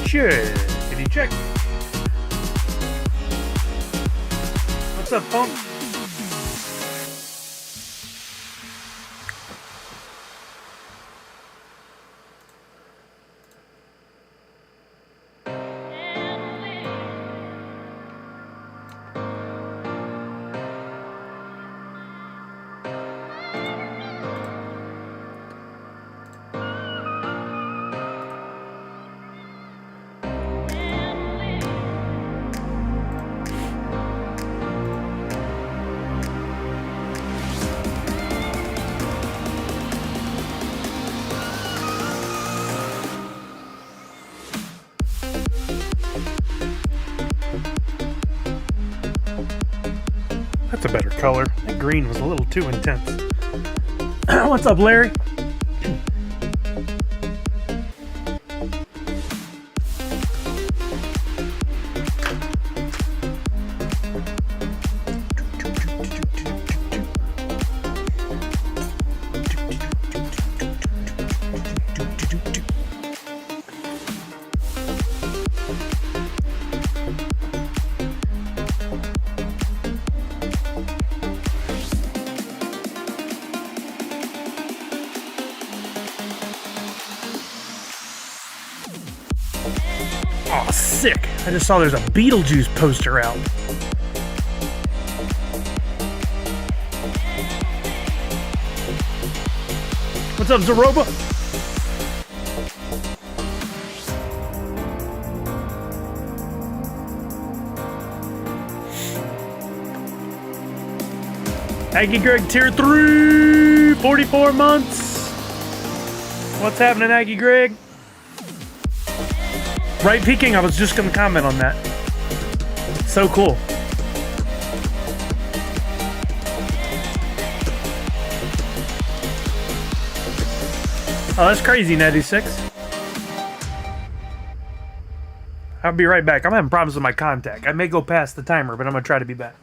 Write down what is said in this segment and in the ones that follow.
Sure, can you check? What's up, Funk? That's a better color. That green was a little too intense. What's up, Larry? Oh, sick. I just saw there's a Beetlejuice poster out. What's up, Zaroba? Aggie Greg, tier 3, 44 months. What's happening, Aggie Greg? Right peeking, I was just going to comment on that. So cool. Oh, that's crazy, Netty6. I'll be right back. I'm having problems with my contact. I may go past the timer, but I'm going to try to be back.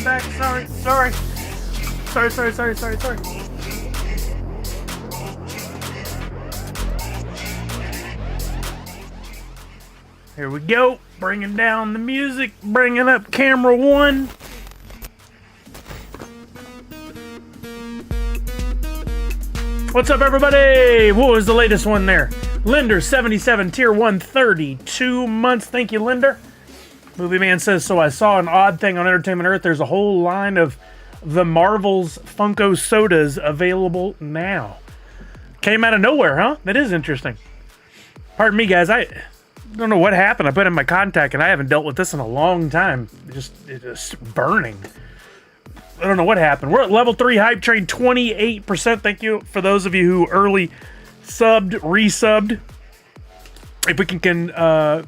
Back. Sorry. Here we go. Bringing down the music. Bringing up camera 1. What's up, everybody? What was the latest one there? Linder 77, tier 1, 32 months. Thank you, Linder. Movie Man says, so I saw an odd thing on Entertainment Earth. There's a whole line of the Marvel's Funko sodas available now. Came out of nowhere, huh? That is interesting. Pardon me, guys. I don't know what happened. I put in my contact, and I haven't dealt with this in a long time. It's just burning. I don't know what happened. We're at level 3 hype train, 28%. Thank you for those of you who early subbed, resubbed. If we can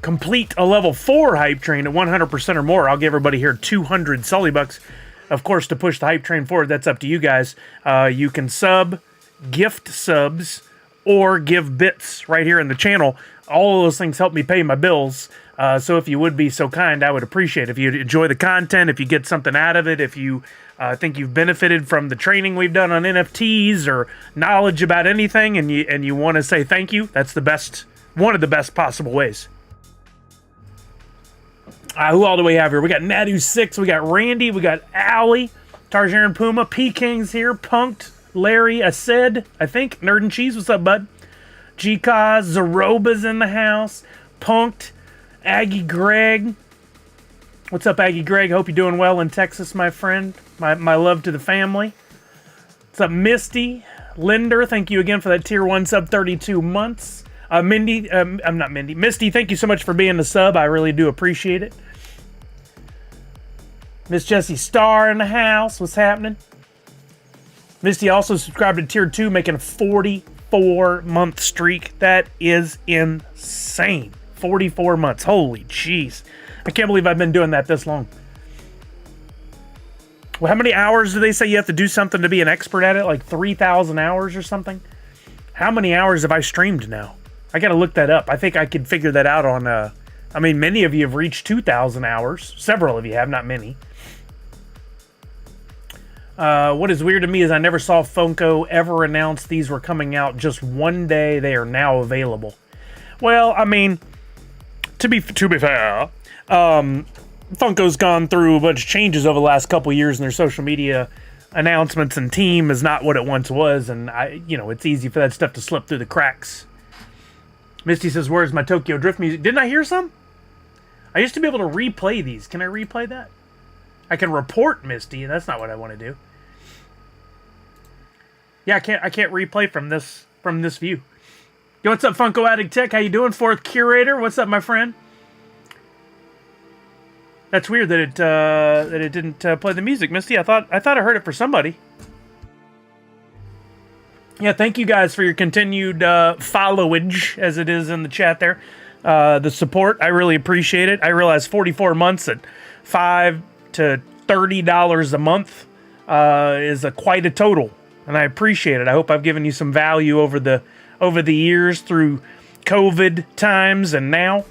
complete a level 4 hype train at 100% or more, I'll give everybody here 200 Sully bucks. Of course, to push the hype train forward, that's up to you guys. You can sub, gift subs, or give bits right here in the channel. All of those things help me pay my bills. So if you would be so kind, I would appreciate it. If you enjoy the content, if you get something out of it, if you think you've benefited from the training we've done on NFTs or knowledge about anything, and you want to say thank you, that's one of the best possible ways. Who all do we have here? We got Nadu6, we got Randy, we got Allie, Tarjaran Puma, P-King's here, Punked, Larry, Acid, I think, Nerd and Cheese, what's up, bud? G-Kaz, Zaroba's in the house, Punked, Aggie Greg. What's up, Aggie Greg? Hope you're doing well in Texas, my friend. My love to the family. What's up, Misty? Linder, thank you again for that tier 1 sub 32 months. Mindy, I'm not Mindy. Misty, thank you so much for being the sub. I really do appreciate it. Miss Jessie Star in the house. What's happening? Misty also subscribed to tier 2, making a 44-month streak. That is insane. 44 months. Holy jeez. I can't believe I've been doing that this long. Well, how many hours do they say you have to do something to be an expert at it? Like 3,000 hours or something? How many hours have I streamed now? I gotta look that up. I think I could figure that out on, I mean, many of you have reached 2,000 hours. Several of you have, not many. What is weird to me is I never saw Funko ever announce these were coming out just one day. They are now available. Well, I mean, to be fair, Funko's gone through a bunch of changes over the last couple of years, and their social media announcements and team is not what it once was, and it's easy for that stuff to slip through the cracks. Misty says, "Where's my Tokyo Drift music?" Didn't I hear some? I used to be able to replay these. Can I replay that? I can report Misty, and that's not what I want to do. Yeah, I can't replay from this view. Yo, what's up, Funko Addict Tech? How you doing, Fourth Curator? What's up, my friend? That's weird that it didn't play the music, Misty. I thought I heard it for somebody. Yeah, thank you guys for your continued followage, as it is in the chat there. The support, I really appreciate it. I realize 44 months at $5 to $30 a month is quite a total, and I appreciate it. I hope I've given you some value over the years through COVID times and now.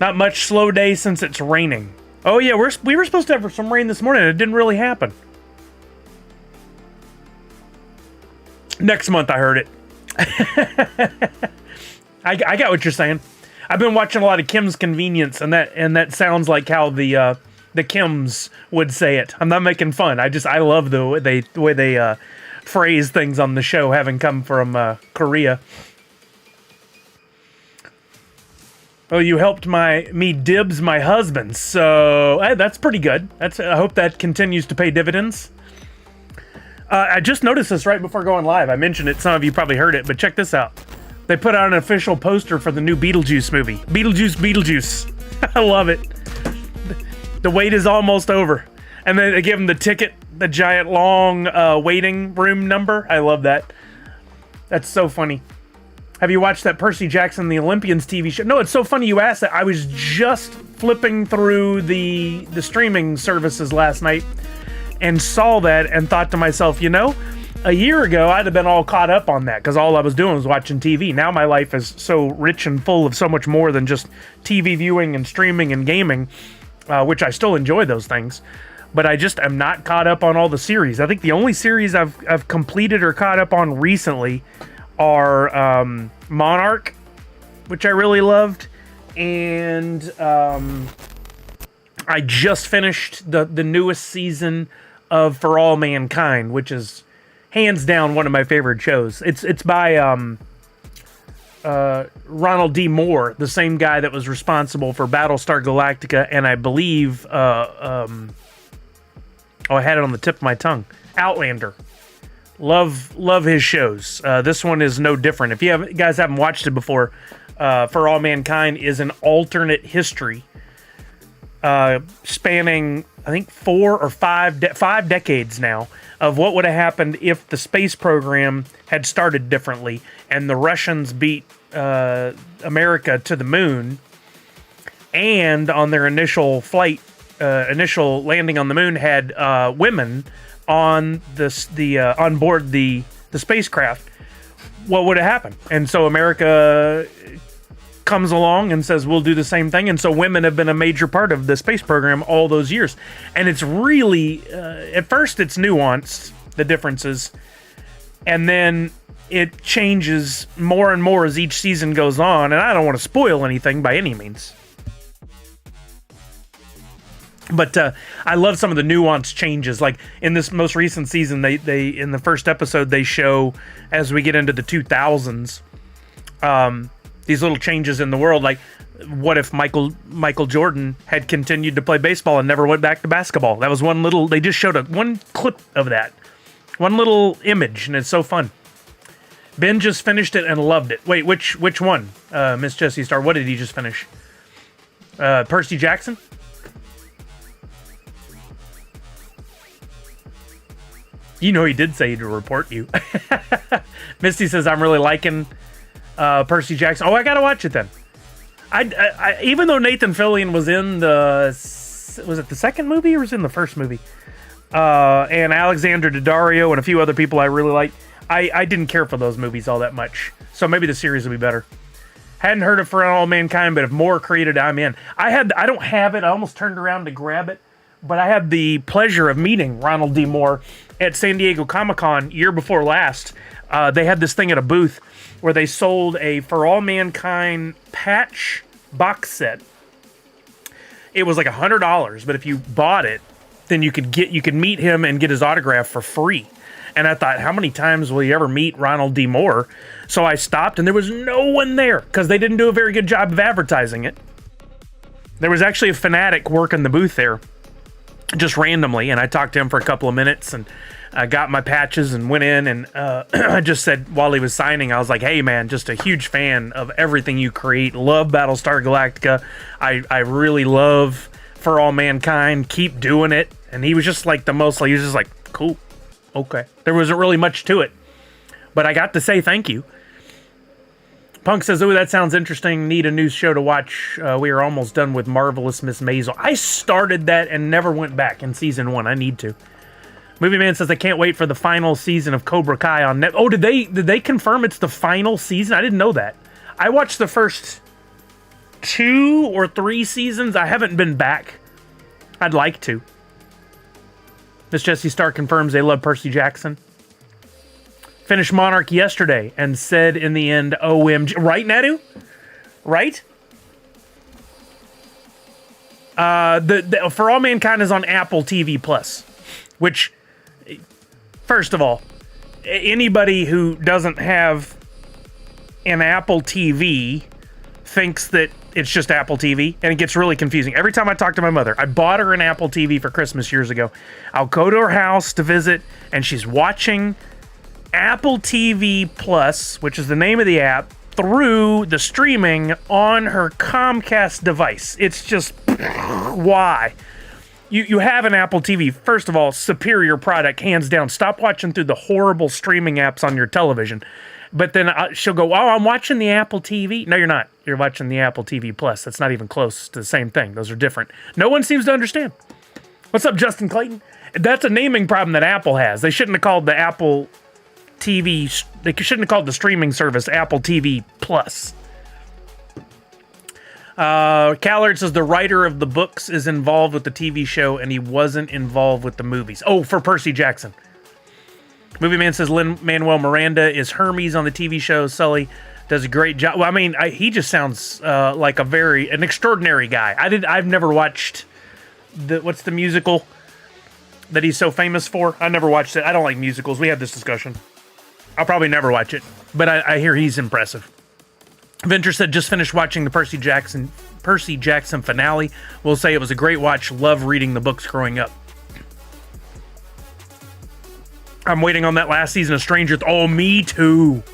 Not much slow day since it's raining. Oh yeah, we were supposed to have some rain this morning. It didn't really happen. Next month, I heard it. I got what you're saying. I've been watching a lot of Kim's Convenience, and that sounds like how the Kims would say it. I'm not making fun. I love the way they phrase things on the show, having come from Korea. Oh, you helped me dibs my husband, so that's pretty good. I hope that continues to pay dividends. I just noticed this right before going live. I mentioned it. Some of you probably heard it, but check this out. They put out an official poster for the new Beetlejuice movie. Beetlejuice. I love it. The wait is almost over. And then they give him the ticket, the giant long waiting room number. I love that. That's so funny. Have you watched that Percy Jackson the Olympians TV show? No, it's so funny you asked that. I was just flipping through the streaming services last night and saw that and thought to myself, a year ago I'd have been all caught up on that because all I was doing was watching TV. Now my life is so rich and full of so much more than just TV viewing and streaming and gaming, which I still enjoy those things. But I just am not caught up on all the series. I think the only series I've completed or caught up on recently are Monarch, which I really loved, and I just finished the newest season of For All Mankind, which is hands down one of my favorite shows. It's by Ronald D. Moore, the same guy that was responsible for Battlestar Galactica, and I believe I had it on the tip of my tongue, Outlander. Love his shows. This one is no different. If you guys haven't watched it before, For All Mankind is an alternate history spanning, I think, 4 or 5 decades now of what would have happened if the space program had started differently and the Russians beat America to the moon, and on their initial flight, initial landing on the moon, had women on on board the spacecraft. what would have happened? And so America comes along and says, we'll do the same thing. And so women have been a major part of the space program all those years. And it's really, at first it's nuanced, the differences. And then it changes more and more as each season goes on. And I don't want to spoil anything by any means. But I love some of the nuanced changes. Like in this most recent season, they in the first episode, they show as we get into the 2000s, these little changes in the world. Like, what if Michael Jordan had continued to play baseball and never went back to basketball? That was one little. They just showed one clip of that, one little image, and it's so fun. Ben just finished it and loved it. Wait, which one? Miss Jessie Star. What did he just finish? Percy Jackson. You know he did say to report you. Misty says, I'm really liking Percy Jackson. Oh, I gotta watch it then. I even though Nathan Fillion was in was it the second movie or was it in the first movie? And Alexander Daddario and a few other people I really like. I didn't care for those movies all that much. So maybe the series will be better. Hadn't heard of For All Mankind, but if more created, I'm in. I don't have it. I almost turned around to grab it. But I had the pleasure of meeting Ronald D. Moore at San Diego Comic-Con year before last. They had this thing at a booth where they sold a For All Mankind patch box set. It was like $100, but if you bought it, then you could meet him and get his autograph for free. And I thought, how many times will you ever meet Ronald D. Moore? So I stopped, and there was no one there because they didn't do a very good job of advertising it. There was actually a fanatic working the booth there, just randomly, and I talked to him for a couple of minutes, and I got my patches and went in, and I just said while he was signing, I was like, hey man, just a huge fan of everything you create. Love Battlestar Galactica. I really love For All Mankind. Keep doing it. And he was just like he was just like, cool. Okay. There wasn't really much to it, but I got to say thank you. Punk says, oh, that sounds interesting. Need a new show to watch. We are almost done with Marvelous Miss Maisel. I started that and never went back in season 1. I need to. Movie Man says, I can't wait for the final season of Cobra Kai on Net. Oh, did they confirm it's the final season? I didn't know that. I watched the first 2 or 3 seasons. I haven't been back. I'd like to. Miss Jessie Star confirms they love Percy Jackson. Finished Monarch yesterday and said in the end, OMG. Right, Nadu? Right? The For All Mankind is on Apple TV Plus, which, first of all, anybody who doesn't have an Apple TV thinks that it's just Apple TV, and it gets really confusing. Every time I talk to my mother, I bought her an Apple TV for Christmas years ago. I'll go to her house to visit, and she's watching Apple TV Plus, which is the name of the app, through the streaming on her Comcast device. It's just, why? You have an Apple TV. First of all, superior product, hands down. Stop watching through the horrible streaming apps on your television. But then she'll go, oh, I'm watching the Apple TV. No, you're not. You're watching the Apple TV Plus. That's not even close to the same thing. Those are different. No one seems to understand. What's up, Justin Clayton? That's a naming problem that Apple has. They shouldn't have called the Apple TV, they shouldn't have called the streaming service Apple TV Plus. Callard says the writer of the books is involved with the TV show and he wasn't involved with the movies. Oh, for Percy Jackson. Movie Man says Lin-Manuel Miranda is Hermes on the TV show. Sully does a great job. Well, I mean, he just sounds like an extraordinary guy. I've never watched what's the musical that he's so famous for? I never watched it. I don't like musicals. We had this discussion. I'll probably never watch it, but I hear he's impressive. Venture said just finished watching the Percy Jackson finale. Will say it was a great watch. Love reading the books growing up. I'm waiting on that last season of Stranger Things. Oh, me too.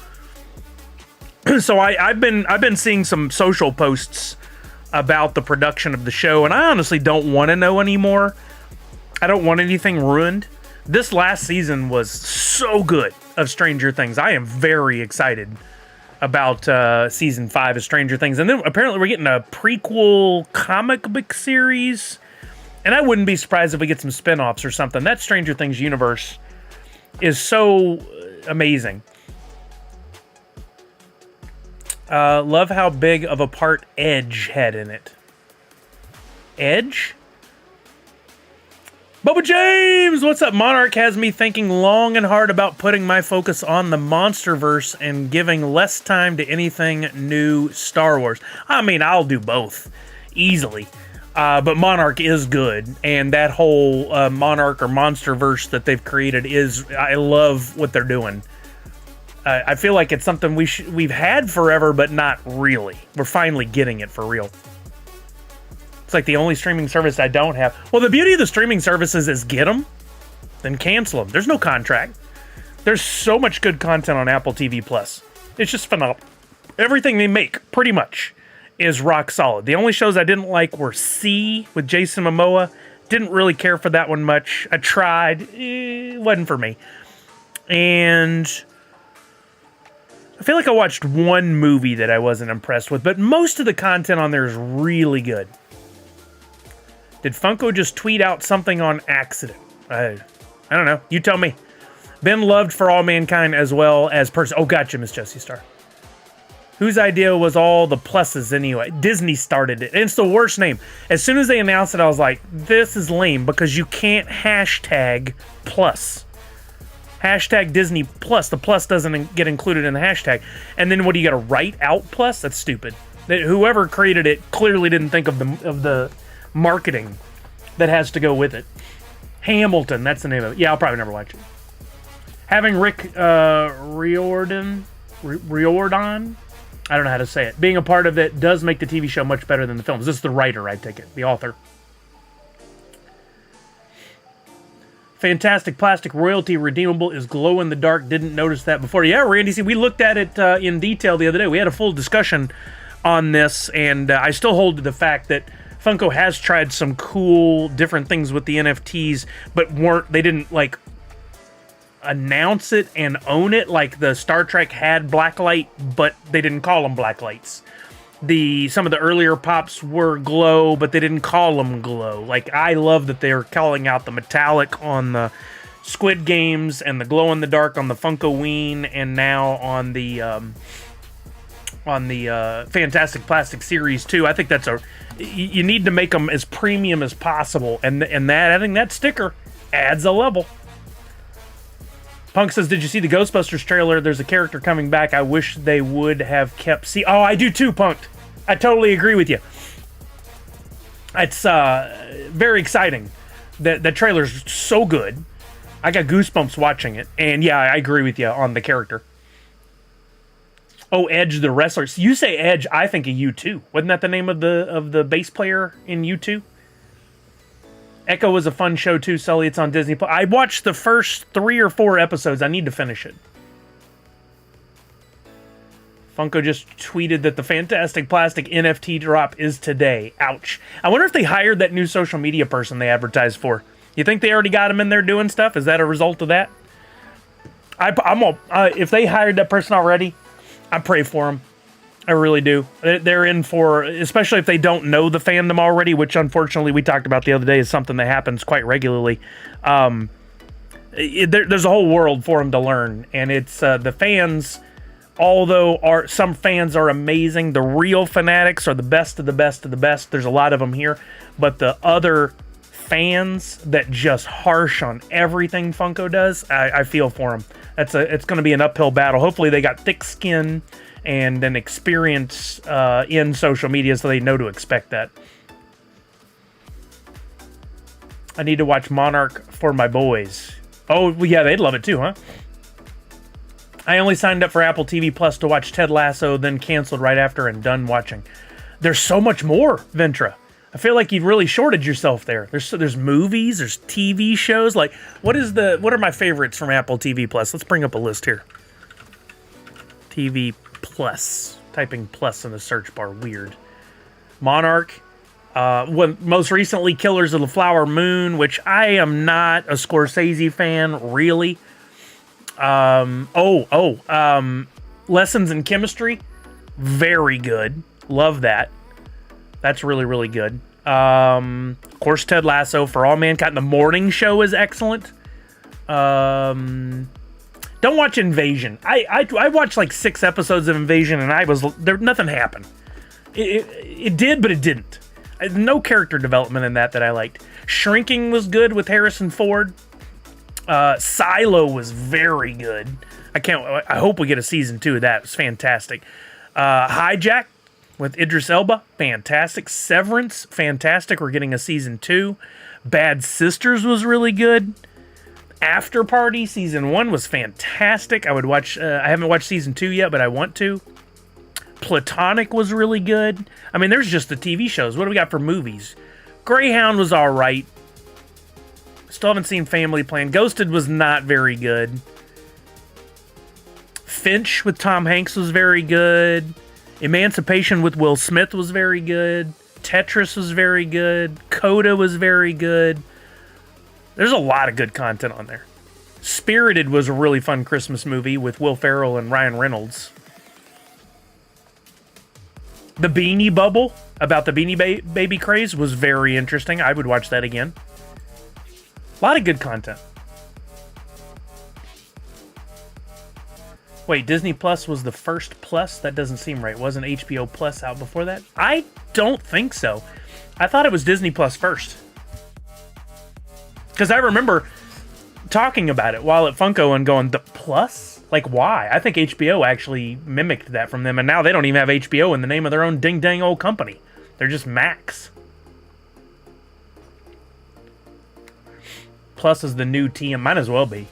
So I've been seeing some social posts about the production of the show, and I honestly don't want to know anymore. I don't want anything ruined. This last season was so good of Stranger Things. I am very excited about season 5 of Stranger Things. And then apparently we're getting a prequel comic book series. And I wouldn't be surprised if we get some spinoffs or something. That Stranger Things universe is so amazing. Love how big of a part Edge had in it. Edge? Bubba James, what's up? Monarch has me thinking long and hard about putting my focus on the Monsterverse and giving less time to anything new Star Wars. I mean, I'll do both easily. But Monarch is good, and that whole Monarch or Monsterverse that they've created I love what they're doing. I feel like it's something we've had forever, but not really. We're finally getting it for real. It's like the only streaming service I don't have. Well, the beauty of the streaming services is get them, then cancel them. There's no contract. There's so much good content on Apple TV Plus. It's just phenomenal. Everything they make, pretty much, is rock solid. The only shows I didn't like were C with Jason Momoa. Didn't really care for that one much. I tried. It wasn't for me. And I feel like I watched one movie that I wasn't impressed with, but most of the content on there is really good. Did Funko just tweet out something on accident? I don't know. You tell me. Been loved for all mankind as well as person. Oh, gotcha, Miss Jessie Star. Whose idea was all the pluses anyway? Disney started it. And it's the worst name. As soon as they announced it, I was like, this is lame because you can't hashtag plus. Hashtag Disney Plus. The plus doesn't get included in the hashtag. And then what do you got to write out plus? That's stupid. Whoever created it clearly didn't think of the marketing that has to go with it. Hamilton, that's the name of it. Yeah, I'll probably never watch it. Having Rick Riordan, I don't know how to say it. Being a part of it does make the TV show much better than the films. This is the writer, I take it, the author. Fantastic plastic royalty redeemable is glow in the dark. Didn't notice that before. Yeah, Randy, see, we looked at it in detail the other day. We had a full discussion on this, and I still hold to the fact that Funko has tried some cool different things with the NFTs, but they didn't like announce it and own it like the Star Trek had blacklight, but they didn't call them blacklights. Some of the earlier pops were glow, but they didn't call them glow. Like, I love that they're calling out the metallic on the Squid Games and the glow in the dark on the Funko Ween, and now on the Fantastic Plastic Series 2. I think you need to make them as premium as possible, and that, I think that sticker adds a level. Punk says, did you see the Ghostbusters trailer? There's a character coming back. I wish they would have kept... Oh, I do too, Punk. I totally agree with you. It's very exciting. The trailer's so good. I got goosebumps watching it. And yeah, I agree with you on the character. Oh, Edge the wrestler. So you say Edge, I think of U2. Wasn't that the name of the bass player in U2? Echo was a fun show too, Sully. It's on Disney+. I watched the first 3 or 4 episodes. I need to finish it. Funko just tweeted that the Fantastic Plastic NFT drop is today. Ouch. I wonder if they hired that new social media person they advertised for. You think they already got him in there doing stuff? Is that a result of that? If they hired that person already, I pray for them. I really do. They're in for, especially if they don't know the fandom already, which unfortunately we talked about the other day is something that happens quite regularly. There's a whole world for them to learn, and it's the fans. Although some fans are amazing, the real fanatics are the best of the best of the best. There's a lot of them here, but the other fans that just harsh on everything Funko does, I feel for them. It's going to be an uphill battle. Hopefully they got thick skin and an experience in social media so they know to expect that. I need to watch Monarch for my boys. Oh, yeah, they'd love it too, huh? I only signed up for Apple TV Plus to watch Ted Lasso, then canceled right after and done watching. There's so much more, Ventra. I feel like you've really shorted yourself there. There's movies, there's TV shows. Like, what are my favorites from Apple TV Plus? Let's bring up a list here. TV Plus. Typing plus in the search bar. Weird. Monarch. Most recently, Killers of the Flower Moon, which I am not a Scorsese fan, really. Lessons in Chemistry. Very good. Love that. That's really, really good. Of course, Ted Lasso, For All Mankind. The Morning Show is excellent. Don't watch Invasion. I watched like 6 episodes of Invasion, and nothing happened. It did, but it didn't. No character development in that I liked. Shrinking was good with Harrison Ford. Silo was very good. I hope we get a season 2 of that. It was fantastic. Hijack with Idris Elba, fantastic. Severance, fantastic. We're getting a season 2. Bad Sisters was really good. After Party season 1 was fantastic. I would watch. I haven't watched season 2 yet, but I want to. Platonic was really good. I mean, there's just the TV shows. What do we got for movies? Greyhound was all right. Still haven't seen Family Plan. Ghosted was not very good. Finch with Tom Hanks was very good. Emancipation with Will Smith was very good. Tetris was very good. Coda was very good. There's a lot of good content on there. Spirited was a really fun Christmas movie with Will Ferrell and Ryan Reynolds. The Beanie Bubble, about the Beanie Baby craze, was very interesting. I would watch that again. A lot of good content. Wait, Disney Plus was the first Plus? That doesn't seem right. Wasn't HBO Plus out before that? I don't think so. I thought it was Disney Plus first. Because I remember talking about it while at Funko and going, the Plus? Like, why? I think HBO actually mimicked that from them, and now they don't even have HBO in the name of their own ding-dang old company. They're just Max. Plus is the new TM. Might as well be.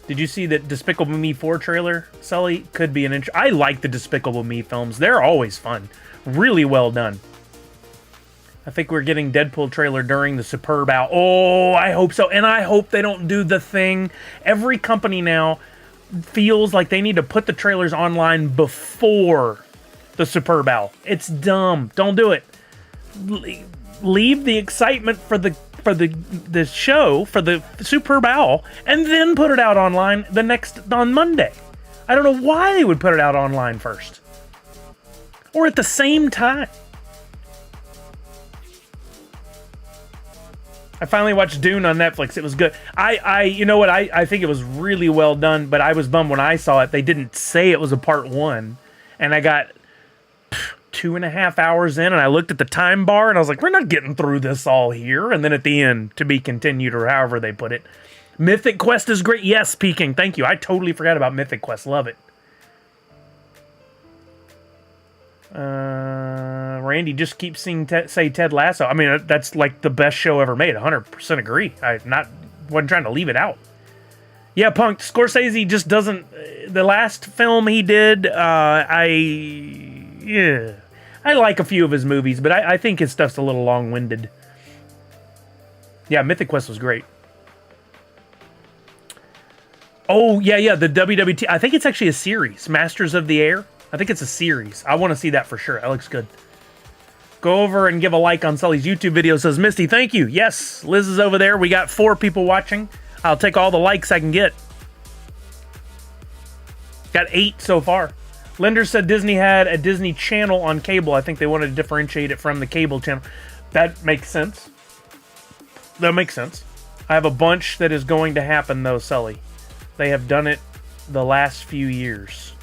Did you see that Despicable Me 4 trailer, Sully? Could be an I like the Despicable Me films. They're always fun. Really well done. I think we're getting Deadpool trailer during the Superb Owl. Oh, I hope so. And I hope they don't do the thing. Every company now feels like they need to put the trailers online before the Superb Owl. It's dumb. Don't do it. Leave the excitement for the show, for the Superb Owl, and then put it out online on Monday. I don't know why they would put it out online first. Or at the same time. I finally watched Dune on Netflix. It was good. You know what? I think it was really well done, but I was bummed when I saw it. They didn't say it was a part 1. And I got 2.5 hours in, and I looked at the time bar, and I was like, we're not getting through this all here. And then at the end, to be continued, or however they put it. Mythic Quest is great. Yes, Peking. Thank you. I totally forgot about Mythic Quest. Love it. Randy just keeps seeing say Ted Lasso. I mean, that's like the best show ever made. 100% agree. Wasn't trying to leave it out. Yeah, Punk. Scorsese just doesn't. The last film he did, I like a few of his movies, but I think his stuff's a little long-winded. Yeah, Mythic Quest was great. Oh, yeah, the WWT. I think it's actually a series. Masters of the Air. I think it's a series. I want to see that for sure. That looks good. Go over and give a like on Sully's YouTube video. Says Misty, thank you. Yes, Liz is over there. We got 4 people watching. I'll take all the likes I can get. Got 8 so far. Linder said Disney had a Disney Channel on cable. I think they wanted to differentiate it from the cable channel. That makes sense. That makes sense. I have a bunch that is going to happen, though, Sully. They have done it the last few years.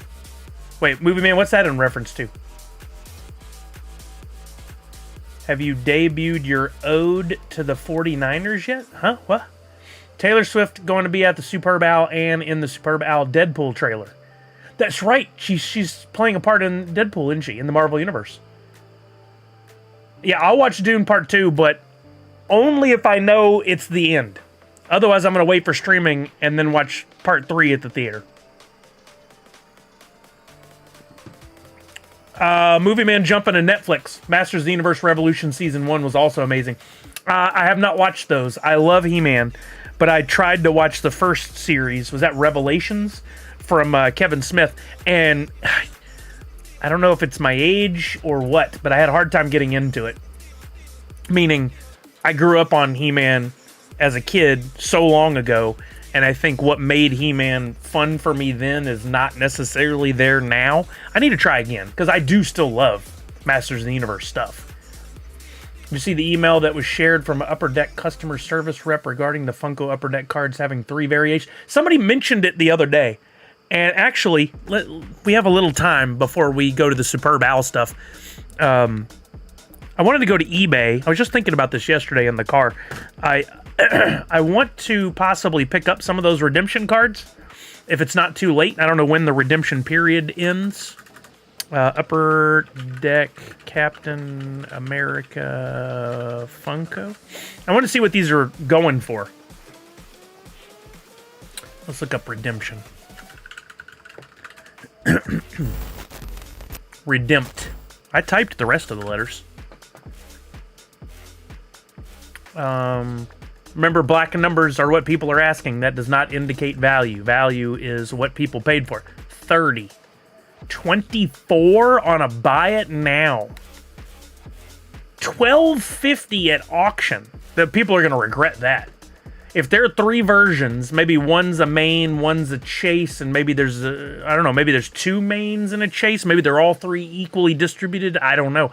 Wait, Movie Man, what's that in reference to? Have you debuted your ode to the 49ers yet? Huh? What? Taylor Swift going to be at the Superb Owl and in the Superb Owl Deadpool trailer. That's right. She's playing a part in Deadpool, isn't she? In the Marvel Universe. Yeah, I'll watch Dune Part 2, but only if I know it's the end. Otherwise, I'm going to wait for streaming and then watch Part 3 at the theater. Movie Man jumping to Netflix. Masters of the Universe Revolution Season 1 was also amazing. I have not watched those. I love He-Man, but I tried to watch the first series. Was that Revelations? From Kevin Smith. And I don't know if it's my age or what, but I had a hard time getting into it. Meaning, I grew up on He-Man as a kid so long ago, and I think what made He-Man fun for me then is not necessarily there now. I need to try again, because I do still love Masters of the Universe stuff. You see the email that was shared from Upper Deck customer service rep regarding the Funko Upper Deck cards having 3 variations. Somebody mentioned it the other day. And actually, we have a little time before we go to the Superb Owl stuff. I wanted to go to eBay. I was just thinking about this yesterday in the car. I want to possibly pick up some of those redemption cards if it's not too late. I don't know when the redemption period ends. Upper Deck Captain America Funko. I want to see what these are going for. Let's look up redemption. Redempt. I typed the rest of the letters. Remember, black numbers are what people are asking. That does not indicate value. Value is what people paid for. 30. 24 on a buy it now. $12.50 at auction. The people are going to regret that. If there are 3 versions, maybe one's a main, one's a chase, and maybe there's I don't know, maybe there's 2 mains and a chase. Maybe they're all 3 equally distributed. I don't know.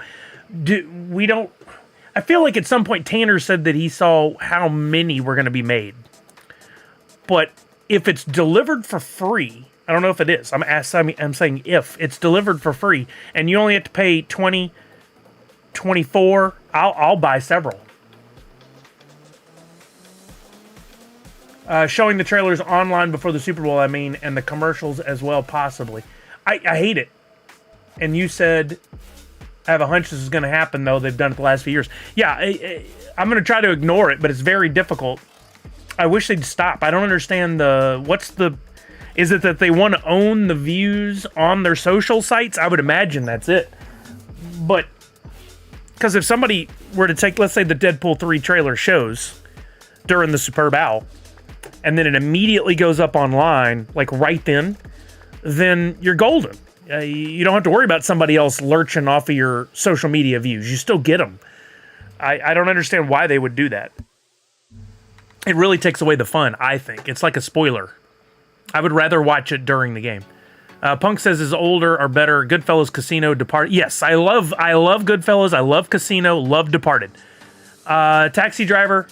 I feel like at some point Tanner said that he saw how many were going to be made. But if it's delivered for free, I don't know if it is. I'm saying if it's delivered for free and you only have to pay 20, 24, I'll buy several. Showing the trailers online before the Super Bowl, and the commercials as well, possibly. I hate it. And you said, I have a hunch this is going to happen, though. They've done it the last few years. Yeah, I'm going to try to ignore it, but it's very difficult. I wish they'd stop. I don't understand is it that they want to own the views on their social sites? I would imagine that's it. But, because if somebody were to take, let's say the Deadpool 3 trailer shows during the Superb Owl, and then it immediately goes up online, like right then you're golden. You don't have to worry about somebody else lurching off of your social media views. You still get them. I don't understand why they would do that. It really takes away the fun, I think. It's like a spoiler. I would rather watch it during the game. Punk says is older or better. Goodfellas, Casino, Departed. Yes, I love Goodfellas. I love Casino. Love Departed. Taxi Driver,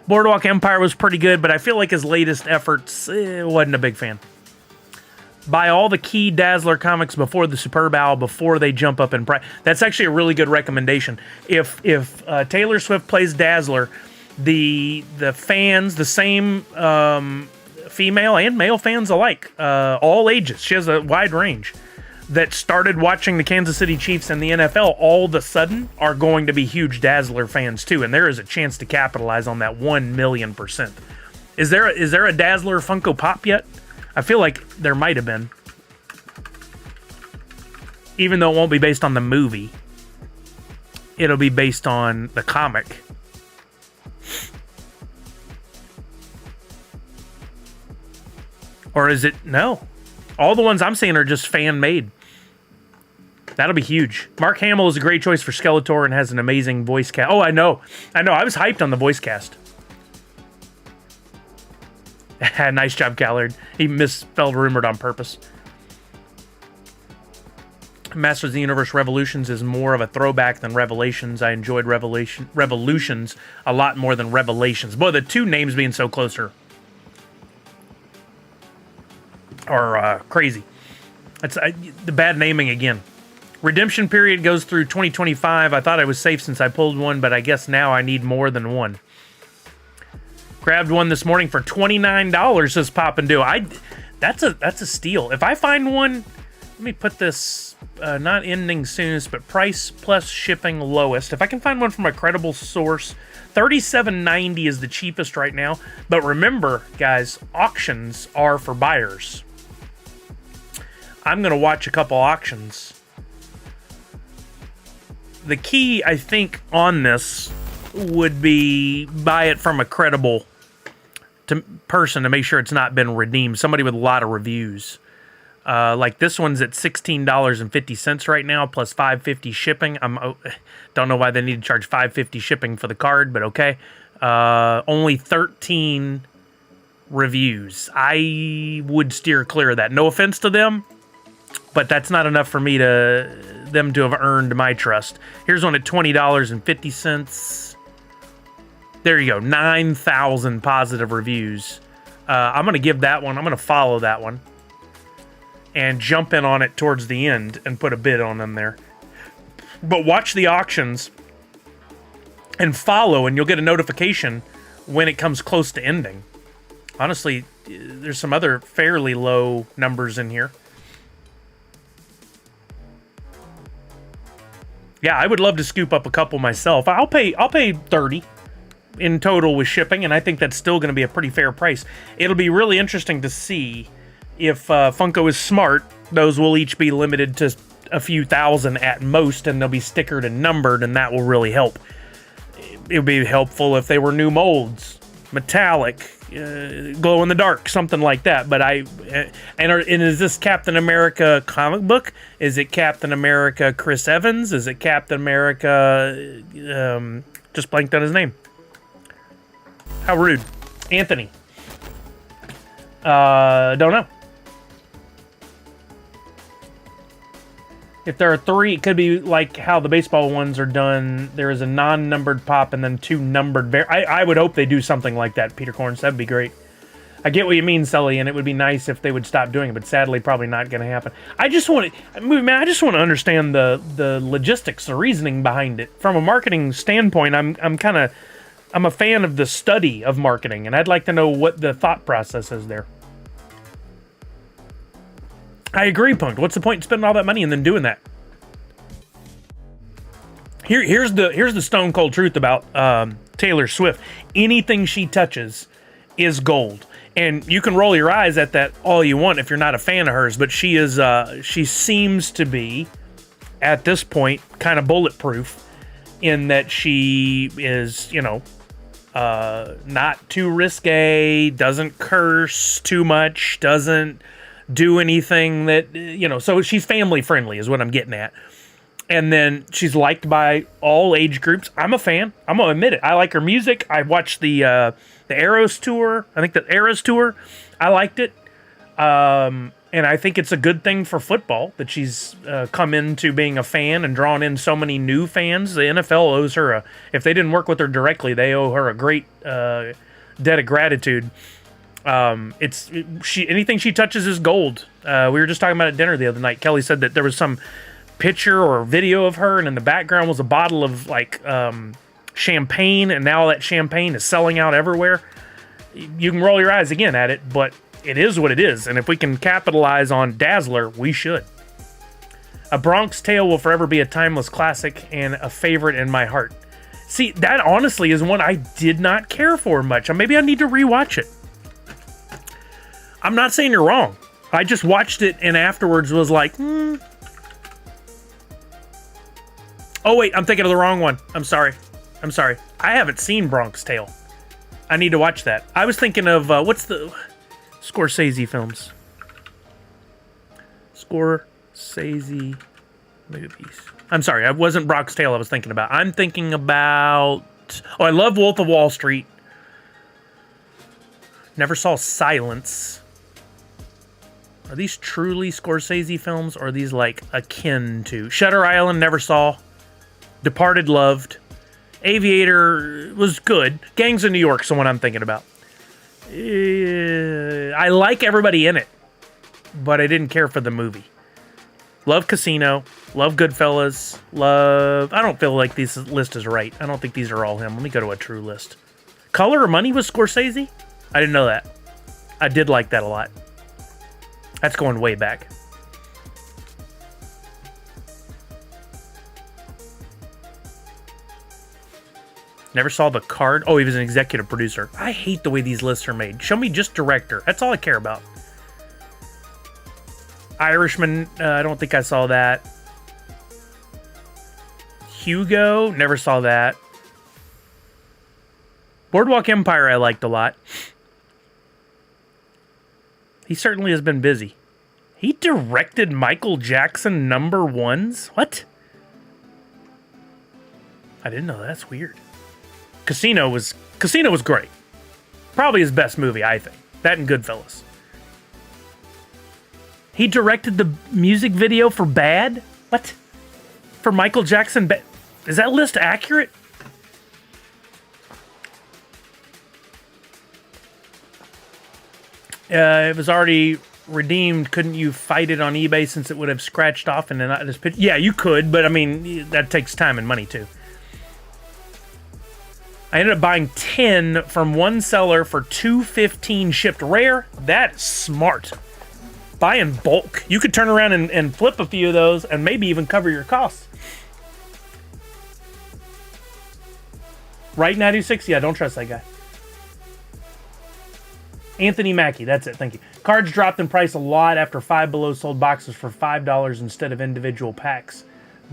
Boardwalk Empire was pretty good, but I feel like his latest efforts, wasn't a big fan. Buy all the key Dazzler comics before the Superb Owl, before they jump up in price. That's actually a really good recommendation. If Taylor Swift plays Dazzler, the fans, the same female and male fans alike, all ages, she has a wide range, that started watching the Kansas City Chiefs and the NFL all of a sudden are going to be huge Dazzler fans too, and there is a chance to capitalize on that 1,000,000%. Is there a Dazzler Funko Pop yet? I feel like there might have been. Even though it won't be based on the movie, it'll be based on the comic. Or is it? No. All the ones I'm seeing are just fan-made. That'll be huge. Mark Hamill is a great choice for Skeletor and has an amazing voice cast. Oh, I know. I was hyped on the voice cast. Nice job, Callard. He misspelled rumored on purpose. Masters of the Universe Revolutions is more of a throwback than Revelations. I enjoyed Revolutions a lot more than Revelations. Boy, the two names being so close are crazy. It's the bad naming again. Redemption period goes through 2025. I thought I was safe since I pulled one, but I guess now I need more than one. Grabbed one this morning for $29, says Pop and Do. That's a steal. If I find one, let me put this, not ending soonest, but price plus shipping lowest. If I can find one from a credible source, $37.90 is the cheapest right now. But remember, guys, auctions are for buyers. I'm going to watch a couple auctions. The key, I think, on this would be buy it from a credible person to make sure it's not been redeemed. Somebody with a lot of reviews. Like this one's at $16.50 right now, plus $5.50 shipping. Don't know why they need to charge $5.50 shipping for the card, but okay. Only 13 reviews. I would steer clear of that. No offense to them, but that's not enough for me to them to have earned my trust. Here's one at $20.50. There you go, 9,000 positive reviews. I'm going to give that one, I'm going to follow that one and jump in on it towards the end and put a bid on them there. But watch the auctions and follow, and you'll get a notification when it comes close to ending. Honestly, there's some other fairly low numbers in here. Yeah, I would love to scoop up a couple myself. I'll pay 30 in total with shipping, and I think that's still going to be a pretty fair price. It'll be really interesting to see if Funko is smart. Those will each be limited to a few thousand at most, and they'll be stickered and numbered, and that will really help. It would be helpful if they were new molds, metallic, glow in the dark, something like that. But and is this Captain America comic book? Is it Captain America Chris Evans? Is it Captain America? Just blanked on his name. How rude. Anthony. Don't know. If there are 3, it could be like how the baseball ones are done. There is a non-numbered pop and then 2 numbered. I would hope they do something like that, Peter Corns. That'd be great. I get what you mean, Sully, and it would be nice if they would stop doing it, but sadly, probably not going to happen. I just want to understand the logistics, the reasoning behind it. From a marketing standpoint, I'm a fan of the study of marketing, and I'd like to know what the thought process is there. I agree, Punked. What's the point in spending all that money and then doing that? Here's the stone cold truth about Taylor Swift. Anything she touches is gold. And you can roll your eyes at that all you want if you're not a fan of hers, but she seems to be, at this point, kind of bulletproof in that she is, not too risque, doesn't curse too much, doesn't do anything that, so she's family friendly is what I'm getting at. And then she's liked by all age groups. I'm a fan. I'm going to admit it. I like her music. I watched the Eras tour. I think the Eras tour, I liked it. And I think it's a good thing for football that she's come into being a fan and drawn in so many new fans. The NFL owes her if they didn't work with her directly, they owe her a great debt of gratitude. Anything she touches is gold. We were just talking about at dinner the other night. Kelly said that there was some picture or video of her, and in the background was a bottle of champagne, and now that champagne is selling out everywhere. You can roll your eyes again at it, but it is what it is, and if we can capitalize on Dazzler, we should. A Bronx Tale will forever be a timeless classic and a favorite in my heart. See, that honestly is one I did not care for much. Maybe I need to rewatch it. I'm not saying you're wrong. I just watched it and afterwards was like, Oh, wait, I'm thinking of the wrong one. I'm sorry. I haven't seen Bronx Tale. I need to watch that. I was thinking of, what's the Scorsese films? Scorsese movies. I'm sorry, it wasn't Bronx Tale I was thinking about. I'm thinking about, I love Wolf of Wall Street. Never saw Silence. Are these truly Scorsese films, or are these like akin to? Shutter Island, never saw. Departed, loved. Aviator was good. Gangs of New York's the one I'm thinking about. I like everybody in it, but I didn't care for the movie. Love Casino. Love Goodfellas. I don't feel like this list is right. I don't think these are all him. Let me go to a true list. Color or Money was Scorsese? I didn't know that. I did like that a lot. That's going way back. Never saw The Card. Oh, he was an executive producer. I hate the way these lists are made. Show me just director. That's all I care about. Irishman. I don't think I saw that. Hugo. Never saw that. Boardwalk Empire I liked a lot. He certainly has been busy. He directed Michael Jackson #1s? What? I didn't know that. That's weird. Casino was great. Probably his best movie, I think. That and Goodfellas. He directed the music video for Bad? What? for Michael Jackson. Is that list accurate? It was already redeemed. Couldn't you fight it on eBay since it would have scratched off and then not just pitch? Yeah, you could, but I mean, that takes time and money too. I ended up buying 10 from one seller for $2.15 shipped rare. That's smart. Buy in bulk. You could turn around and flip a few of those and maybe even cover your costs. Right, 96? Yeah, don't trust that guy. Anthony Mackie, that's it, thank you. Cards dropped in price a lot after Five Below sold boxes for $5 instead of individual packs.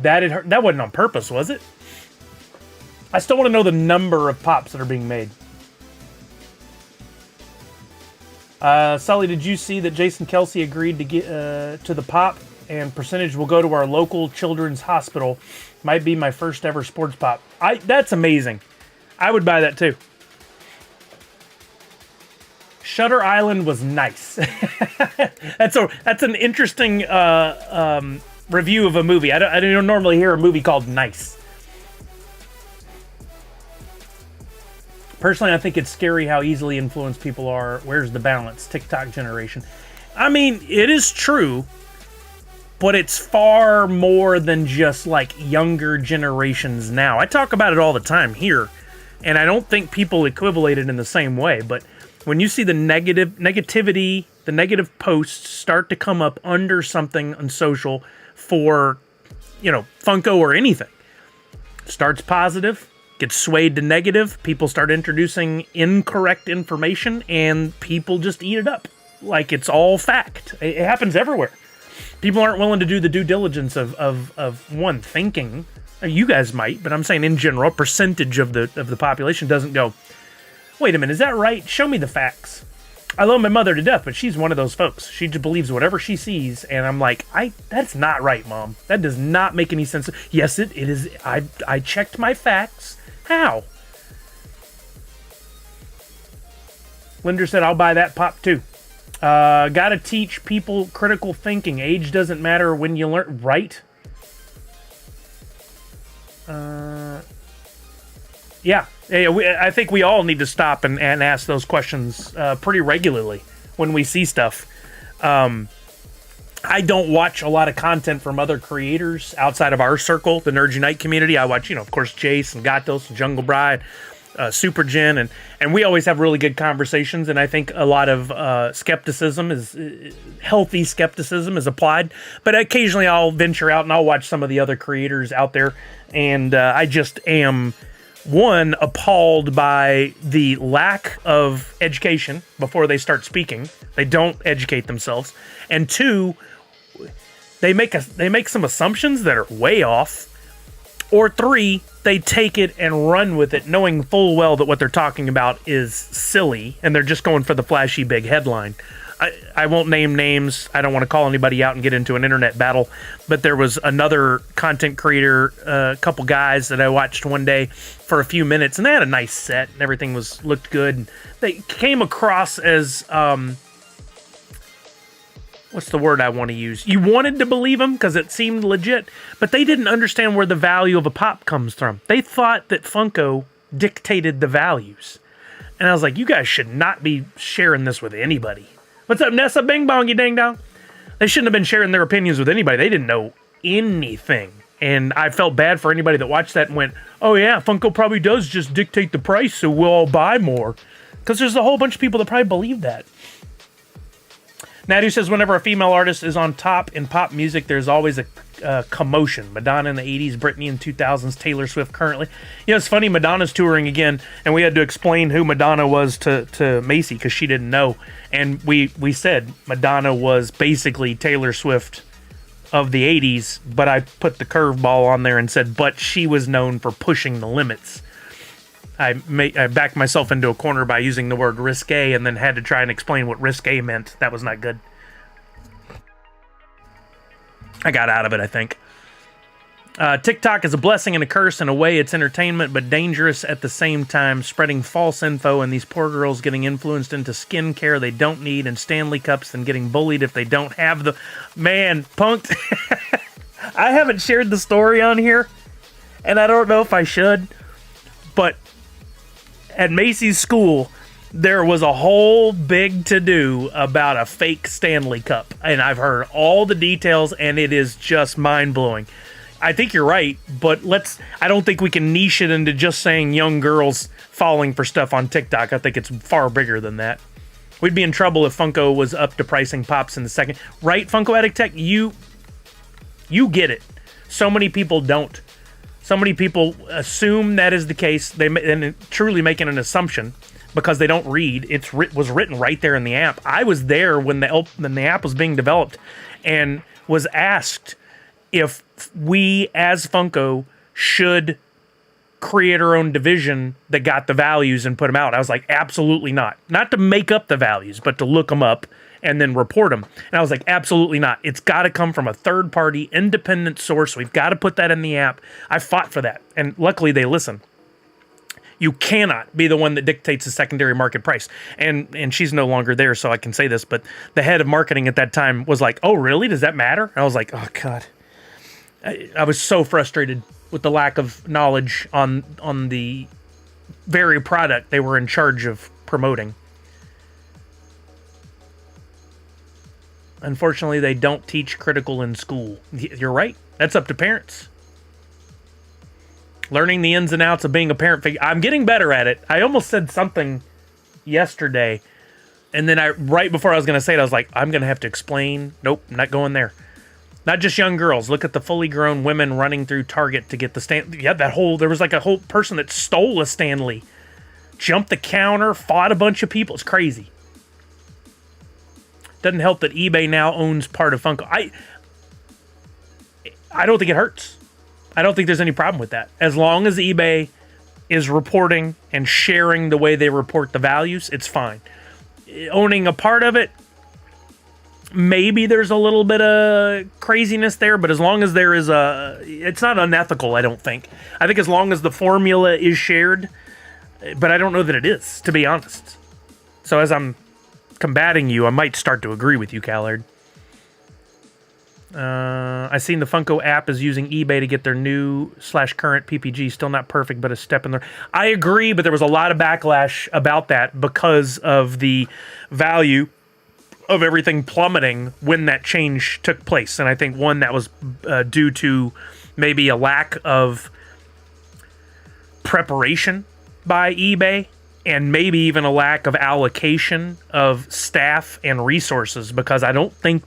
That wasn't on purpose, was it? I still want to know the number of pops that are being made. Sully, did you see that Jason Kelsey agreed to get to the pop and percentage will go to our local children's hospital? Might be my first ever sports pop. That's amazing. I would buy that too. Shutter Island was nice. That's an interesting review of a movie. I don't normally hear a movie called nice. Personally, I think it's scary how easily influenced people are. Where's the balance? TikTok generation. I mean, it is true, but it's far more than just like younger generations now. I talk about it all the time here, and I don't think people equivalate it in the same way, but when you see the negativity, the negative posts start to come up under something on social for, Funko or anything, starts positive, gets swayed to negative, people start introducing incorrect information, and people just eat it up like it's all fact. It happens everywhere. People aren't willing to do the due diligence of one, thinking. You guys might, but I'm saying in general, percentage of the population doesn't go, wait a minute, is that right? Show me the facts. I love my mother to death, but she's one of those folks. She just believes whatever she sees, and I'm like, that's not right, Mom. That does not make any sense. Yes, it is. I checked my facts. How? Linder said, I'll buy that pop too. Gotta teach people critical thinking. Age doesn't matter when you learn, right? Yeah. I think we all need to stop and ask those questions pretty regularly when we see stuff. I don't watch a lot of content from other creators outside of our circle, the Nerd Unite community. I watch, of course, Jace and Gatos and Jungle Bride, Super Jen, and we always have really good conversations. And I think a lot of skepticism healthy skepticism is applied. But occasionally I'll venture out and I'll watch some of the other creators out there. And I just am, one, appalled by the lack of education before they start speaking. They don't educate themselves. And two, they make some assumptions that are way off. Or three, they take it and run with it, knowing full well that what they're talking about is silly, and they're just going for the flashy big headline. I won't name names. I don't want to call anybody out and get into an internet battle, but there was another content creator, a couple guys that I watched one day for a few minutes, and they had a nice set, and everything looked good. They came across as what's the word I want to use? You wanted to believe them because it seemed legit, but they didn't understand where the value of a pop comes from. They thought that Funko dictated the values. And I was like, you guys should not be sharing this with anybody. What's up, Nessa? Bing bong, you ding dong. They shouldn't have been sharing their opinions with anybody. They didn't know anything. And I felt bad for anybody that watched that and went, oh yeah, Funko probably does just dictate the price so we'll all buy more. Because there's a whole bunch of people that probably believe that. Nadu says, whenever a female artist is on top in pop music, there's always a commotion. Madonna in the 80s, Britney in 2000s, Taylor Swift currently. It's funny, Madonna's touring again, and we had to explain who Madonna was to Macy because she didn't know. And we said Madonna was basically Taylor Swift of the 80s, but I put the curveball on there and said, but she was known for pushing the limits. I backed myself into a corner by using the word risque and then had to try and explain what risque meant. That was not good. I got out of it, I think. TikTok is a blessing and a curse. In a way, it's entertainment, but dangerous at the same time, spreading false info and these poor girls getting influenced into skincare they don't need and Stanley Cups and getting bullied if they don't have the... Man, punked. I haven't shared the story on here, and I don't know if I should, but at Macy's school, there was a whole big to-do about a fake Stanley Cup, and I've heard all the details, and it is just mind-blowing. I think you're right, but I don't think we can niche it into just saying young girls falling for stuff on TikTok. I think it's far bigger than that. We'd be in trouble if Funko was up to pricing pops in the second. Right, Funko Addict Tech? You get it. So many people don't. So many people assume that is the case. And truly making an assumption because they don't read. It was written right there in the app. I was there when the app was being developed and was asked if we as Funko should create our own division that got the values and put them out. I was like, absolutely not. Not to make up the values, but to look them up and then report them. And I was like, absolutely not. It's got to come from a third-party, independent source. We've got to put that in the app. I fought for that, and luckily they listen. You cannot be the one that dictates the secondary market price. And she's no longer there, so I can say this, but the head of marketing at that time was like, oh, really? Does that matter? And I was like, oh, God. I was so frustrated with the lack of knowledge on the very product they were in charge of promoting. Unfortunately, they don't teach critical in school. You're right. That's up to parents. Learning the ins and outs of being a parent figure. I'm getting better at it. I almost said something yesterday, and then right before I was going to say it, I was like, I'm going to have to explain. Nope, not going there. Not just young girls. Look at the fully grown women running through Target to get the Stanley. Yeah, there was like a whole person that stole a Stanley, jumped the counter, fought a bunch of people. It's crazy. Doesn't help that eBay now owns part of Funko. I don't think it hurts. I don't think there's any problem with that. As long as eBay is reporting and sharing the way they report the values, it's fine. Owning a part of it, maybe there's a little bit of craziness there, but as long as there is it's not unethical, I don't think. I think as long as the formula is shared, but I don't know that it is, to be honest. So as I'm combating you, I might start to agree with you, Callard. I seen the Funko app is using eBay to get their new/current PPG. Still not perfect, but a step in there. I agree, but there was a lot of backlash about that because of the value of everything plummeting when that change took place. And I think one that was due to maybe a lack of preparation by eBay and maybe even a lack of allocation of staff and resources, because I don't think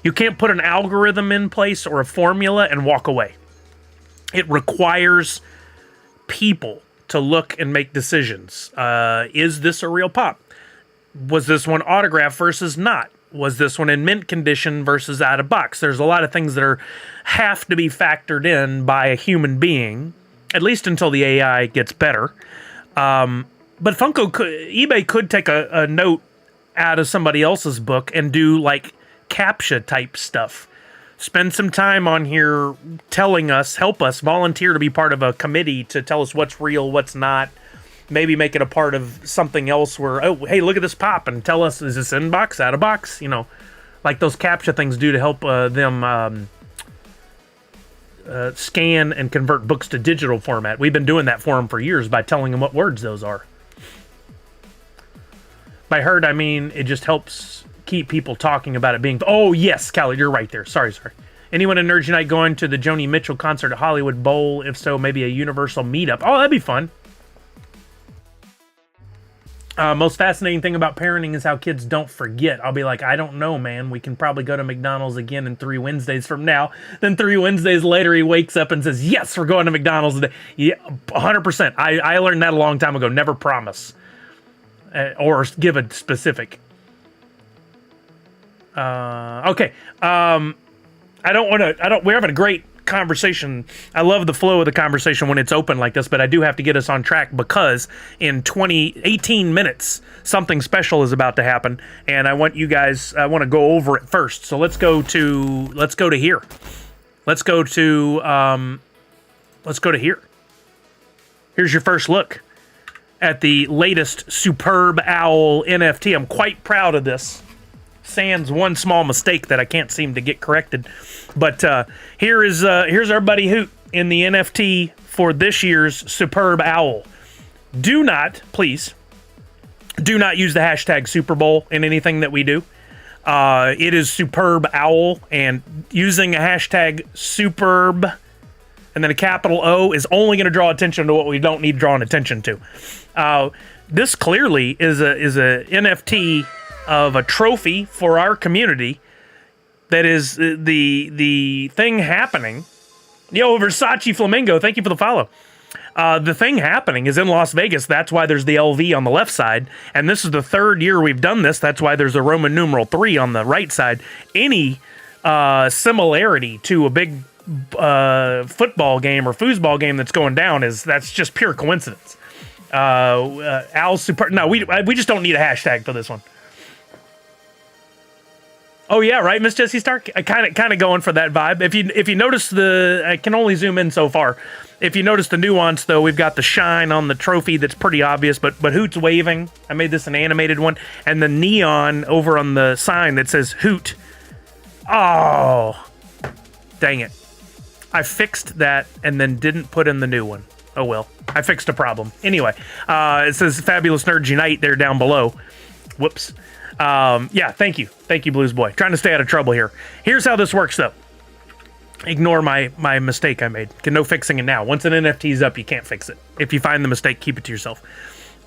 you can't put an algorithm in place or a formula and walk away. It requires people to look and make decisions. Is this a real pop? Was this one autographed versus not? Was this one in mint condition versus out of box? There's a lot of things that have to be factored in by a human being, at least until the AI gets better. But eBay could take a note out of somebody else's book and do like CAPTCHA type stuff. Spend some time on here telling us, help us, volunteer to be part of a committee to tell us what's real, what's not. Maybe make it a part of something else where, oh, hey, look at this pop and tell us, is this in box, out of box? You know, like those CAPTCHA things do to help them scan and convert books to digital format. We've been doing that for them for years by telling them what words those are. By heard, I mean it just helps keep people talking about it being... Oh, yes, Callie, you're right there. Sorry. Anyone in Nerd Unite going to the Joni Mitchell concert at Hollywood Bowl? If so, maybe a Universal meetup. Oh, that'd be fun. Most fascinating thing about parenting is how kids don't forget. I'll be like, I don't know, man. We can probably go to McDonald's again in 3 Wednesdays from now. Then 3 Wednesdays later, he wakes up and says, yes, we're going to McDonald's today. Yeah, 100%. I learned that a long time ago. Never promise. Or give a specific. Okay. We're having a great conversation. I love the flow of the conversation when it's open like this, but I do have to get us on track because in 18 minutes, something special is about to happen, and I want to go over it first. So let's go to here. Let's go to here. Here's your first look at the latest Superb Owl NFT. I'm quite proud of this. sans one small mistake that I can't seem to get corrected. But here's our buddy Hoot in the NFT for this year's Superb Owl. Do not, please, do not use the hashtag Super Bowl in anything that we do. It is Superb Owl, and using a hashtag Superb and then a capital O is only going to draw attention to what we don't need drawing attention to. This clearly is a NFT of a trophy for our community that is the thing happening. Yo, Versace Flamingo, thank you for the follow. The thing happening is in Las Vegas. That's why there's the LV on the left side. And this is the third year we've done this. That's why there's a Roman numeral 3 on the right side. Any similarity to a big football game or foosball game that's going down that's just pure coincidence. Al Super. No, we just don't need a hashtag for this one. Oh yeah, right, Miss Jessie Stark. I kind of going for that vibe. If you notice I can only zoom in so far. If you notice the nuance though, we've got the shine on the trophy that's pretty obvious, but Hoot's waving. I made this an animated one, and the neon over on the sign that says Hoot. Oh, dang it! I fixed that and then didn't put in the new one. Oh well, I fixed a problem. Anyway, it says Fabulous Nerds Unite there down below. Whoops. Yeah, thank you, Blues Boy. Trying to stay out of trouble here. Here's how this works, though. Ignore my mistake I made. No fixing it now. Once an NFT's up, you can't fix it. If you find the mistake, keep it to yourself.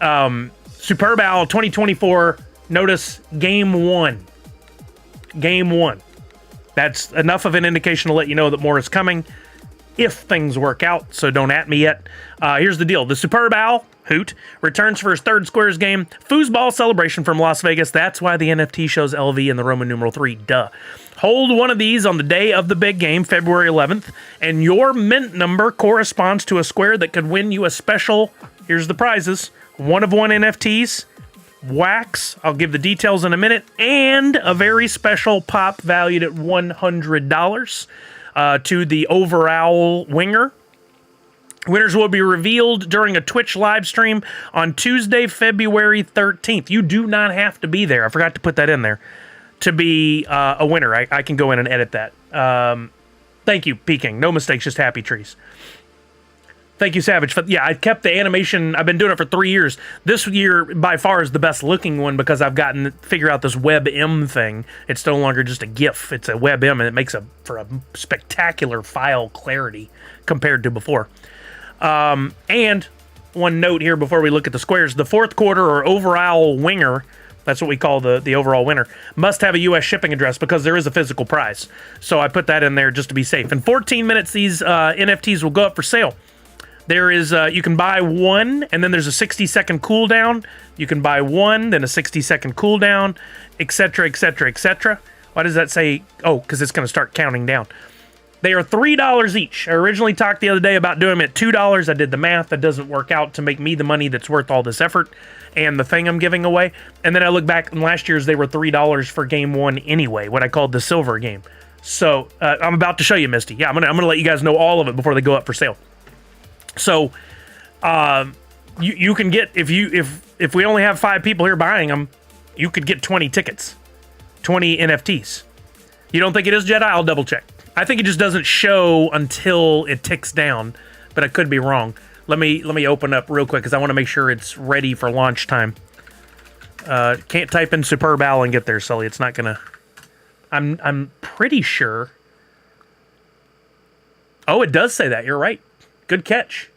Superb Owl 2024. Notice Game 1. Game 1. That's enough of an indication to let you know that more is coming if things work out, so don't at me yet. Here's the deal. The Superb Owl, Hoot, returns for his third Squares game. Foosball celebration from Las Vegas. That's why the NFT shows LV in the Roman numeral 3. Duh. Hold one of these on the day of the big game, February 11th, and your mint number corresponds to a square that could win you a special, here's the prizes, 1-of-1 NFTs, wax, I'll give the details in a minute, and a very special pop valued at $100 to the Overowl Winger. Winners will be revealed during a Twitch live stream on Tuesday, February 13th. You do not have to be there. I forgot to put that in there. To be a winner. I can go in and edit that. Thank you, Peking. No mistakes, just happy trees. Thank you, Savage. Yeah, I kept the animation. I've been doing it for 3 years. This year, by far, is the best looking one because I've gotten to figure out this WebM thing. It's no longer just a GIF. It's a WebM, and it makes for a spectacular file clarity compared to before. And one note here before we look at the squares. The fourth quarter or Overowl Winger, that's what we call the overall winner, must have a U.S. shipping address because there is a physical prize. So I put that in there just to be safe. In 14 minutes, these NFTs will go up for sale. There is, you can buy one, and then there's a 60-second cooldown. You can buy one, then a 60-second cooldown, etc., etc., etc. Why does that say? Oh, because it's going to start counting down. They are $3 each. I originally talked the other day about doing them at $2. I did the math. That doesn't work out to make me the money that's worth all this effort and the thing I'm giving away. And then I look back, and last year's they were $3 for game 1 anyway, what I called the silver game. So I'm about to show you, Misty. Yeah, I'm gonna let you guys know all of it before they go up for sale. So you can get, if we only have 5 people here buying them, you could get 20 tickets, 20 NFTs. You don't think it is, Jedi? I'll double check. I think it just doesn't show until it ticks down, but I could be wrong. Let me open up real quick because I want to make sure it's ready for launch time. Can't type in Superb Owl and get there, Sully. It's not gonna. I'm pretty sure. Oh, it does say that. You're right. Good catch.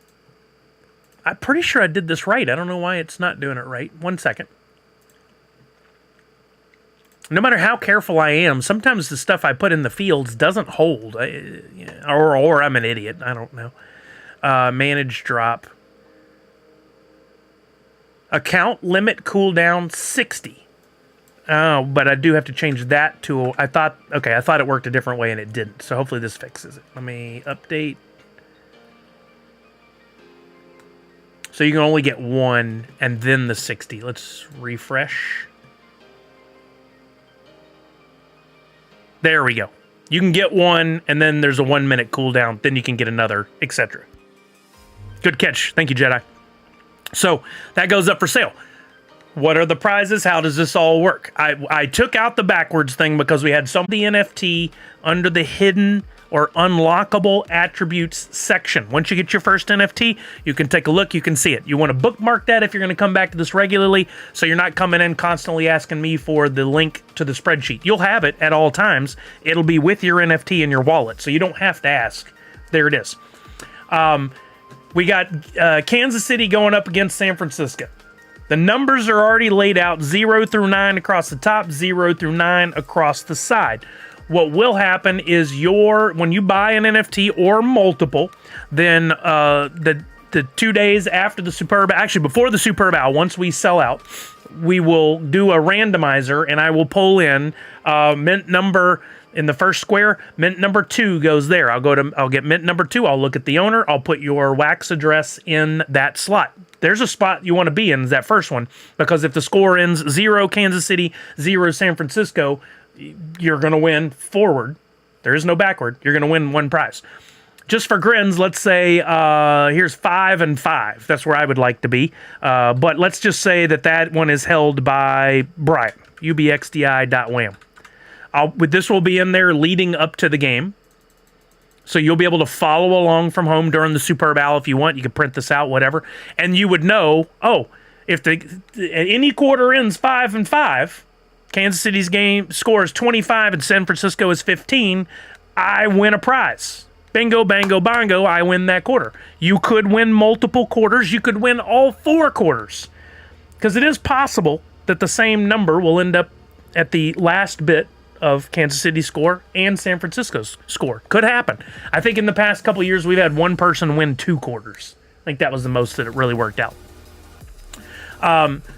I'm pretty sure I did this right. I don't know why it's not doing it right. 1 second. No matter how careful I am, sometimes the stuff I put in the fields doesn't hold. Or I'm an idiot. I don't know. Manage drop. Account limit cooldown 60. Oh, but I do have to change that to... I thought it worked a different way and it didn't. So hopefully this fixes it. Let me update. So you can only get one and then the 60. Let's refresh. There we go. You can get one, and then there's a 1 minute cooldown. Then you can get another, etc. Good catch. Thank you, Jedi. So that goes up for sale. What are the prizes? How does this all work? I took out the backwards thing because we had some of the NFT under the hidden or unlockable attributes section. Once you get your first NFT, you can take a look, you can see it. You want to bookmark that if you're going to come back to this regularly, so you're not coming in constantly asking me for the link to the spreadsheet. You'll have it at all times. It'll be with your NFT in your wallet, so you don't have to ask. There it is. We got Kansas City going up against San Francisco. The numbers are already laid out, 0 through 9 across the top, 0 through 9 across the side. What will happen is when you buy an NFT or multiple, then the 2 days after the Superb, actually before the Superb Owl, once we sell out, we will do a randomizer, and I will pull in mint number in the first square. Mint number 2 goes there. I'll get mint number 2. I'll look at the owner. I'll put your wax address in that slot. There's a spot you want to be in, is that first one, because if the score ends 0 Kansas City, 0 San Francisco, you're going to win forward. There is no backward. You're going to win one prize. Just for grins, let's say here's 5 and 5. That's where I would like to be. But let's just say that one is held by Brian, ubxdi.wham. This will be in there leading up to the game. So you'll be able to follow along from home during the Superb Owl if you want. You can print this out, whatever. And you would know, if any quarter ends 5 and 5, Kansas City's game scores 25 and San Francisco is 15, I win a prize. Bingo, bango, bongo, I win that quarter. You could win multiple quarters. You could win all 4 quarters. Because it is possible that the same number will end up at the last bit of Kansas City's score and San Francisco's score. Could happen. I think in the past couple of years, we've had one person win 2 quarters. I think that was the most that it really worked out.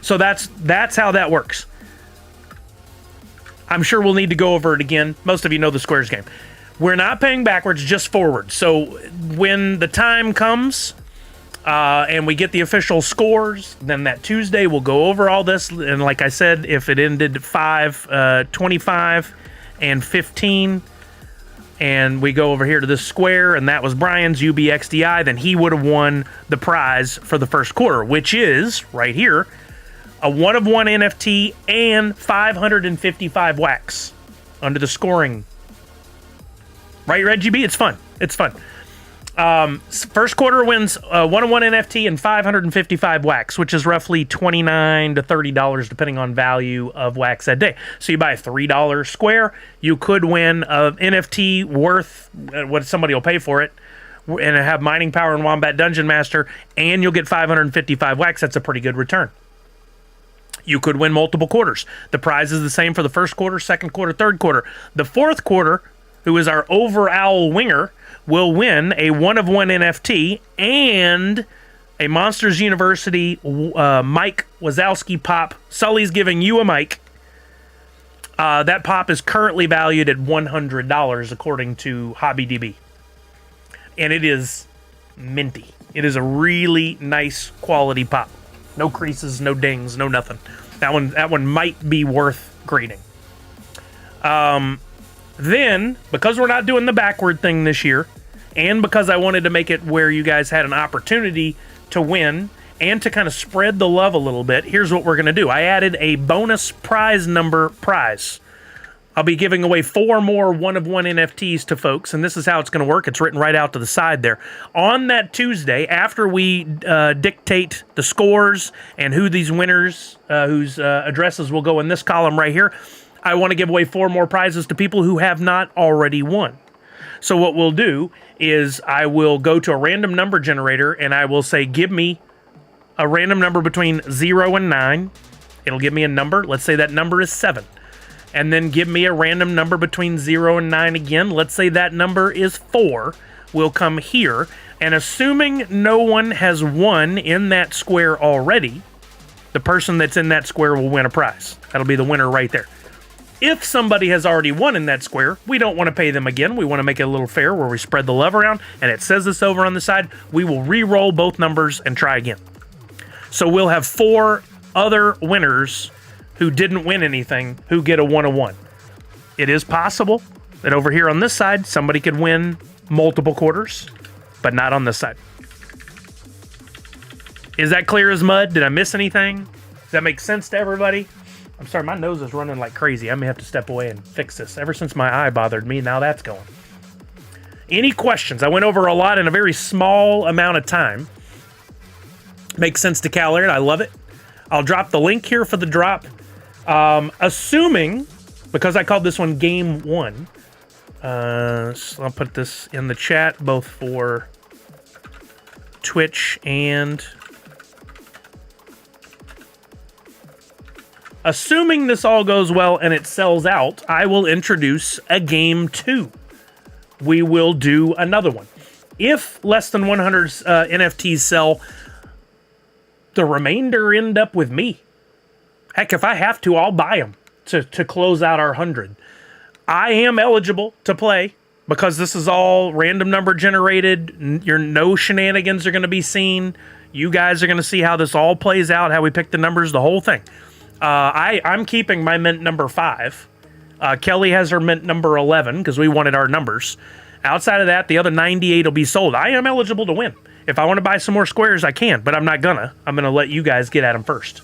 So that's how that works. I'm sure we'll need to go over it again. Most of you know the squares game. We're not paying backwards, just forward. So when the time comes and we get the official scores, then that Tuesday we'll go over all this. And like I said, if it ended 25 and 15, and we go over here to this square, and that was Brian's UBXDI, then he would have won the prize for the first quarter, which is right here, a 1-of-1 NFT and 555 wax under the scoring. Right, Reggie B? It's fun. It's fun. First quarter wins 1-of-1 NFT and 555 wax, which is roughly $29 to $30 depending on value of wax that day. So you buy a $3 square, you could win an NFT worth what somebody will pay for it, and have mining power and Wombat Dungeon Master, and you'll get 555 wax. That's a pretty good return. You could win multiple quarters. The prize is the same for the first quarter, second quarter, third quarter. The fourth quarter, who is our over-owl winger, will win a 1-of-1 NFT and a Monsters University Mike Wazowski pop. Sully's giving you a mic. That pop is currently valued at $100 according to HobbyDB. And it is minty. It is a really nice quality pop. No creases, no dings, no nothing. That one might be worth grading. Then, because we're not doing the backward thing this year, and because I wanted to make it where you guys had an opportunity to win and to kind of spread the love a little bit, here's what we're going to do. I added a bonus prize number prize. I'll be giving away 4 more 1-of-1 NFTs to folks, and this is how it's going to work. It's written right out to the side there. On that Tuesday, after we dictate the scores and who these winners, whose addresses will go in this column right here, I want to give away 4 more prizes to people who have not already won. So what we'll do is I will go to a random number generator, and I will say, give me a random number between 0 and 9. It'll give me a number. Let's say that number is 7. And then give me a random number between 0 and 9 again. Let's say that number is 4. We'll come here, and assuming no one has won in that square already, the person that's in that square will win a prize. That'll be the winner right there. If somebody has already won in that square, we don't want to pay them again. We want to make it a little fair where we spread the love around, and it says this over on the side. We will re-roll both numbers and try again. So we'll have 4 other winners who didn't win anything who get a 1-of-1. It is possible that over here on this side, somebody could win multiple quarters, but not on this side. Is that clear as mud? Did I miss anything? Does that make sense to everybody? I'm sorry, my nose is running like crazy. I may have to step away and fix this. Ever since my eye bothered me, now that's going. Any questions? I went over a lot in a very small amount of time. Makes sense to Cal Aaron. I love it. I'll drop the link here for the drop. Assuming, because I called this one Game 1, so I'll put this in the chat both for Twitch and... Assuming this all goes well and it sells out, I will introduce a Game 2. We will do another one. If less than 100 NFTs sell, the remainder end up with me. Heck, if I have to, I'll buy them to close out our 100. I am eligible to play because this is all random number generated. No shenanigans are going to be seen. You guys are going to see how this all plays out, how we pick the numbers, the whole thing. I'm keeping my mint number 5. Kelly has her mint number 11 because we wanted our numbers. Outside of that, the other 98 will be sold. I am eligible to win. If I want to buy some more squares, I can, but I'm not gonna. I'm gonna let you guys get at them first.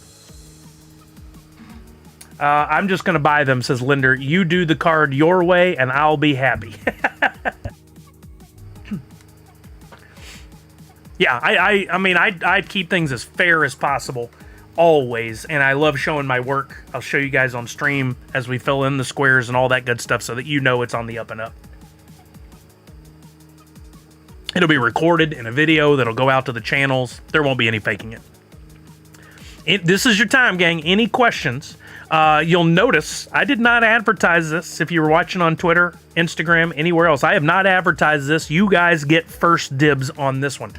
I'm just gonna buy them, says Linder. You do the card your way, and I'll be happy. Yeah, I mean, I keep things as fair as possible. Always, and I love showing my work. I'll show you guys on stream as we fill in the squares and all that good stuff so that you know it's on the up and up. It'll be recorded in a video that'll go out to the channels. There won't be any faking it. This is your time, gang. Any questions? You'll notice I did not advertise this. If you were watching on Twitter, Instagram, anywhere else, I have not advertised this. You guys get first dibs on this one.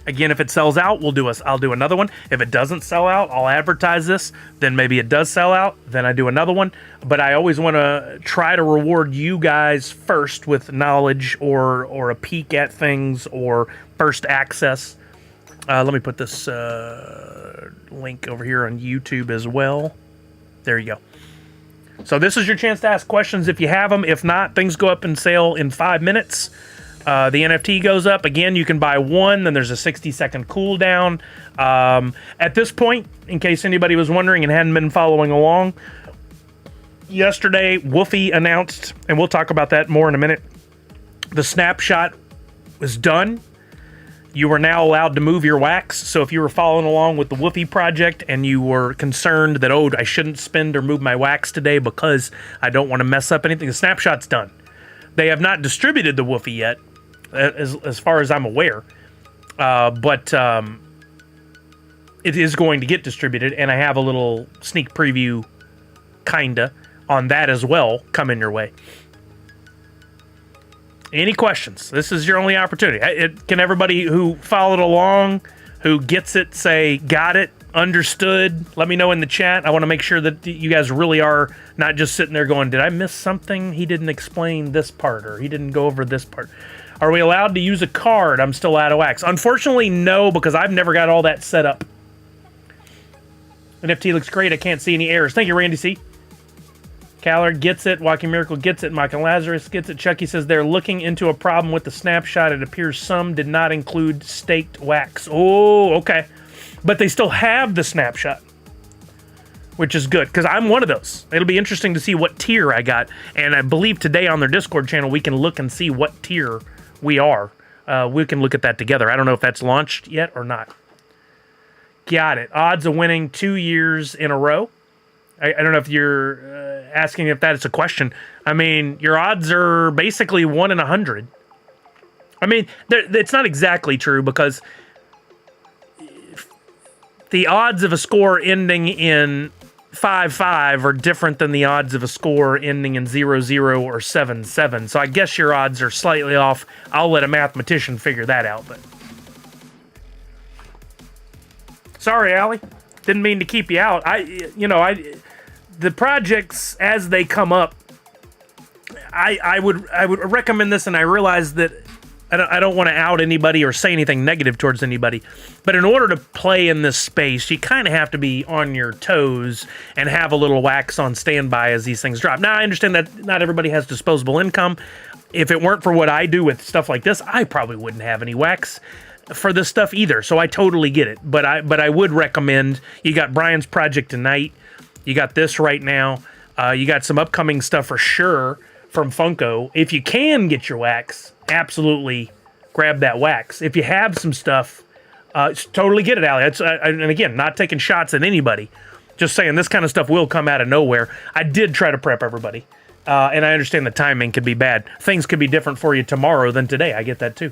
Again, if it sells out, I'll do another one. If it doesn't sell out, I'll advertise this. Then maybe it does sell out. Then I do another one. But I always want to try to reward you guys first with knowledge or a peek at things or first access. Let me put this link over here on YouTube as well. There you go. So this is your chance to ask questions if you have them. If not, things go up in sale in 5 minutes. The NFT goes up. Again, you can buy one, then there's a 60-second cooldown. At this point, in case anybody was wondering and hadn't been following along, yesterday, WUF announced, and we'll talk about that more in a minute, the snapshot was done. You are now allowed to move your wax. So if you were following along with the WUF project and you were concerned that, oh, I shouldn't spend or move my wax today because I don't want to mess up anything, the snapshot's done. They have not distributed the WUF yet, as far as I'm aware, but it is going to get distributed, and I have a little sneak preview, kinda, on that as well, coming your way. Any questions? This is your only opportunity. Can everybody who followed along, who gets it, say, got it, understood? Let me know in the chat. I want to make sure that you guys really are not just sitting there going, did I miss something? He didn't explain this part, or he didn't go over this part. Are we allowed to use a card? I'm still out of wax. Unfortunately, no, because I've never got all that set up. NFT looks great. I can't see any errors. Thank you, Randy C. Callard gets it. Walking Miracle gets it. Michael Lazarus gets it. Chucky says they're looking into a problem with the snapshot. It appears some did not include staked wax. Oh, okay. But they still have the snapshot, which is good, because I'm one of those. It'll be interesting to see what tier I got. And I believe today on their Discord channel, we can look and see what tier we are. We can look at that together. I don't know if that's launched yet or not. Got it. Odds of winning 2 years in a row. I don't know if you're asking if that is a question. I mean, your odds are basically 1 in 100. I mean, it's not exactly true, because the odds of a score ending in 5-5 are different than the odds of a score ending in 0-0 or 7-7. So I guess your odds are slightly off. I'll let a mathematician figure that out. But sorry, Allie. Didn't mean to keep you out. The projects as they come up, I would recommend this, and I realize that I don't want to out anybody or say anything negative towards anybody, but in order to play in this space, you kind of have to be on your toes and have a little wax on standby as these things drop. Now, I understand that not everybody has disposable income. If it weren't for what I do with stuff like this, I probably wouldn't have any wax. for this stuff either, so I totally get it. But I would recommend, you got Brian's project tonight, you got this right now, you got some upcoming stuff for sure from Funko. If you can get your wax, absolutely grab that wax. If you have some stuff, totally get it, Allie. And again, not taking shots at anybody, just saying this kind of stuff will come out of nowhere. I did try to prep everybody, and I understand the timing could be bad. Things could be different for you tomorrow than today. I get that too.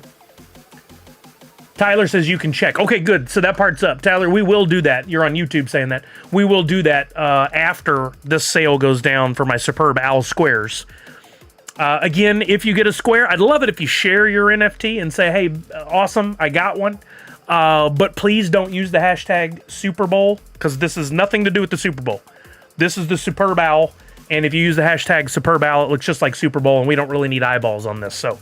Tyler says you can check. Okay, good. So that part's up. Tyler, we will do that. You're on YouTube saying that. We will do that after this sale goes down for my Superb Owl squares. Again, if you get a square, I'd love it if you share your NFT and say, hey, awesome, I got one. But please don't use the hashtag Super Bowl, because this has nothing to do with the Super Bowl. This is the Superb Owl, and if you use the hashtag Superb Owl, it looks just like Super Bowl, and we don't really need eyeballs on this. So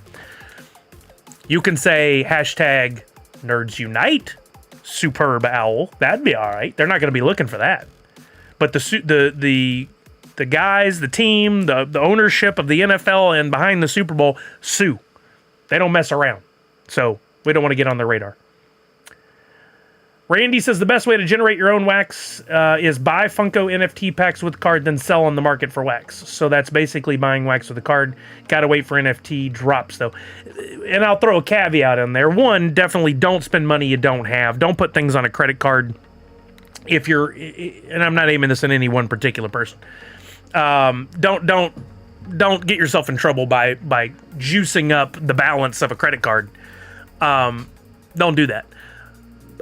you can say hashtag Nerds Unite, Superb Owl. That'd be all right. They're not going to be looking for that. But the guys, the team, the ownership of the NFL and behind the Super Bowl sue. They don't mess around. So we don't want to get on their radar. Randy says the best way to generate your own wax is buy Funko NFT packs with card, then sell on the market for wax. So that's basically buying wax with a card. Got to wait for NFT drops, though. And I'll throw a caveat in there. One, definitely don't spend money you don't have. Don't put things on a credit card. If you're, and I'm not aiming this at any one particular person. Don't get yourself in trouble by juicing up the balance of a credit card. Don't do that.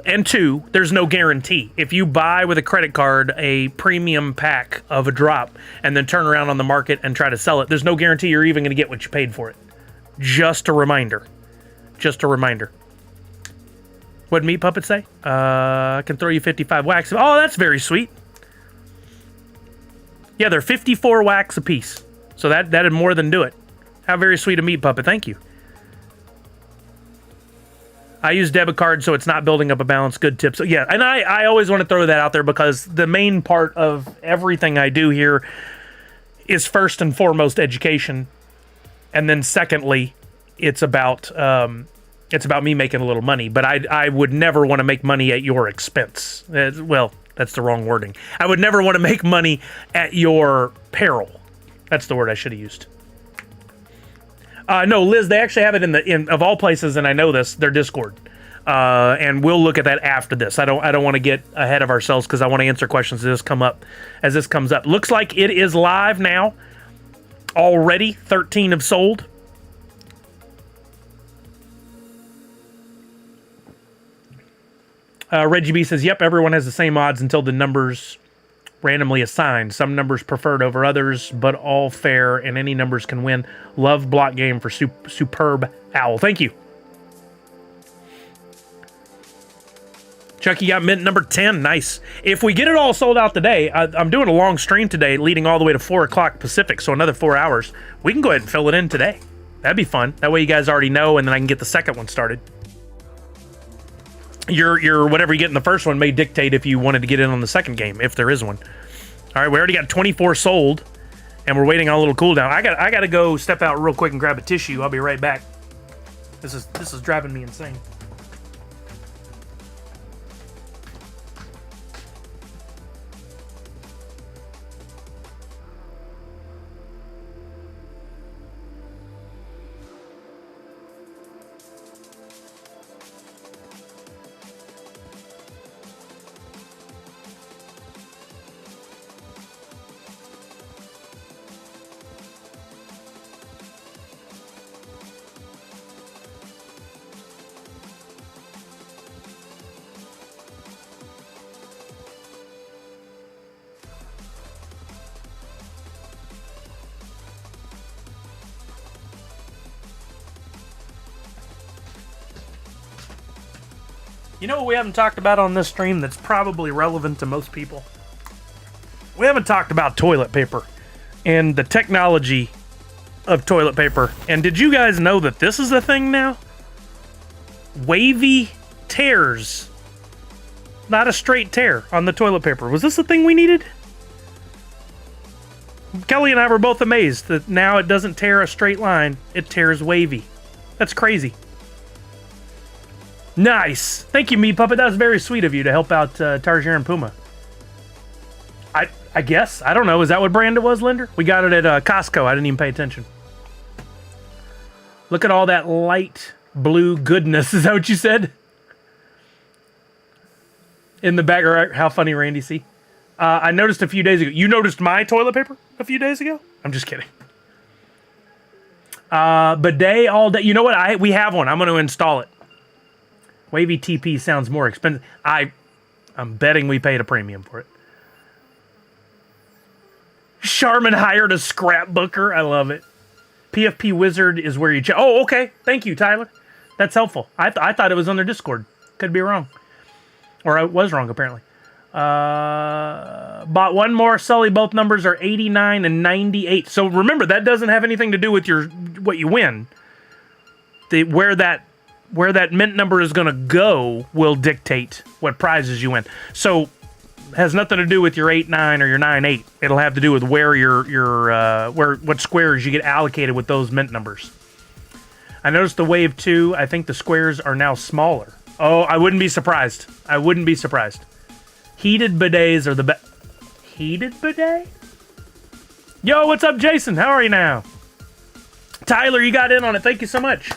And two, there's no guarantee. If you buy with a credit card a premium pack of a drop and then turn around on the market and try to sell it, there's no guarantee you're even going to get what you paid for it. Just a reminder. Just a reminder. What did Meat Puppet say? I can throw you 55 wax. Oh, that's very sweet. Yeah, they're 54 wax a piece. So that'd more than do it. How very sweet of Meat Puppet. Thank you. I use debit card, so it's not building up a balance. Good tip. So yeah, and I always want to throw that out there because the main part of everything I do here is first and foremost education, and then secondly, it's about me making a little money. But I would never want to make money at your expense. Well, that's the wrong wording. I would never want to make money at your peril. That's the word I should have used. No, Liz, they actually have it in of all places, and I know this, their Discord. And we'll look at that after this. I don't want to get ahead of ourselves because I want to answer questions as this comes up. Looks like it is live now. Already 13 have sold. Reggie B says, yep, everyone has the same odds until the numbers randomly assigned. Some numbers preferred over others, but all fair, and any numbers can win. Love block game for Superb Owl. Thank you. Chucky got mint number 10. Nice. If we get it all sold out today, I'm doing a long stream today leading all the way to 4 o'clock Pacific, so another 4 hours. We can go ahead and fill it in today. That'd be fun. That way you guys already know, and then I can get the second one started. Your whatever you get in the first one may dictate if you wanted to get in on the second game, if there is one. All right, we already got 24 sold, and we're waiting on a little cooldown. I got to go step out real quick and grab a tissue. I'll be right back. This is driving me insane. You know what we haven't talked about on this stream that's probably relevant to most people? We haven't talked about toilet paper and the technology of toilet paper. And did you guys know that this is a thing now? Wavy tears. Not a straight tear on the toilet paper. Was this the thing we needed? Kelly and I were both amazed that now it doesn't tear a straight line. It tears wavy. That's crazy. Nice. Thank you, Meat Puppet. That was very sweet of you to help out Tarjir and Puma. I guess. I don't know. Is that what brand it was, Linder? We got it at Costco. I didn't even pay attention. Look at all that light blue goodness. Is that what you said? In the back. How funny, Randy. See? I noticed a few days ago. You noticed my toilet paper a few days ago? I'm just kidding. Bidet all day. You know what? We have one. I'm going to install it. Wavy TP sounds more expensive. I'm betting we paid a premium for it. Charmin hired a scrapbooker. I love it. PFP Wizard is where you check. Oh, okay. Thank you, Tyler. That's helpful. I thought it was on their Discord. Could be wrong. Or I was wrong, apparently. Bought one more. Sully, both numbers are 89 and 98. So remember, that doesn't have anything to do with what you win. Where that mint number is going to go will dictate what prizes you win. So has nothing to do with your 8-9 or your 9-8. It'll have to do with where what squares you get allocated with those mint numbers. I noticed the Wave 2, I think the squares are now smaller. Oh, I wouldn't be surprised. I wouldn't be surprised. Heated bidets are the best. Heated bidet? Yo, what's up, Jason? How are you now? Tyler, you got in on it. Thank you so much.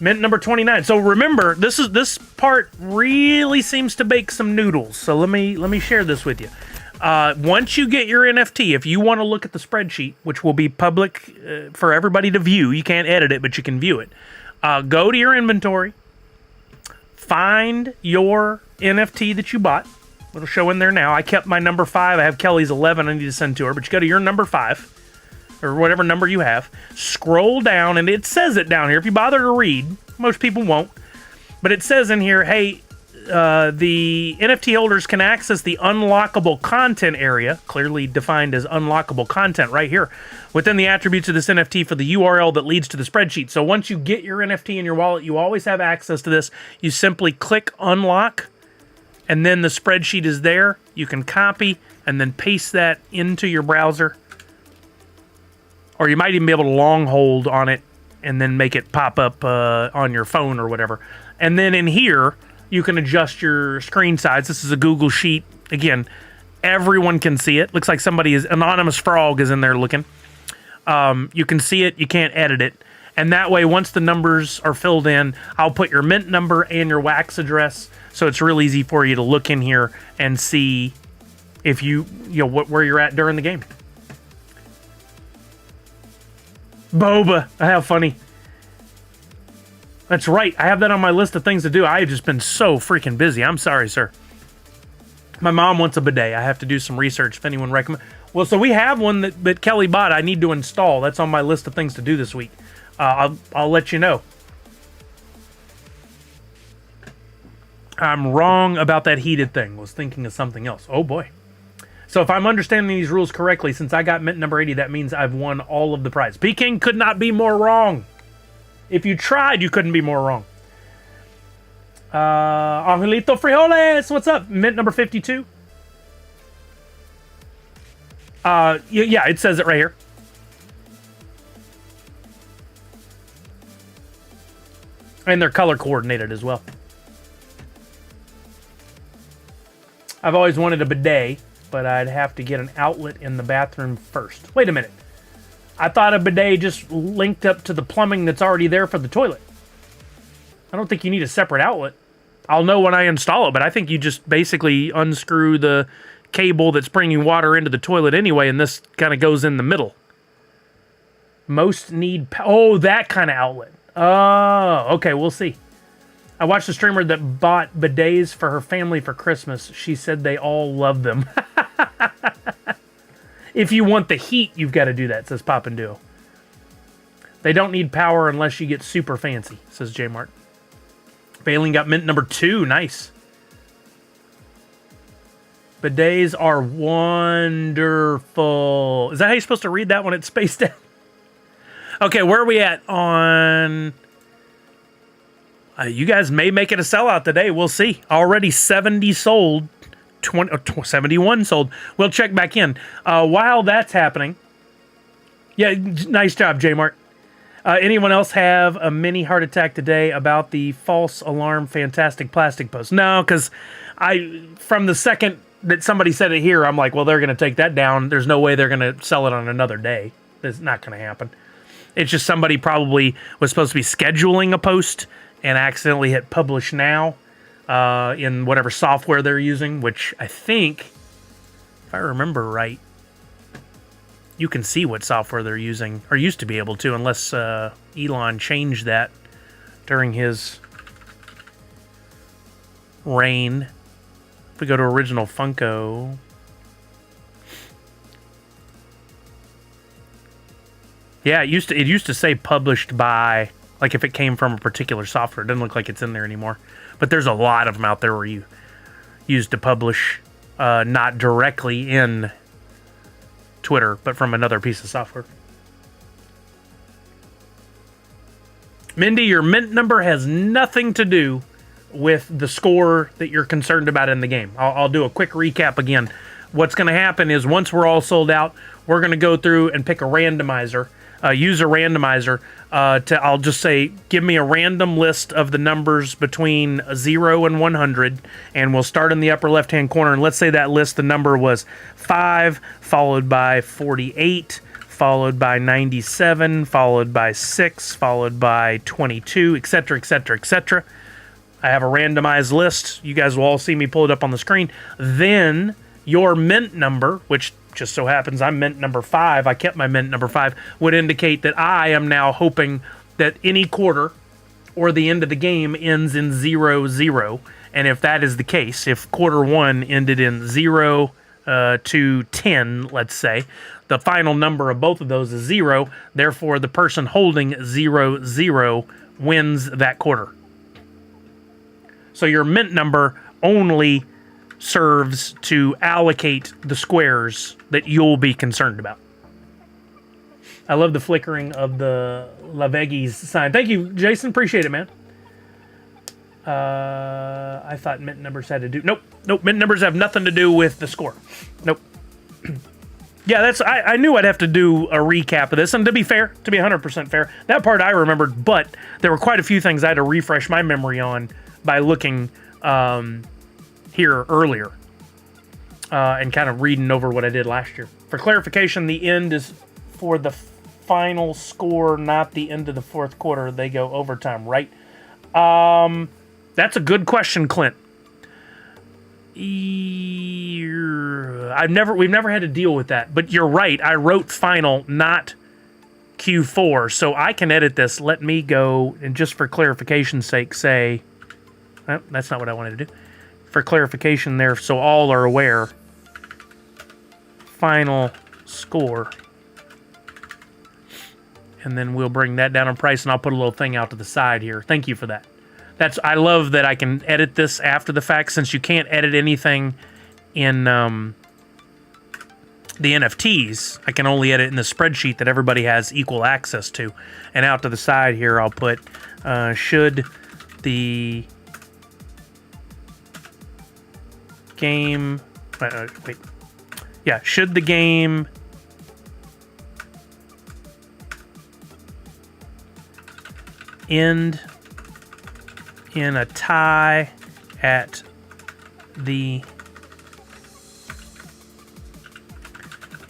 Mint number 29. So remember, this part really seems to bake some noodles. So let me share this with you. Once you get your NFT, if you want to look at the spreadsheet, which will be public for everybody to view, you can't edit it, but you can view it. Go to your inventory, find your NFT that you bought. It'll show in there now. I kept my number 5. I have Kelly's 11. I need to send to her, but you go to your number 5. Or whatever number you have, scroll down, and it says it down here. If you bother to read, most people won't, but it says in here, hey, the NFT holders can access the unlockable content area, clearly defined as unlockable content right here, within the attributes of this NFT for the URL that leads to the spreadsheet. So once you get your NFT in your wallet, you always have access to this. You simply click unlock, and then the spreadsheet is there. You can copy and then paste that into your browser. Or you might even be able to long hold on it and then make it pop up on your phone or whatever. And then in here, you can adjust your screen size. This is a Google Sheet. Again, everyone can see it. Looks like Anonymous Frog is in there looking. You can see it. You can't edit it. And that way, once the numbers are filled in, I'll put your mint number and your wax address. So it's real easy for you to look in here and see if where you're at during the game. Boba. How funny. That's right. I have that on my list of things to do. I have just been so freaking busy. I'm sorry, sir. My mom wants a bidet. I have to do some research if anyone recommends. Well, so we have one that Kelly bought. I need to install. That's on my list of things to do this week. I'll let you know. I'm wrong about that heated thing. Was thinking of something else. Oh, boy. So if I'm understanding these rules correctly, since I got mint number 80, that means I've won all of the prize. P-King could not be more wrong. If you tried, you couldn't be more wrong. Angelito Frijoles, what's up? Mint number 52. Yeah, it says it right here. And they're color coordinated as well. I've always wanted a bidet, but I'd have to get an outlet in the bathroom first. Wait a minute. I thought a bidet just linked up to the plumbing that's already there for the toilet. I don't think you need a separate outlet. I'll know when I install it, but I think you just basically unscrew the cable that's bringing water into the toilet anyway, and this kind of goes in the middle. Most need... Oh, that kind of outlet. Oh, okay, we'll see. I watched a streamer that bought bidets for her family for Christmas. She said they all love them. If you want the heat, you've got to do that, says Poppin' Duo. They don't need power unless you get super fancy, says J-Mart. Bailing got mint number 2. Nice. Bidets are wonderful. Is that how you're supposed to read that when it's spaced out? Okay, where are we at on... you guys may make it a sellout today. We'll see. Already 70 sold. 71 sold. We'll check back in. While that's happening... Yeah, nice job, J-Mart. Anyone else have a mini heart attack today about the false alarm fantastic plastic post? No, because from the second that somebody said it here, I'm like, well, they're going to take that down. There's no way they're going to sell it on another day. That's not going to happen. It's just somebody probably was supposed to be scheduling a post and accidentally hit publish now in whatever software they're using, which I think, if I remember right, you can see what software they're using, or used to be able to, unless Elon changed that during his reign. If we go to original Funko, yeah, it used to say published by, like if it came from a particular software. It doesn't look like it's in there anymore. But there's a lot of them out there where you use to publish, not directly in Twitter, but from another piece of software. Mindy, your mint number has nothing to do with the score that you're concerned about in the game. I'll do a quick recap again. What's going to happen is once we're all sold out, we're going to go through and pick a randomizer, use a randomizer I'll just say, give me a random list of the numbers between 0 and 100, and we'll start in the upper left-hand corner. And let's say that list, the number was 5, followed by 48, followed by 97, followed by 6, followed by 22, etc., etc., etc. I have a randomized list. You guys will all see me pull it up on the screen. Then your mint number, which just so happens I'm mint number 5, I kept my mint number 5, would indicate that I am now hoping that any quarter or the end of the game ends in 0-0. And if that is the case, if quarter 1 ended in 0 to 10, let's say, the final number of both of those is 0. Therefore, the person holding 0-0 wins that quarter. So your mint number only serves to allocate the squares that you'll be concerned about. I love the flickering of the Laveggies sign. Thank you, Jason. Appreciate it, man. I thought mint numbers had to do... Nope. Mint numbers have nothing to do with the score. Nope. Yeah, I knew I'd have to do a recap of this. And to be fair, to be 100% fair, that part I remembered, but there were quite a few things I had to refresh my memory on by looking here earlier and kind of reading over what I did last year. For clarification, the end is for the final score, not the end of the fourth quarter. They go overtime, right? That's a good question, Clint. We've never had to deal with that, but you're right. I wrote final, not Q4, so I can edit this. Let me go, and just for clarification's sake, say, well, that's not what I wanted to do. For clarification there, so all are aware, final score. And then we'll bring that down in price, and I'll put a little thing out to the side here. Thank you for that. I love that I can edit this after the fact, since you can't edit anything in the NFTs. I can only edit in the spreadsheet that everybody has equal access to. And out to the side here, I'll put, should the game... wait. Yeah, should the game... end in a tie at the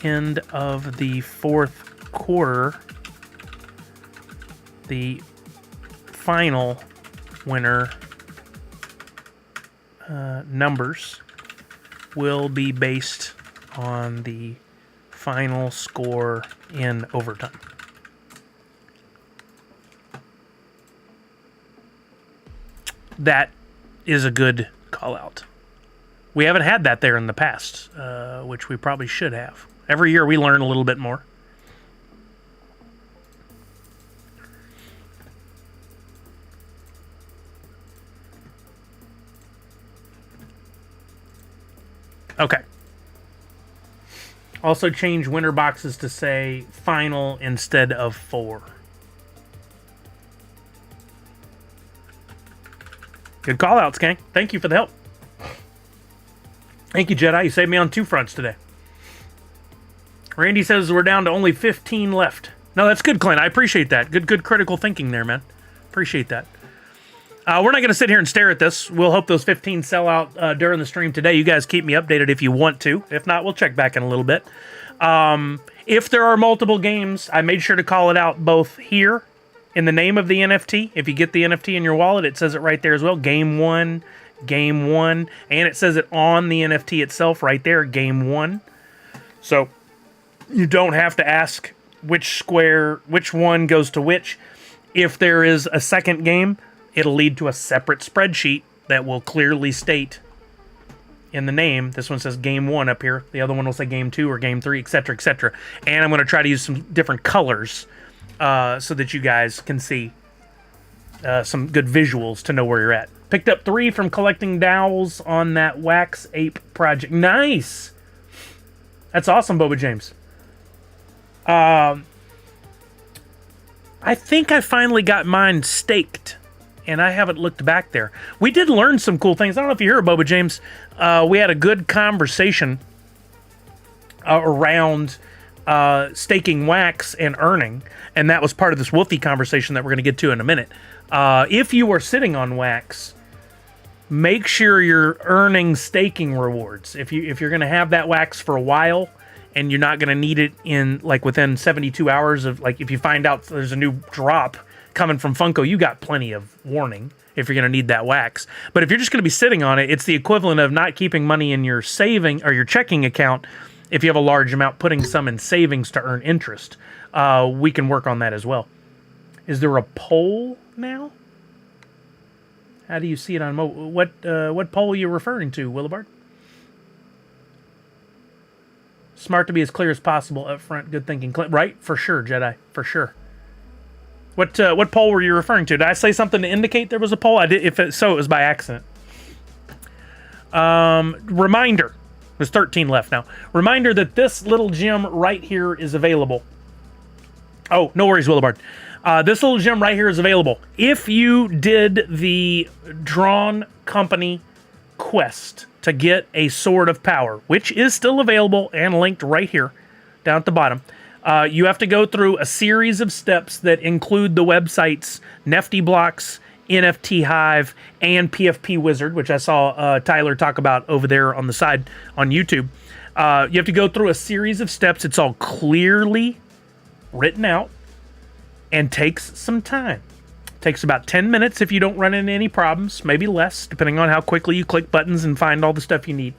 end of the fourth quarter, the final winner numbers will be based on the final score in overtime. That is a good call out. We haven't had that there in the past, which we probably should have. Every year we learn a little bit more. Okay. Also change winner boxes to say final instead of 4. Good call outs, gang. Thank you for the help. Thank you, Jedi. You saved me on 2 fronts today. Randy says we're down to only 15 left. No, that's good, Clint. I appreciate that. Good critical thinking there, man. Appreciate that. We're not going to sit here and stare at this. We'll hope those 15 sell out during the stream today. You guys keep me updated if you want to. If not, we'll check back in a little bit. If there are multiple games, I made sure to call it out both here in the name of the NFT. If you get the NFT in your wallet, it says it right there as well. Game 1, and it says it on the NFT itself right there, Game 1. So you don't have to ask which one goes to which. If there is a second game, it'll lead to a separate spreadsheet that will clearly state in the name. This one says Game 1 up here. The other one will say Game 2 or Game 3, etc., etc. And I'm going to try to use some different colors so that you guys can see some good visuals to know where you're at. Picked up 3 from collecting dowels on that Wax Ape project. Nice! That's awesome, Boba James. I think I finally got mine staked, and I haven't looked back there. We did learn some cool things. I don't know if you hear it, Boba James. We had a good conversation around staking wax and earning, and that was part of this WUFy conversation that we're going to get to in a minute. If you are sitting on wax, make sure you're earning staking rewards. If you're going to have that wax for a while, and you're not going to need it in within 72 hours of if you find out there's a new drop coming from Funko, you got plenty of warning if you're going to need that wax. But if you're just going to be sitting on it, it's the equivalent of not keeping money in your saving or your checking account. If you have a large amount, putting some in savings to earn interest. We can work on that as well. Is there a poll now? How do you see it on what poll are you referring to, Willibard? Smart to be as clear as possible up front. Good thinking. Right? For sure, Jedi. For sure. What poll were you referring to? Did I say something to indicate there was a poll? I did. If so, it was by accident. Reminder. There's 13 left now. Reminder that this little gem right here is available. Oh, no worries, Willibard. This little gem right here is available. If you did the Drawn Company quest to get a Sword of Power, which is still available and linked right here down at the bottom, you have to go through a series of steps that include the websites Nifty Blocks, NFT Hive, and PFP Wizard, which I saw Tyler talk about over there on the side on YouTube. You have to go through a series of steps. It's all clearly written out and takes some time. Takes about 10 minutes if you don't run into any problems, maybe less, depending on how quickly you click buttons and find all the stuff you need.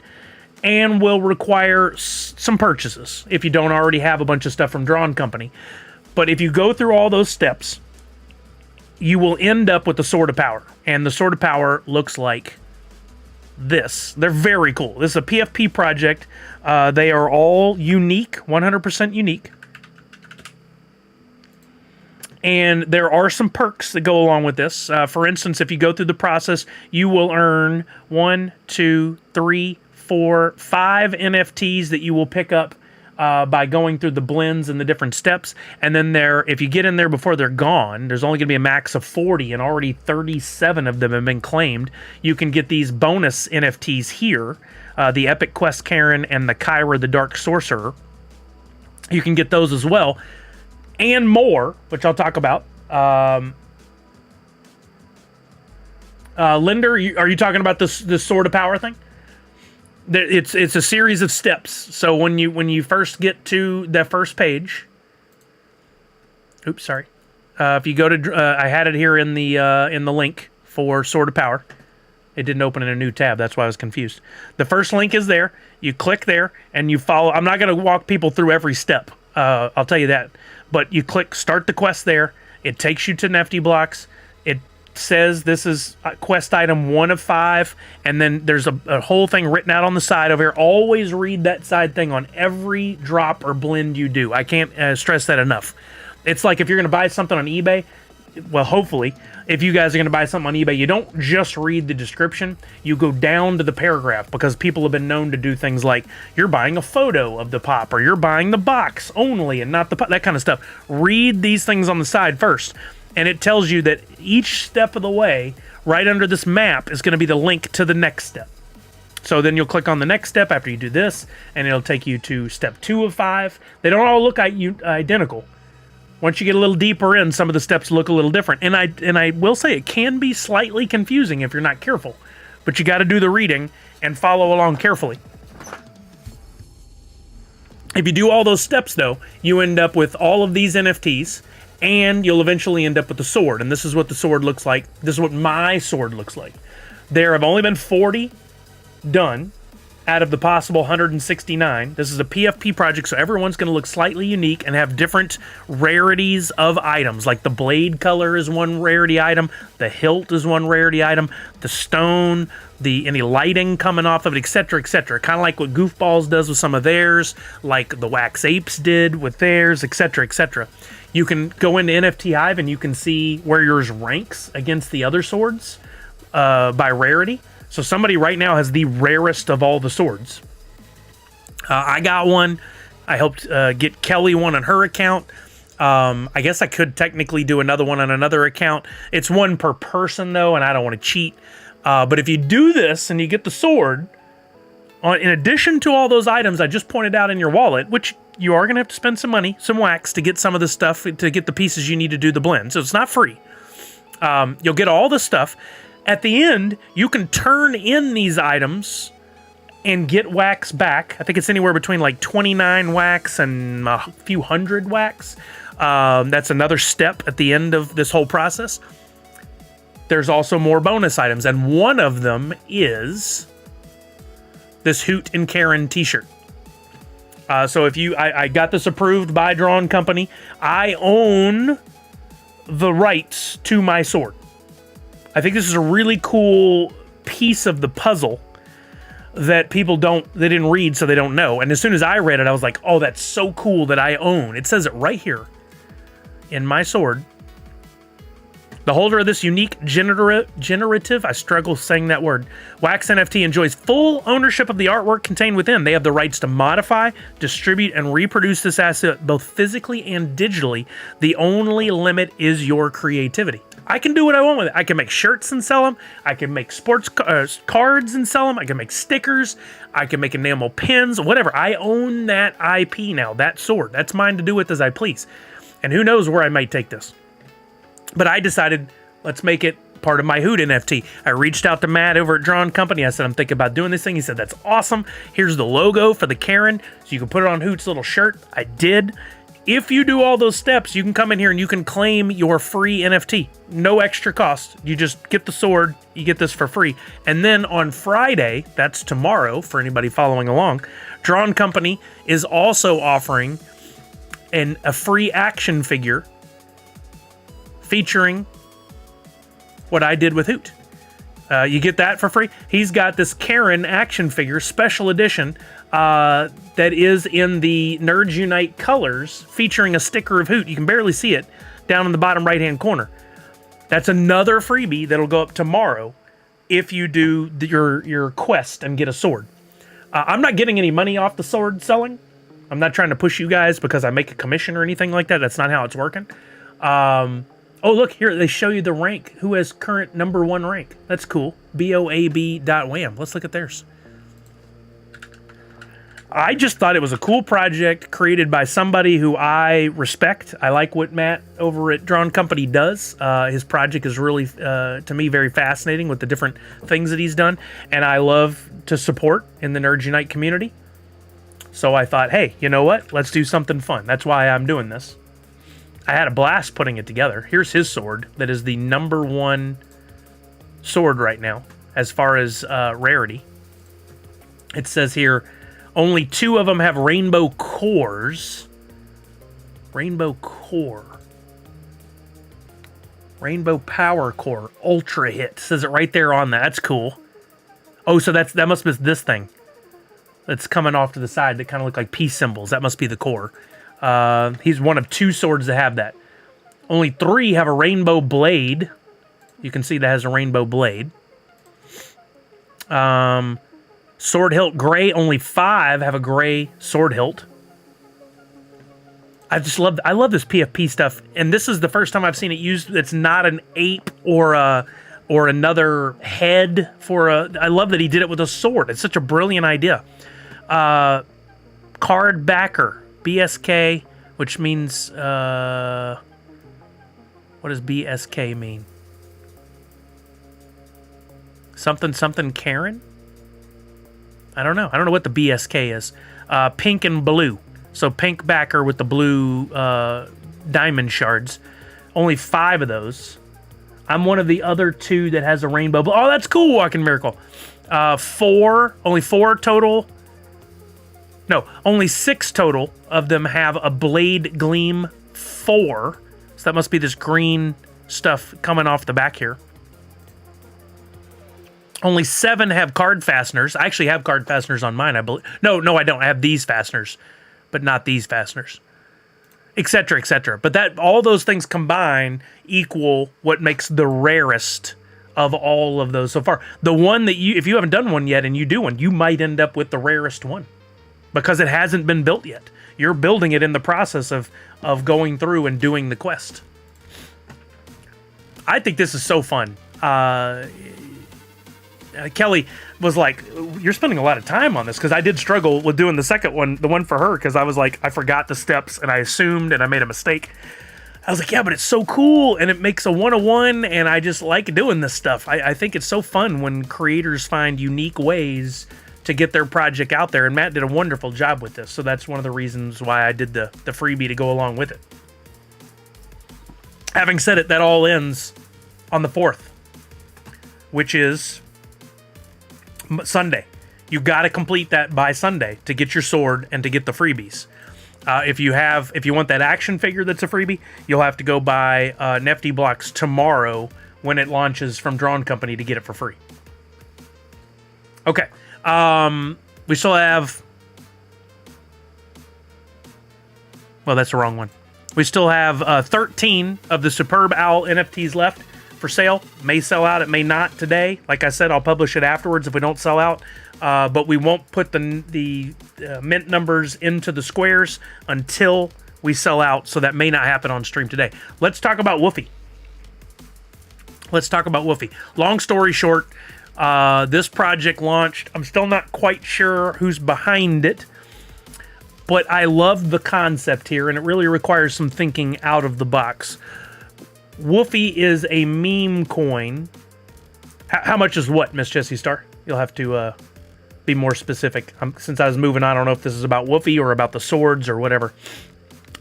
And will require some purchases if you don't already have a bunch of stuff from Drawn Company. But if you go through all those steps, you will end up with the Sword of Power. And the Sword of Power looks like this. They're very cool. This is a PFP project. They are all unique, 100% unique. And there are some perks that go along with this. For instance, if you go through the process, you will earn 1, 2, 3, 4, 5 NFTs that you will pick up by going through the blends and the different steps. And then if you get in there before they're gone, there's only going to be a max of 40, and already 37 of them have been claimed. You can get these bonus NFTs here, the Epic Quest Karen and the Kyra the Dark Sorcerer. You can get those as well. And more, which I'll talk about. Linder, are you talking about this Sword of Power thing? It's a series of steps. So when you first get to the first page, oops, sorry. If you go to, I had it here in the link for Sword of Power. It didn't open in a new tab. That's why I was confused. The first link is there. You click there and you follow. I'm not going to walk people through every step. I'll tell you that. But you click Start the Quest there. It takes you to Nifty Blocks. It says this is quest item 1 of 5. And then there's a whole thing written out on the side over here. Always read that side thing on every drop or blend you do. I can't stress that enough. It's like if you're going to buy something on eBay, well, hopefully, if you guys are going to buy something on eBay, you don't just read the description. You go down to the paragraph, because people have been known to do things like you're buying a photo of the pop, or you're buying the box only and not the pop, that kind of stuff. Read these things on the side first, and it tells you that each step of the way, right under this map, is going to be the link to the next step. So then you'll click on the next step after you do this, and it'll take you to step 2 of 5. They don't all look identical. Once you get a little deeper in, some of the steps look a little different. And I will say it can be slightly confusing if you're not careful. But you got to do the reading and follow along carefully. If you do all those steps, though, you end up with all of these NFTs, and you'll eventually end up with the sword. And this is what the sword looks like. This is what my sword looks like. There have only been 40 done out of the possible 169. This is a PFP project, so everyone's going to look slightly unique and have different rarities of items. Like the blade color is one rarity item, the hilt is one rarity item, the stone, any lighting coming off of it, etc., etc. Kind of like what Goofballs does with some of theirs, like the Wax Apes did with theirs, etc., etc. You can go into NFT Hive and you can see where yours ranks against the other swords by rarity. So somebody right now has the rarest of all the swords. I got one. I helped get Kelly one on her account. I guess I could technically do another one on another account. It's one per person, though, and I don't want to cheat. But if you do this and you get the sword, in addition to all those items I just pointed out in your wallet, which you are going to have to spend some money, some wax, to get some of the stuff, to get the pieces you need to do the blend. So it's not free. You'll get all the stuff. At the end, you can turn in these items and get wax back. I think it's anywhere between like 29 wax and a few hundred wax. That's another step at the end of this whole process. There's also more bonus items, and one of them is this Hoot and Karen t-shirt. So if I got this approved by Drawn Company. I own the rights to my sword. I think this is a really cool piece of the puzzle that they didn't read, so they don't know. And as soon as I read it, I was like, oh, that's so cool that I own. It says it right here in my sword. The holder of this unique generative, I struggle saying that word, wax NFT enjoys full ownership of the artwork contained within. They have the rights to modify, distribute, and reproduce this asset both physically and digitally. The only limit is your creativity. I can do what I want with it. I can make shirts and sell them. I can make sports cards and sell them. I can make stickers. I can make enamel pins, whatever. I own that IP now, that sword. That's mine to do with as I please. And who knows where I might take this. But I decided, let's make it part of my Hoot NFT. I reached out to Matt over at Drawn Company. I said, I'm thinking about doing this thing. He said, that's awesome. Here's the logo for the Karen, so you can put it on Hoot's little shirt. I did. If you do all those steps, you can come in here and you can claim your free NFT. No extra cost. You just get the sword. You get this for free. And then on Friday, that's tomorrow for anybody following along, Drawn Company is also offering a free action figure featuring what I did with Hoot. You get that for free. He's got this Karen action figure, special edition, that is in the Nerds Unite colors, featuring a sticker of Hoot. You can barely see it down in the bottom right-hand corner. That's another freebie that'll go up tomorrow if you do your quest and get a sword. I'm not getting any money off the sword selling. I'm not trying to push you guys because I make a commission or anything like that. That's not how it's working. Oh, look, here, they show you the rank. Who has current number 1 rank? That's cool. BOAB.wham. Let's look at theirs. I just thought it was a cool project created by somebody who I respect. I like what Matt over at Drawn Company does. His project is really, to me, very fascinating with the different things that he's done. And I love to support in the Nerds Unite community. So I thought, hey, you know what? Let's do something fun. That's why I'm doing this. I had a blast putting it together. Here's his sword that is the number 1 sword right now as far as rarity. It says here, only 2 of them have rainbow cores. Rainbow core. Rainbow power core. Ultra hit. Says it right there on that. That's cool. Oh, so that must be this thing that's coming off to the side that kind of look like peace symbols. That must be the core. He's one of 2 swords that have that. Only 3 have a rainbow blade. You can see that has a rainbow blade. Sword hilt gray. Only 5 have a gray sword hilt. I love this PFP stuff, and this is the first time I've seen it used. It's not an ape or another head for a. I love that he did it with a sword. It's such a brilliant idea. Card backer. BSK which means, what does BSK mean? Something Karen? I don't know. I don't know what the BSK is. Pink and blue. So pink backer with the blue diamond shards. Only 5 of those. I'm one of the other 2 that has a rainbow. Oh, that's cool, Walking Miracle. 4, only 4 total. No, only 6 total of them have a Blade Gleam 4. So that must be this green stuff coming off the back here. Only 7 have card fasteners. I actually have card fasteners on mine, I believe. No, I don't. I have these fasteners, but not these fasteners. Etc., etc. But that all those things combined equal what makes the rarest of all of those so far. The one that if you haven't done one yet and you do one, you might end up with the rarest one because it hasn't been built yet. You're building it in the process of going through and doing the quest. I think this is so fun. Kelly was like, you're spending a lot of time on this, because I did struggle with doing the second one, the one for her, because I was like, I forgot the steps and I assumed and I made a mistake. I was like, yeah, but it's so cool and it makes a 101 and I just like doing this stuff. I think it's so fun when creators find unique ways to get their project out there, and Matt did a wonderful job with this, so that's one of the reasons why I did the freebie to go along with it. Having said it, that all ends on the 4th, which is Sunday. You got to complete that by Sunday to get your sword and to get the freebies. If you want that action figure that's a freebie, you'll have to go buy NFT blocks tomorrow when it launches from Drawn Company to get it for free. Okay. We still have... Well, that's the wrong one. We still have 13 of the Superb Owl NFTs left for sale. May sell out, it may not today. Like I said, I'll publish it afterwards if we don't sell out. But we won't put the mint numbers into the squares until we sell out, so that may not happen on stream today. Let's talk about WUFI. Long story short, this project launched. I'm still not quite sure who's behind it, but I love the concept here, and it really requires some thinking out of the box. WUFI is a meme coin. How much is what, Miss Jessie Star? You'll have to be more specific. Since I was moving on, I don't know if this is about WUFI or about the swords or whatever.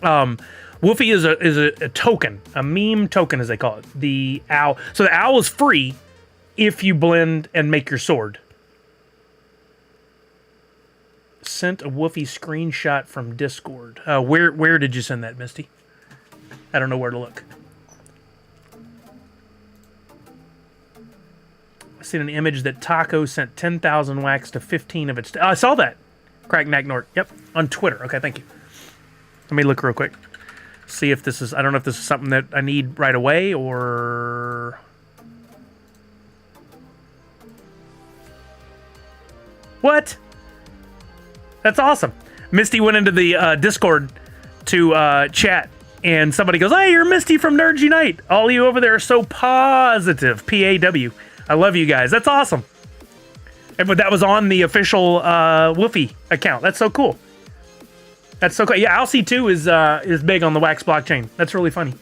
WUFI is a token, a meme token as they call it. The owl. So the owl is free if you blend and make your sword. Sent a WUFI screenshot from Discord. Where did you send that, Misty? I don't know where to look. I seen an image that Taco sent 10,000 wax to 15 of its... I saw that. Crack Knack Nort. Yep, on Twitter. Okay, thank you. Let me look real quick. See if this is... I don't know if this is something that I need right away or... What? That's awesome. Misty went into the Discord to chat, and somebody goes, "Hey, you're Misty from Nerds Unite. All of you over there are so positive." PAW. I love you guys. That's awesome. But that was on the official WUFI account. That's so cool. That's so cool. Yeah, Alcy2 is big on the Wax blockchain. That's really funny.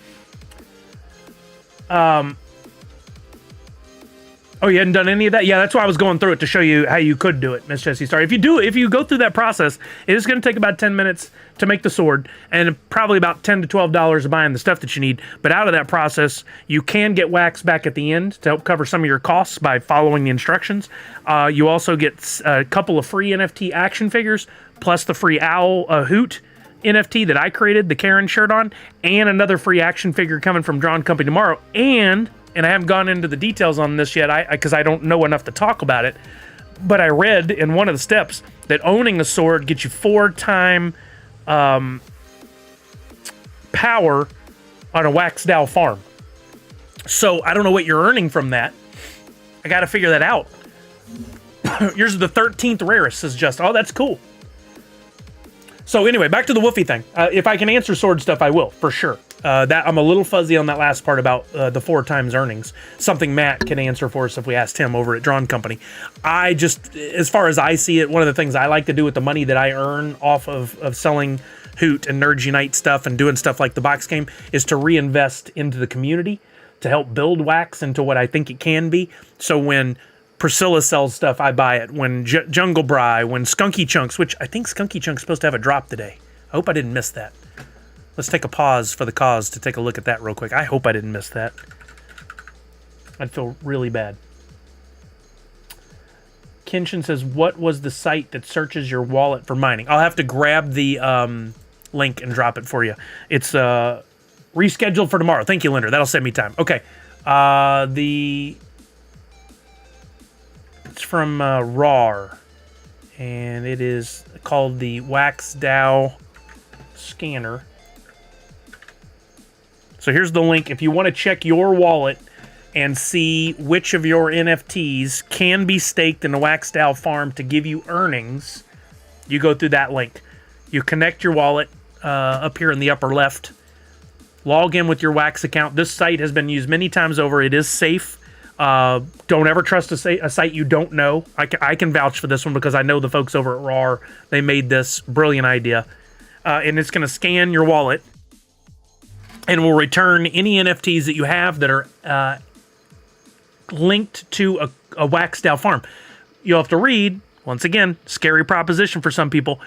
Oh, you hadn't done any of that? Yeah, that's why I was going through it to show you how you could do it, Miss Jessie Star. If you go through that process, it is going to take about 10 minutes to make the sword, and probably about $10 to $12 of buying the stuff that you need. But out of that process, you can get wax back at the end to help cover some of your costs by following the instructions. You also get a couple of free NFT action figures, plus the free Owl Hoot NFT that I created, the Karen shirt on, and another free action figure coming from Drawn Company tomorrow. And I haven't gone into the details on this yet because I don't know enough to talk about it, but I read in one of the steps that owning a sword gets you 4-time power on a Wax DAO farm. So I don't know what you're earning from that. I got to figure that out. Yours is the 13th rarest, says just. Oh, that's cool. So anyway, back to the woofy thing. If I can answer sword stuff, I will, for sure. That I'm a little fuzzy on that last part about the 4 times earnings. Something Matt can answer for us if we asked him over at Drawn Company. I just, as far as I see it, one of the things I like to do with the money that I earn off of selling Hoot and Nerds Unite stuff and doing stuff like the box game is to reinvest into the community to help build Wax into what I think it can be. So when Priscilla sells stuff, I buy it. When Jungle Bry, when Skunky Chunks, which I think Skunky Chunks is supposed to have a drop today. I hope I didn't miss that. Let's take a pause for the cause to take a look at that real quick. I hope I didn't miss that. I'd feel really bad. Kenshin says, what was the site that searches your wallet for mining? I'll have to grab the link and drop it for you. It's rescheduled for tomorrow. Thank you, Linder. That'll save me time. Okay. It's from RAR, and it is called the Wax DAO Scanner. So here's the link. If you want to check your wallet and see which of your NFTs can be staked in the Wax DAO farm to give you earnings, you go through that link. You connect your wallet up here in the upper left. Log in with your Wax account. This site has been used many times over. It is safe. Don't ever trust a site you don't know. I can vouch for this one because I know the folks over at RAR. They made this brilliant idea. And it's going to scan your wallet and will return any NFTs that you have that are linked to a Wax DAO farm. You'll have to read, once again, scary proposition for some people.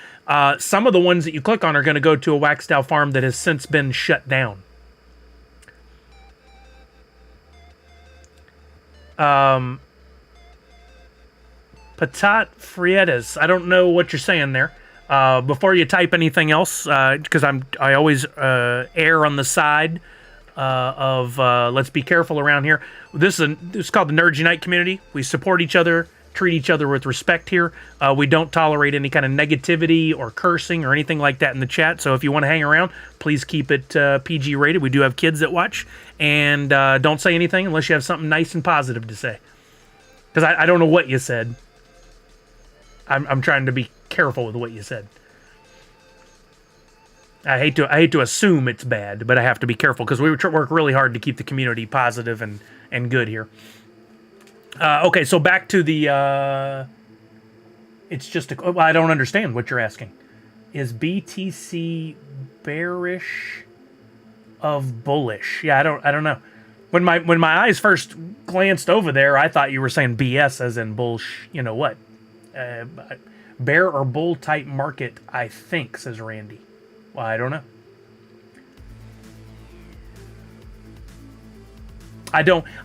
Some of the ones that you click on are going to go to a Wax DAO farm that has since been shut down. Patat Friedas. I don't know what you're saying there. Before you type anything else, because I always err on the side of let's be careful around here. This is called the Nerds Unite community. We support each other, treat each other with respect here. We don't tolerate any kind of negativity or cursing or anything like that in the chat. So if you want to hang around, please keep it PG rated. We do have kids that watch, and don't say anything unless you have something nice and positive to say. Because I don't know what you said. I'm trying to be careful with what you said. I hate to assume it's bad, but I have to be careful because we work really hard to keep the community positive and good here. Okay, so back to the. It's just I don't understand what you're asking. Is BTC bearish of bullish? Yeah, I don't know. When my eyes first glanced over there, I thought you were saying BS as in bullsh. You know what? Bear or bull type market, I think, says Randy. Well, I don't know.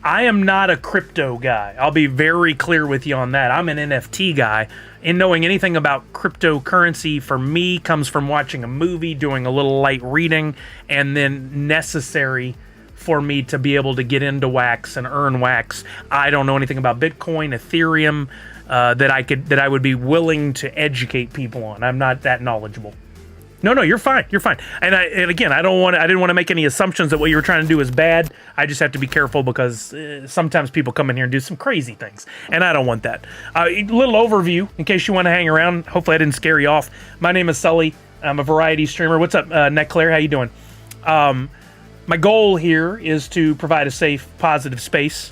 I am not a crypto guy. I'll be very clear with you on that. I'm an NFT guy. And knowing anything about cryptocurrency for me comes from watching a movie, doing a little light reading, and then necessary for me to be able to get into Wax and earn Wax. I don't know anything about Bitcoin, Ethereum, that I would be willing to educate people on. I'm not that knowledgeable. No, you're fine. You're fine. And again, I didn't want to make any assumptions that what you were trying to do is bad. I just have to be careful because sometimes people come in here and do some crazy things, and I don't want that. A little overview in case you want to hang around. Hopefully, I didn't scare you off. My name is Sully. I'm a variety streamer. What's up, Netclaire? How you doing? My goal here is to provide a safe, positive space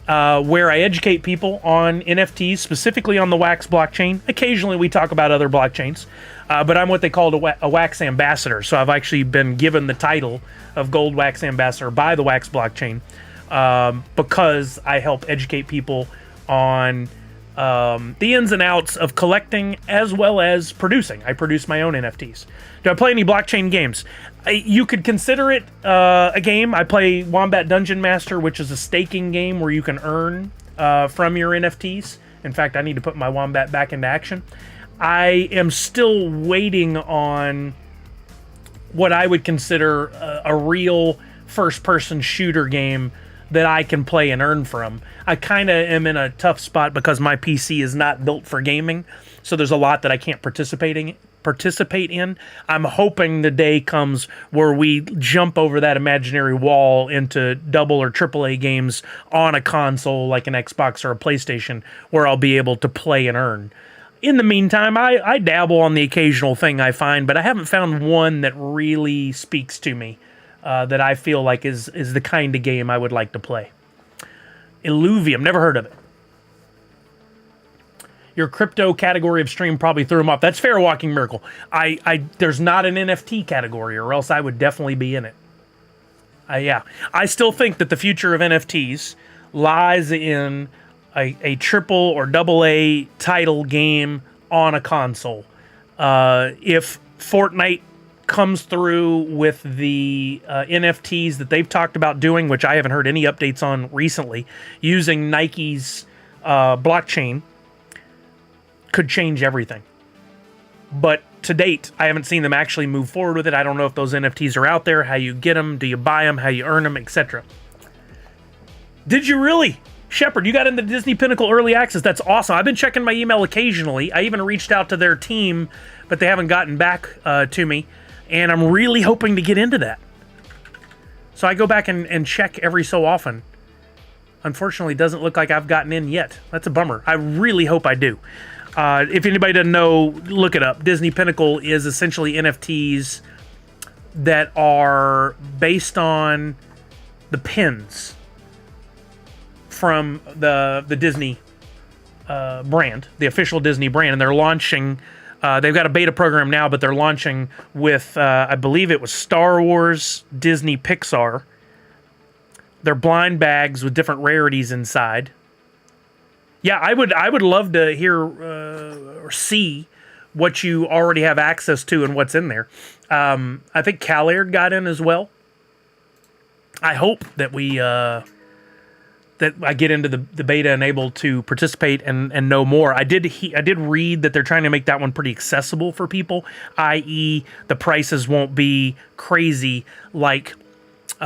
where I educate people on NFTs, specifically on the Wax blockchain. Occasionally, we talk about other blockchains. But I'm what they call a Wax ambassador. So I've actually been given the title of Gold Wax Ambassador by the Wax blockchain because I help educate people on the ins and outs of collecting as well as producing. I produce my own NFTs. Do I play any blockchain games? You could consider it a game. I play Wombat Dungeon Master, which is a staking game where you can earn from your NFTs. In fact, I need to put my Wombat back into action. I am still waiting on what I would consider a real first-person shooter game that I can play and earn from. I kind of am in a tough spot because my PC is not built for gaming, so there's a lot that I can't participate in. I'm hoping the day comes where we jump over that imaginary wall into double or triple A games on a console like an Xbox or a PlayStation where I'll be able to play and earn. in the meantime, I dabble on the occasional thing I find, but I haven't found one that really speaks to me, that I feel like is the kind of game I would like to play. Illuvium, never heard of it. Your crypto category of stream probably threw him off. That's fair, Walking Miracle. There's not an NFT category, or else I would definitely be in it. Yeah, I still think that the future of NFTs lies in a triple or double A title game on a console. If Fortnite comes through with the NFTs that they've talked about doing, which I haven't heard any updates on recently, using Nike's blockchain, could change everything. But to date, I haven't seen them actually move forward with it. I don't know if those NFTs are out there, how you get them, do you buy them, how you earn them, etc. Did you really? Shepard, you got into Disney Pinnacle Early Access. That's awesome. I've been checking my email occasionally. I even reached out to their team, but they haven't gotten back to me. And I'm really hoping to get into that. So I go back and check every so often. Unfortunately, it doesn't look like I've gotten in yet. That's a bummer. I really hope I do. If anybody doesn't know, look it up. Disney Pinnacle is essentially NFTs that are based on the pins from the Disney brand, the official Disney brand, and they're launching. They've got a beta program now, but they're launching with, I believe it was Star Wars, Disney, Pixar. They're blind bags with different rarities inside. Yeah, I would love to hear or see what you already have access to and what's in there. I think Calair got in as well. I hope that that I get into the beta and able to participate and know more. I did read that they're trying to make that one pretty accessible for people, i.e. the prices won't be crazy like the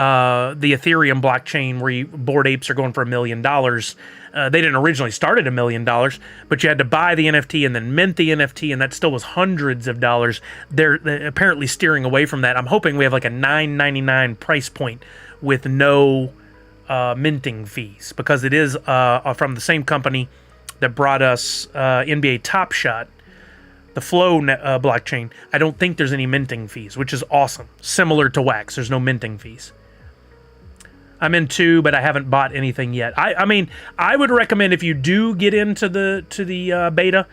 Ethereum blockchain where Bored Apes are going for $1 million. They didn't originally start at $1 million, but you had to buy the NFT and then mint the NFT, and that still was hundreds of dollars. They're apparently steering away from that. I'm hoping we have like a $9.99 price point with no minting fees, because it is from the same company that brought us NBA Top Shot, the Flow blockchain. I don't think there's any minting fees, which is awesome. Similar to Wax, there's no minting fees. I'm in 2, but I haven't bought anything yet. I mean, I would recommend if you do get into the beta,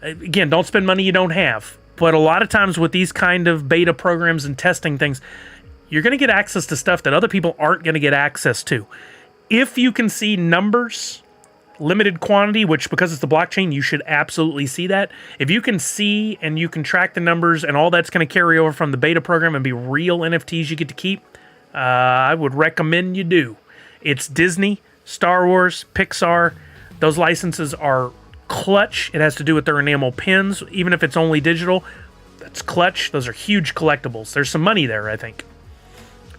again, don't spend money you don't have. But a lot of times with these kind of beta programs and testing things, you're going to get access to stuff that other people aren't going to get access to. If you can see numbers, limited quantity, which because it's the blockchain, you should absolutely see that. If you can see and you can track the numbers and all that's going to carry over from the beta program and be real NFTs you get to keep, I would recommend you do. It's Disney, Star Wars, Pixar. Those licenses are clutch. It has to do with their enamel pins. Even if it's only digital, that's clutch. Those are huge collectibles. There's some money there, I think.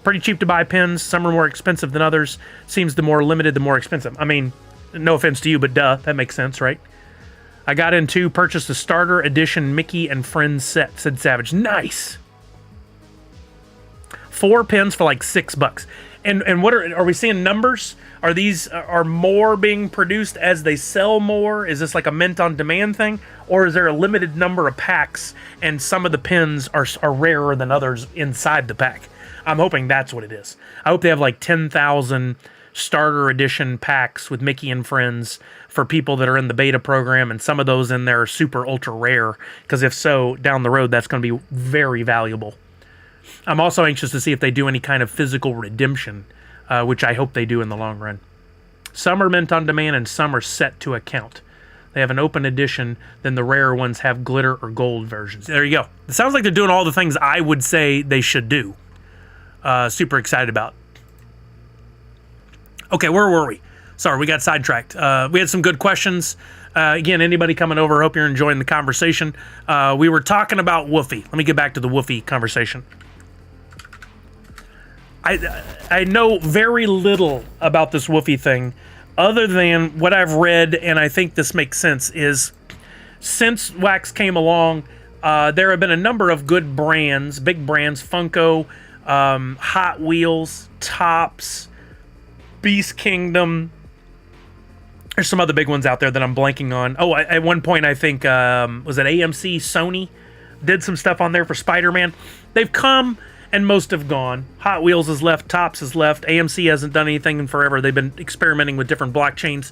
Pretty cheap to buy pins. Some are more expensive than others. Seems the more limited, the more expensive. I mean, no offense to you, but duh, that makes sense, right? I got into, purchased the starter edition Mickey and Friends set, said Savage. Nice. 4 pins for like $6. And what are we seeing numbers? Are more being produced as they sell more? Is this like a mint on demand thing? Or is there a limited number of packs and some of the pins are rarer than others inside the pack? I'm hoping that's what it is. I hope they have like 10,000 starter edition packs with Mickey and Friends for people that are in the beta program, and some of those in there are super ultra rare, because if so, down the road, that's going to be very valuable. I'm also anxious to see if they do any kind of physical redemption, which I hope they do in the long run. Some are mint on demand and some are set to account. They have an open edition, then the rarer ones have glitter or gold versions. There you go. It sounds like they're doing all the things I would say they should do. Super excited about. Okay, where were we? Sorry, we got sidetracked. We had some good questions. Again, anybody coming over, hope you're enjoying the conversation. We were talking about Woofy. Let me get back to the Woofy conversation. I know very little about this Woofy thing, other than what I've read, and I think this makes sense, is since Wax came along, there have been a number of good brands, big brands, Funko, Hot Wheels, Topps, Beast Kingdom, There's some other big ones out there that I'm blanking on. Oh, at one point I think, was it AMC, Sony did some stuff on there for Spider-Man. They've come and most have gone. Hot Wheels is left, Topps is left. AMC hasn't done anything in forever. They've been experimenting with different blockchains.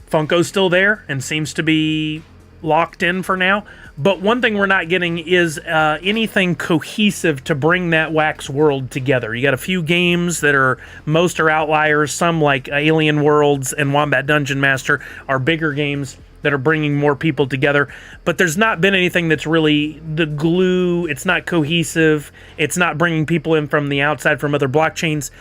Funko's still there and seems to be locked in for now. But one thing we're not getting is anything cohesive to bring that wax world together. You got a few games that most are outliers. Some like Alien Worlds and Wombat Dungeon Master are bigger games that are bringing more people together. But there's not been anything that's really the glue. It's not cohesive. It's not bringing people in from the outside from other blockchains.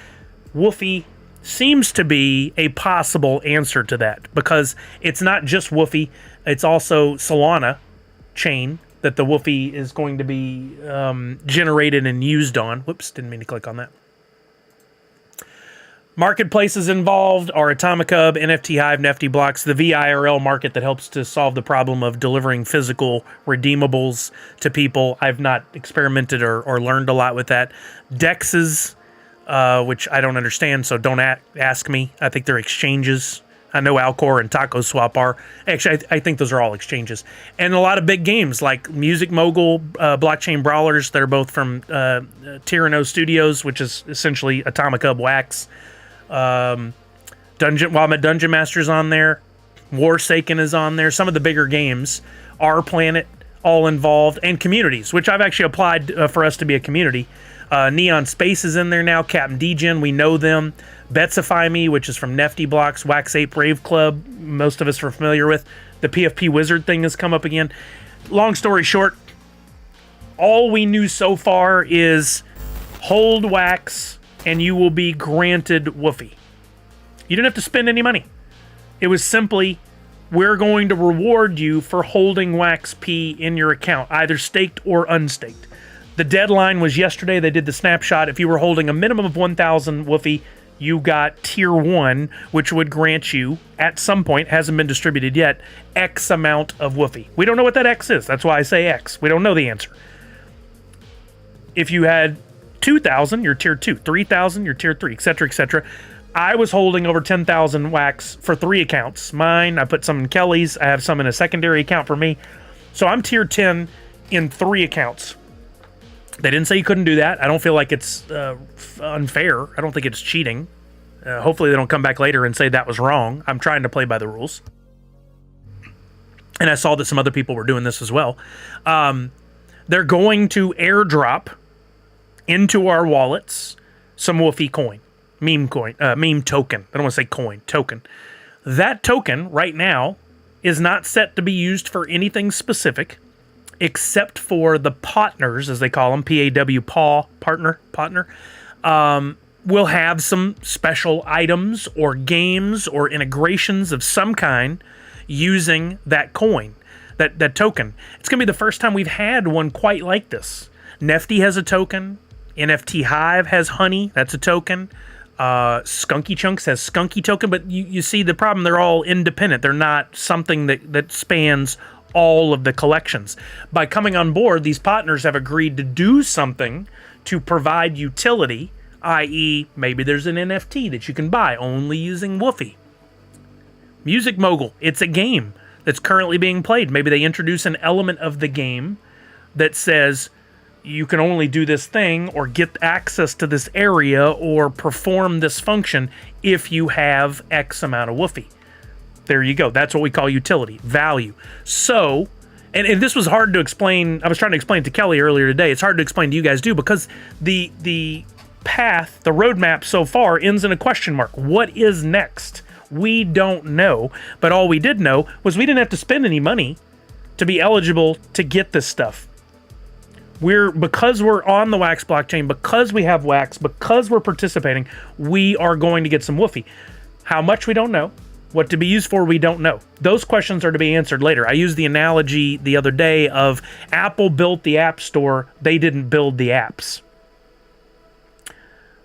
Woofy seems to be a possible answer to that, because it's not just Woofy. It's also Solana chain that the Woofy is going to be generated and used on. Whoops, didn't mean to click on that. Marketplaces involved are Atomic Hub, NFT Hive, NFT Blocks, the VIRL market that helps to solve the problem of delivering physical redeemables to people. I've not experimented or learned a lot with that. Dexes, which I don't understand, so don't ask me. I think they're exchanges. I know Alcor and Taco Swap are. Actually, I think those are all exchanges. And a lot of big games like Music Mogul, Blockchain Brawlers. They're both from Tyranno Studios, which is essentially Atomic Hub Wax. Wombat Dungeon Master's on there. Warsaken is on there. Some of the bigger games. Our Planet, all involved. And communities, which I've actually applied for us to be a community. Neon Space is in there now. Captain Degen, we know them. Betsify Me, which is from Nefty Blocks. Wax Ape Rave Club, most of us are familiar with. The PFP Wizard thing has come up again. Long story short, all we knew so far is hold Wax and you will be granted Woofy. You didn't have to spend any money. It was simply, we're going to reward you for holding Wax P in your account, either staked or unstaked. The deadline was yesterday. They did the snapshot. If you were holding a minimum of 1,000 Woofy, you got tier 1, which would grant you, at some point, hasn't been distributed yet, X amount of Woofy. We don't know what that X is. That's why I say X. We don't know the answer. If you had 2,000, you're tier 2. 3,000, you're tier 3, etc., etc. I was holding over 10,000 Wax for 3 accounts. Mine, I put some in Kelly's. I have some in a secondary account for me. So I'm tier 10 in 3 accounts. They didn't say you couldn't do that. I don't feel like it's unfair. I don't think it's cheating. Hopefully they don't come back later and say that was wrong. I'm trying to play by the rules. And I saw that some other people were doing this as well. They're going to airdrop into our wallets some Woofy coin. Meme token. I don't want to say coin. Token. That token right now is not set to be used for anything specific, except for the partners, as they call them, P-A-W, partner, will have some special items or games or integrations of some kind using that coin, that token. It's going to be the first time we've had one quite like this. Nefty has a token. NFT Hive has Honey. That's a token. Skunky Chunks has Skunky token. But you see the problem. They're all independent. They're not something that spans all of the collections. By coming on board, these partners have agreed to do something to provide utility, i.e. maybe there's an NFT that you can buy only using Woofy. Music Mogul, it's a game that's currently being played. Maybe they introduce an element of the game that says you can only do this thing or get access to this area or perform this function if you have X amount of Woofy. There you go. That's what we call utility, value. So, and this was hard to explain. I was trying to explain to Kelly earlier today. It's hard to explain to you guys too, because the path, the roadmap so far ends in a question mark. What is next? We don't know. But all we did know was we didn't have to spend any money to be eligible to get this stuff. Because we're on the Wax blockchain, because we have Wax, because we're participating, we are going to get some Woofy. How much, we don't know. What to be used for, we don't know. Those questions are to be answered later. I used the analogy the other day of Apple built the App Store. They didn't build the apps.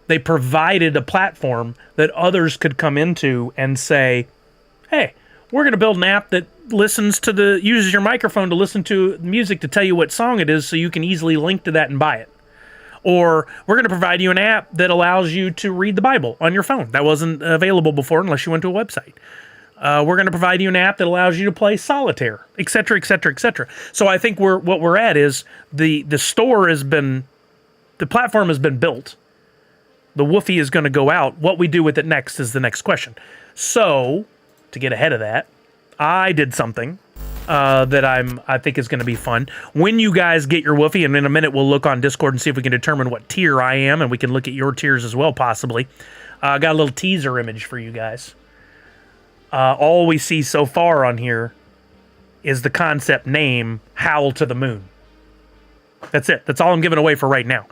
They provided a platform that others could come into and say, hey, we're going to build an app that uses your microphone to listen to music to tell you what song it is so you can easily link to that and buy it. Or we're going to provide you an app that allows you to read the Bible on your phone. That wasn't available before unless you went to a website. We're going to provide you an app that allows you to play solitaire, etc., etc., etc. So I think what we're at is the store has been, the platform has been built. The woofie is going to go out. What we do with it next is the next question. So to get ahead of that, I did something that I think is going to be fun. When you guys get your woofie, and in a minute we'll look on Discord and see if we can determine what tier I am, and we can look at your tiers as well, possibly. I got a little teaser image for you guys. All we see so far on here is the concept name, Howl to the Moon. That's it. That's all I'm giving away for right now.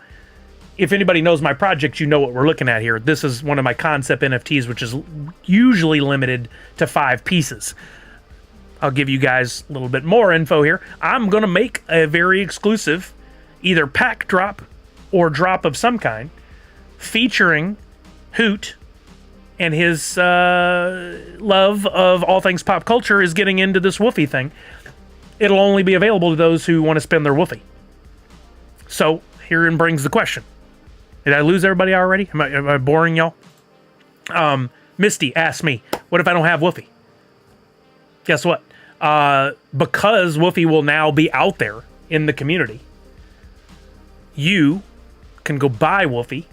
If anybody knows my project, you know what we're looking at here. This is one of my concept NFTs, which is usually limited to 5 pieces. I'll give you guys a little bit more info here. I'm going to make a very exclusive, either pack drop or drop of some kind, featuring Hoot, and his love of all things pop culture is getting into this woofie thing. It'll only be available to those who want to spend their woofie. So herein brings the question. Did I lose everybody already? Am I boring y'all? Misty asked me, what if I don't have woofie? Guess what? Because woofie will now be out there in the community, you can go buy woofie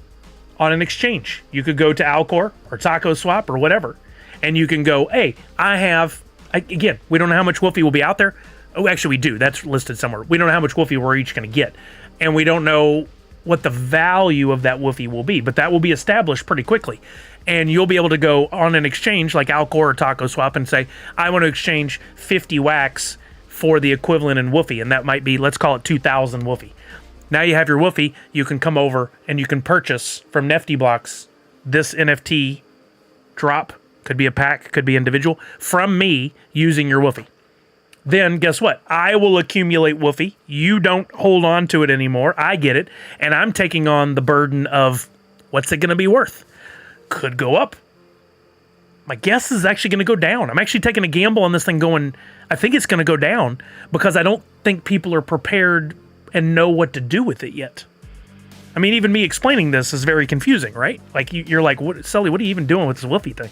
on an exchange. You could go to Alcor or Taco Swap or whatever, and you can go, hey, again, we don't know how much woofie will be out there. Oh, actually we do. That's listed somewhere. We don't know how much woofie we're each going to get, and we don't know what the value of that woofie will be, but that will be established pretty quickly. And you'll be able to go on an exchange like Alcor or Taco Swap and say, I want to exchange 50 wax for the equivalent in woofie, and that might be, let's call it 2,000 woofie. Now you have your woofie, you can come over and you can purchase from Nifty Blocks this NFT drop, could be a pack, could be individual, from me using your woofie. Then guess what? I will accumulate woofie. You don't hold on to it anymore. I get it. And I'm taking on the burden of what's it going to be worth? Could go up. My guess is actually going to go down. I'm actually taking a gamble on this thing going, I think it's going to go down because I don't think people are prepared and know what to do with it yet. I mean, even me explaining this is very confusing, right? Like you're like, what, Sully, what are you even doing with this woofie thing?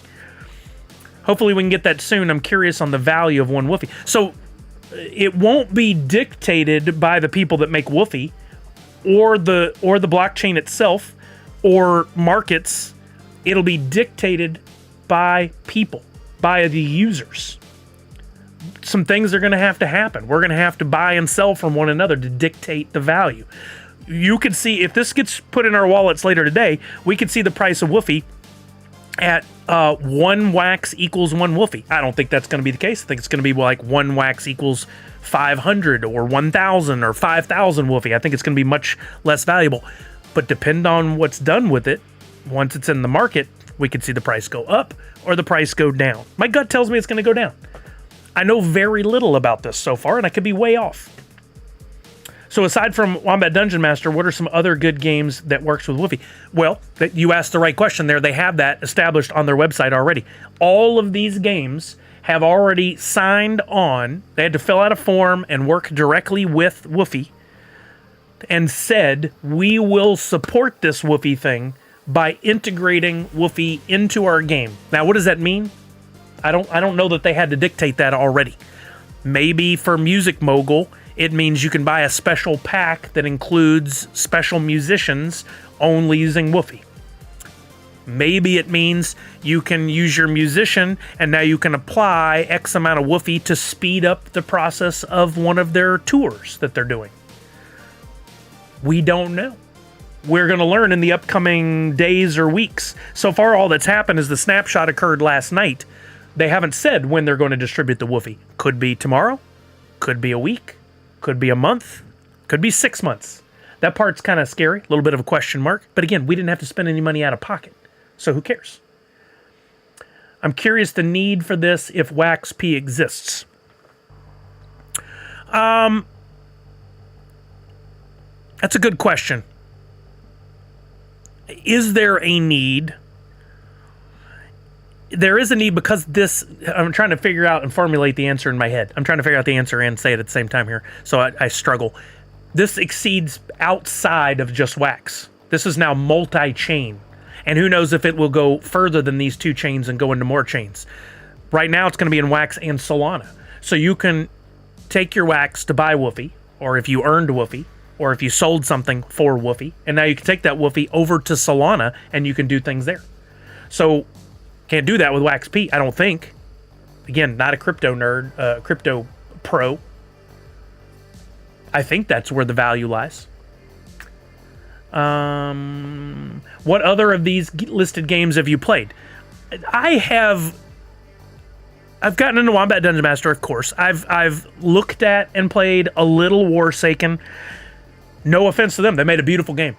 Hopefully we can get that soon. I'm curious on the value of one woofie. So it won't be dictated by the people that make woofie or the blockchain itself or markets. It'll be dictated by people, by the users. Some things are going to happen. We're going to have to buy and sell from one another to dictate the value. You could see, if this gets put in our wallets later today, we could see the price of woofie at 1 wax equals 1 woofie. I don't think that's going to be the case. I think it's going to be like 1 wax equals 500 or 1,000 or 5,000 woofie. I think it's going to be much less valuable. But depend on what's done with it, once it's in the market, we could see the price go up or the price go down. My gut tells me it's going to go down. I know very little about this so far, and I could be way off. So aside from Wombat Dungeon Master, what are some other good games that works with woofie? Well, you asked the right question there. They have that established on their website already. All of these games have already signed on. They had to fill out a form and work directly with woofie and said, we will support this woofie thing by integrating woofie into our game. Now, what does that mean? I don't know that they had to dictate that already. Maybe for Music Mogul, it means you can buy a special pack that includes special musicians only using woofie. Maybe it means you can use your musician and now you can apply X amount of woofie to speed up the process of one of their tours that they're doing. We don't know. We're going to learn in the upcoming days or weeks. So far, all that's happened is the snapshot occurred last night. They haven't said when they're going to distribute the woofie. Could be tomorrow, could be a week, could be a month, could be 6 months. That part's kind of scary, a little bit of a question mark. But again, we didn't have to spend any money out of pocket, so who cares? I'm curious the need for this if Wax P exists. That's a good question. Is there a need? There is a need because this, I'm trying to figure out and formulate the answer in my head. I'm trying to figure out the answer and say it at the same time here, so I struggle. This exceeds outside of just Wax. This is now multi-chain, and who knows if it will go further than these 2 chains and go into more chains. Right now, it's going to be in Wax and Solana. So you can take your Wax to buy Woofy, or if you earned Woofy, or if you sold something for Woofy, and now you can take that Woofy over to Solana, and you can do things there. So, can't do that with Wax P, I don't think. Again, not a crypto nerd, crypto pro. I think that's where the value lies. What other of these listed games have you played? I've gotten into Wombat Dungeon Master, of course. I've looked at and played a little Warsaken. No offense to them. They made a beautiful game.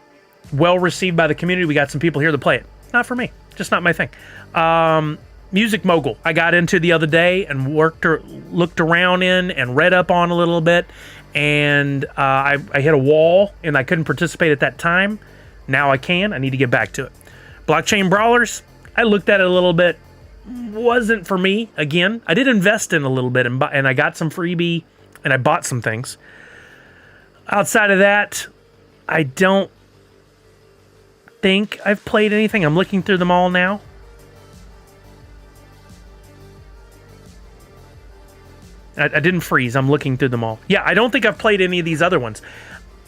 Well received by the community. We got some people here to play it. Not for me. Just not my thing. Music Mogul. I got into the other day and looked around in and read up on a little bit. And I hit a wall and I couldn't participate at that time. Now I can. I need to get back to it. Blockchain Brawlers. I looked at it a little bit. Wasn't for me. Again, I did invest in a little bit and I got some freebie and I bought some things. Outside of that, I don't think I've played anything. I'm looking through them all now. I didn't freeze. I'm looking through them all. Yeah, I don't think I've played any of these other ones.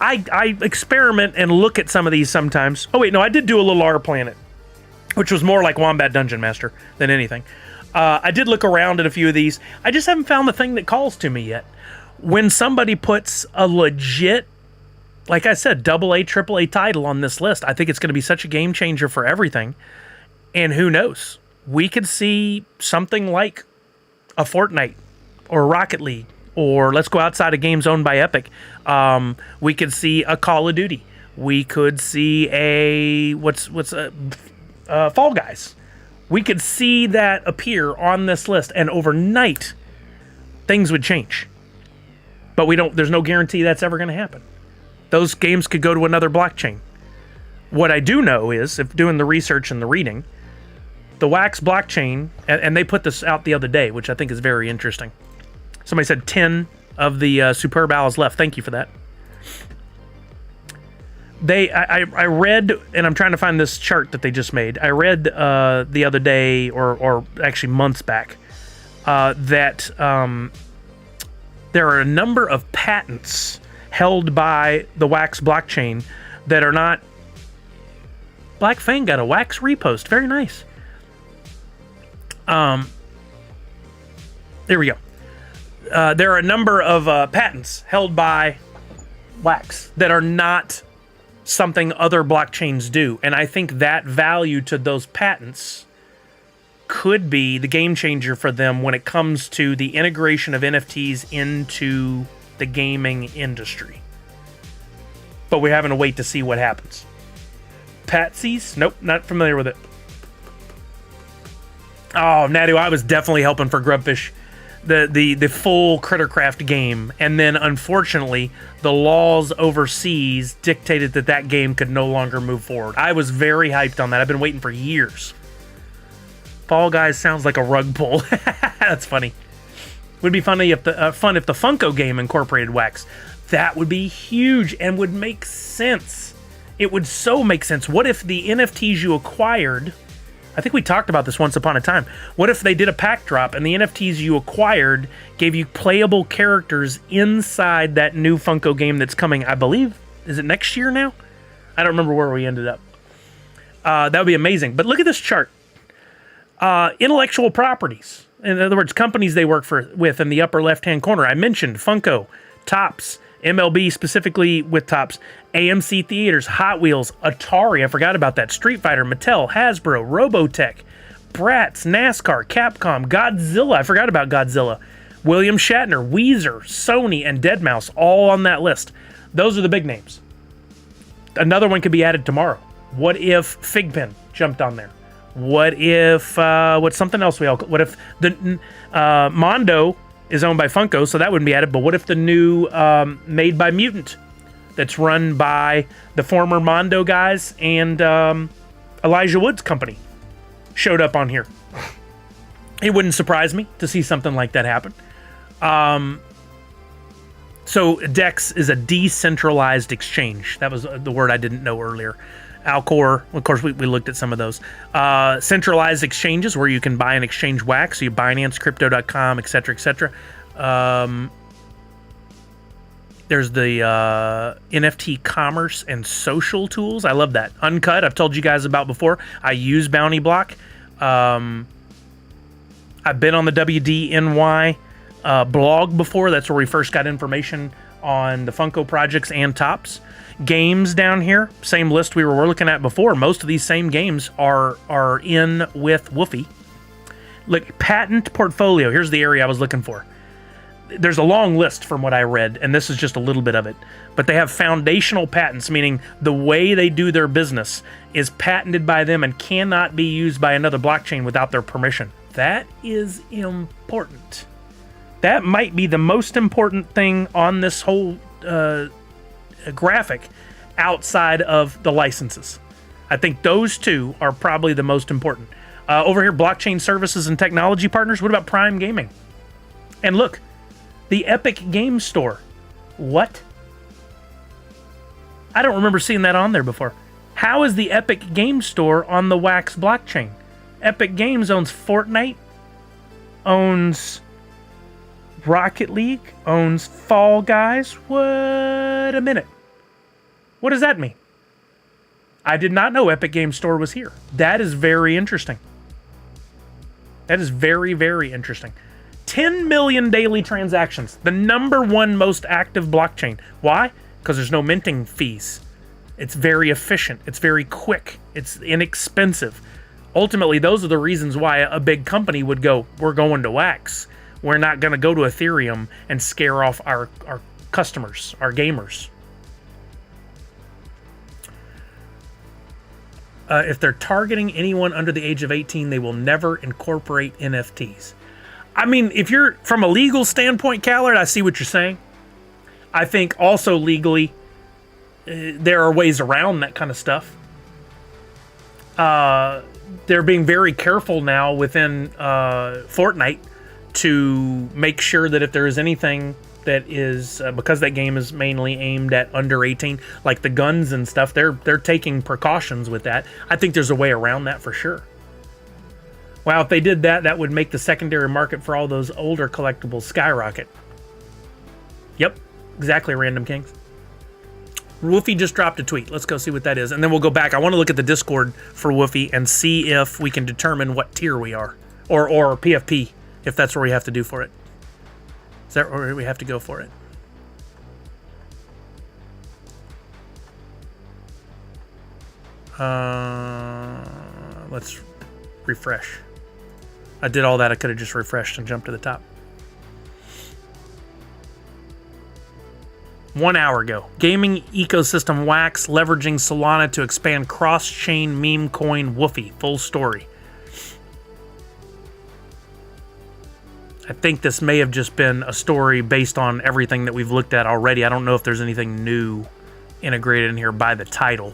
I experiment and look at some of these sometimes. Oh, wait, no, I did do a little R Planet, which was more like Wombat Dungeon Master than anything. I did look around at a few of these. I just haven't found the thing that calls to me yet. When somebody puts a legit, like I said, AA, AAA title on this list, I think it's going to be such a game changer for everything. And who knows? We could see something like a Fortnite or Rocket League, or let's go outside of games owned by Epic. We could see a Call of Duty. We could see a Fall Guys. We could see that appear on this list, and overnight, things would change. But there's no guarantee that's ever going to happen. Those games could go to another blockchain. What I do know is, if doing the research and the reading, the Wax blockchain, and they put this out the other day, which I think is very interesting. Somebody said 10 of the superb owls left. Thank you for that. I read, and I'm trying to find this chart that they just made. I read the other day, or actually months back, that there are a number of patents held by the Wax blockchain that are not... Black Fang got a Wax repost. Very nice. There we go. There are a number of patents held by Wax that are not something other blockchains do. And I think that value to those patents could be the game changer for them when it comes to the integration of NFTs into the gaming industry. But we're having to wait to see what happens. Patsy's? Nope, not familiar with it. Oh, Natty, I was definitely helping for Grubfish, the full Crittercraft game, and then unfortunately the laws overseas dictated that game could no longer move forward. I was very hyped on that. I've been waiting for years. Fall Guys sounds like a rug pull. That's funny. Would be funny if the Funko game incorporated Wax. That would be huge and would make sense. It would so make sense. What if the NFTs you acquired... I think we talked about this once upon a time. What if they did a pack drop and the NFTs you acquired gave you playable characters inside that new Funko game that's coming, I believe, is it next year now? I don't remember where we ended up. That would be amazing. But look at this chart. Intellectual properties. In other words, companies they work with in the upper left-hand corner. I mentioned Funko, Topps, MLB specifically with Topps, AMC Theaters, Hot Wheels, Atari, I forgot about that, Street Fighter, Mattel, Hasbro, Robotech, Bratz, NASCAR, Capcom, Godzilla, I forgot about Godzilla, William Shatner, Weezer, Sony, and Deadmau5, all on that list. Those are the big names. Another one could be added tomorrow. What if Figpen jumped on there? What if, what's something else what if the Mondo is owned by Funko, so that wouldn't be added, but what if the new Made by Mutant that's run by the former Mondo guys and Elijah Wood's company showed up on here? It wouldn't surprise me to see something like that happen. So DEX is a decentralized exchange. That was the word I didn't know earlier. Alcor, of course, we looked at some of those. Centralized exchanges where you can buy and exchange wax. So you Binance, Crypto.com, etc., etc. There's the NFT commerce and social tools. I love that. Uncut, I've told you guys about before. I use Bounty Block. I've been on the WDNY blog before. That's where we first got information on the Funko projects and tops. Games down here, same list we were looking at before. Most of these same games are in with WUFI. Look, patent portfolio. Here's the area I was looking for. There's a long list from what I read, and this is just a little bit of it. But they have foundational patents, meaning the way they do their business is patented by them and cannot be used by another blockchain without their permission. That is important. That might be the most important thing on this whole graphic outside of the licenses. I think those two are probably the most important. Over here, blockchain services and technology partners. What about Prime Gaming? And look, the Epic Game Store. What? I don't remember seeing that on there before. How is the Epic Game Store on the Wax blockchain? Epic Games owns Fortnite, owns Rocket League, owns Fall Guys. What a minute. What does that mean? I did not know Epic Game Store was here. That is very interesting. That is very, very interesting. 10 million daily transactions. The #1 most active blockchain. Why? Because there's no minting fees. It's very efficient. It's very quick. It's inexpensive. Ultimately, those are the reasons why a big company would go, we're going to Wax. We're not going to go to Ethereum and scare off our customers, our gamers. If they're targeting anyone under the age of 18, they will never incorporate NFTs. I mean, if you're from a legal standpoint, Callard, I see what you're saying. I think also legally, there are ways around that kind of stuff. They're being very careful now within Fortnite to make sure that if there is anything that is, because that game is mainly aimed at under 18, like the guns and stuff, they're taking precautions with that. I think there's a way around that for sure. Wow, if they did that, that would make the secondary market for all those older collectibles skyrocket. Yep, exactly, Random Kings. Woofy just dropped a tweet. Let's go see what that is. And then we'll go back. I want to look at the Discord for Woofy and see if we can determine what tier we are. Or PFP, if that's what we have to do for it. Is that where we have to go for it? Let's refresh. I did all that. I could have just refreshed and jumped to the top. 1 hour ago. Gaming ecosystem Wax leveraging Solana to expand cross-chain meme coin Woofy. Full story. I think this may have just been a story based on everything that we've looked at already. I don't know if there's anything new integrated in here by the title.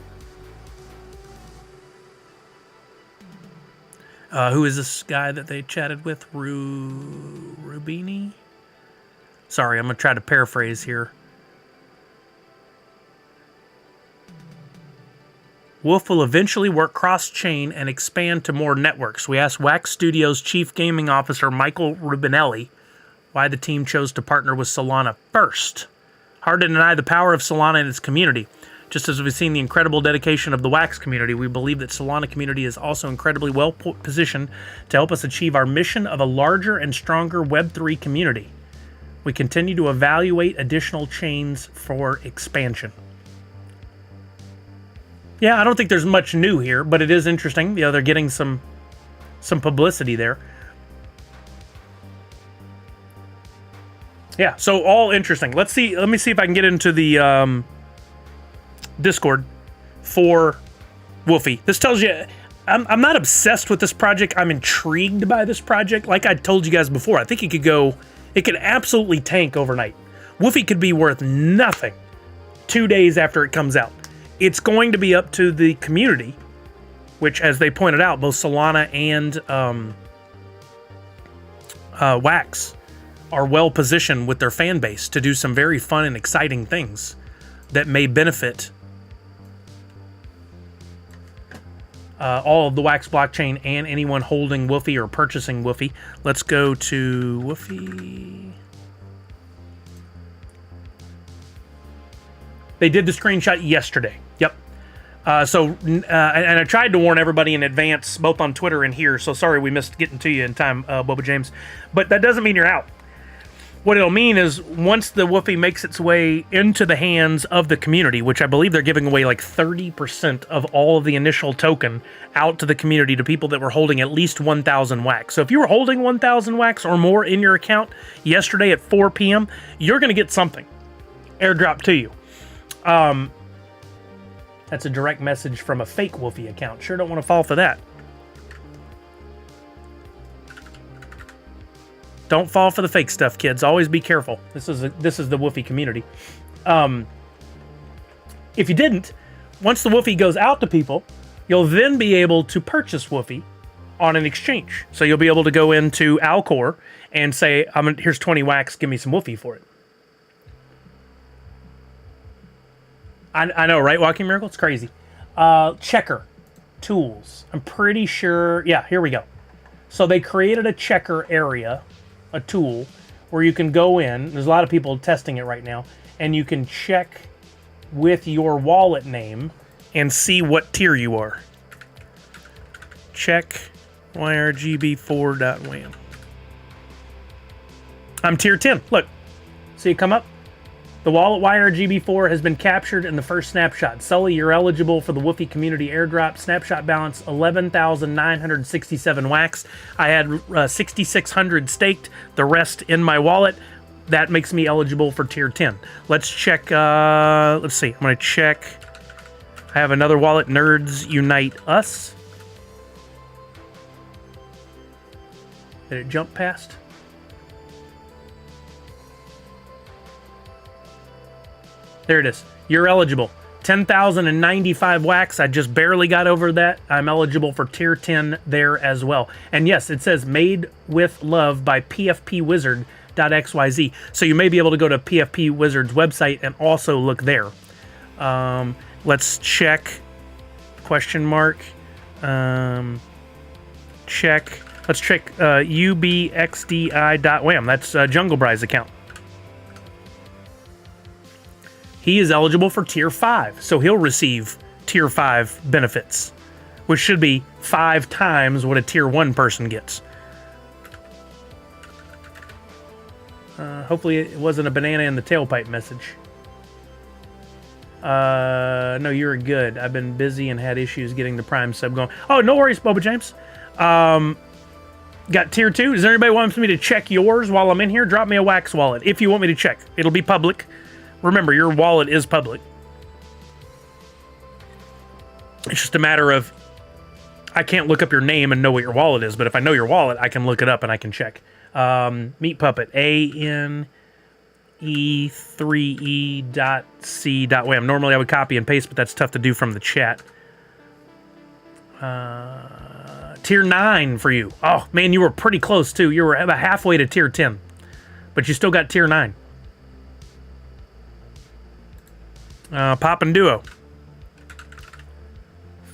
Who is this guy that they chatted with? Rubini? Sorry, I'm going to try to paraphrase here. WUF will eventually work cross-chain and expand to more networks. We asked Wax Studios Chief Gaming Officer Michael Rubinelli why the team chose to partner with Solana first. Hard to deny the power of Solana and its community. Just as we've seen the incredible dedication of the Wax community, we believe that Solana community is also incredibly well positioned to help us achieve our mission of a larger and stronger Web3 community. We continue to evaluate additional chains for expansion. Yeah, I don't think there's much new here, but it is interesting. They're getting some publicity there. Yeah, so all interesting. Let me see if I can get into the Discord for Woofy. This tells you I'm not obsessed with this project. I'm intrigued by this project. Like I told you guys before, I think it could absolutely tank overnight. Woofy could be worth nothing 2 days after it comes out. It's going to be up to the community, which, as they pointed out, both Solana and Wax are well positioned with their fan base to do some very fun and exciting things that may benefit all of the Wax blockchain and anyone holding Woofy or purchasing Woofy. Let's go to Woofy. They did the screenshot yesterday. Yep. And I tried to warn everybody in advance, both on Twitter and here, so sorry we missed getting to you in time, Boba James. But that doesn't mean you're out. What it'll mean is once the Woofy makes its way into the hands of the community, which I believe they're giving away like 30% of all of the initial token out to the community to people that were holding at least 1,000 Wax. So if you were holding 1,000 Wax or more in your account yesterday at 4 p.m., you're going to get something airdrop to you. That's a direct message from a fake Woofy account. Sure don't want to fall for that. Don't fall for the fake stuff, kids. Always be careful. This is the Woofy community. If you didn't, once the Woofy goes out to people, you'll then be able to purchase Woofy on an exchange. So you'll be able to go into Alcor and say, here's 20 Wax, give me some Woofy for it. I know, right, Walking Miracle? It's crazy. Checker tools. I'm pretty sure. Yeah, here we go. So they created a checker area, a tool, where you can go in. There's a lot of people testing it right now. And you can check with your wallet name and see what tier you are. Check yrgb4.wham. I'm tier 10. Look. See it come up? The wallet YRGB4 has been captured in the first snapshot. Sully, you're eligible for the Woofy Community Airdrop. Snapshot balance, 11,967 Wax. I had 6,600 staked, the rest in my wallet. That makes me eligible for tier 10. Let's check, let's see. I'm going to check. I have another wallet, Nerds Unite Us. Did it jump past? There it is. You're eligible. 10,095 Wax. I just barely got over that. I'm eligible for tier 10 there as well. And yes, it says made with love by pfpwizard.xyz. So you may be able to go to PFP Wizard's website and also look there. Let's check. Question mark. Check. Let's check ubxdi.wham. That's Jungle Bry's account. He is eligible for tier 5, so he'll receive tier 5 benefits, which should be 5 times what a tier 1 person gets. Hopefully it wasn't a banana in the tailpipe message. No, you're good. I've been busy and had issues getting the Prime sub going. Oh, no worries, Boba James. Got tier 2. Does anybody want me to check yours while I'm in here? Drop me a Wax wallet if you want me to check. It'll be public. Remember, your wallet is public. It's just a matter of, I can't look up your name and know what your wallet is, but if I know your wallet, I can look it up and I can check. Meat Puppet, ANE3E.C.wham. Normally I would copy and paste, but that's tough to do from the chat. Tier 9 for you. Oh, man, you were pretty close, too. You were about halfway to tier 10, but you still got tier 9. Pop and Duo.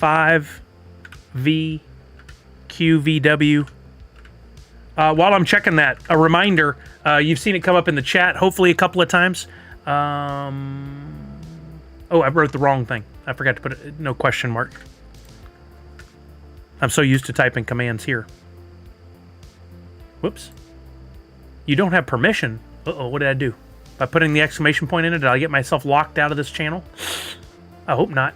5VQVW. While I'm checking that, a reminder, you've seen it come up in the chat, hopefully a couple of times. Oh, I wrote the wrong thing. I forgot to put it, no question mark. I'm so used to typing commands here. Whoops. You don't have permission. Uh-oh, what did I do? By putting the exclamation point in it, did I get myself locked out of this channel? I hope not.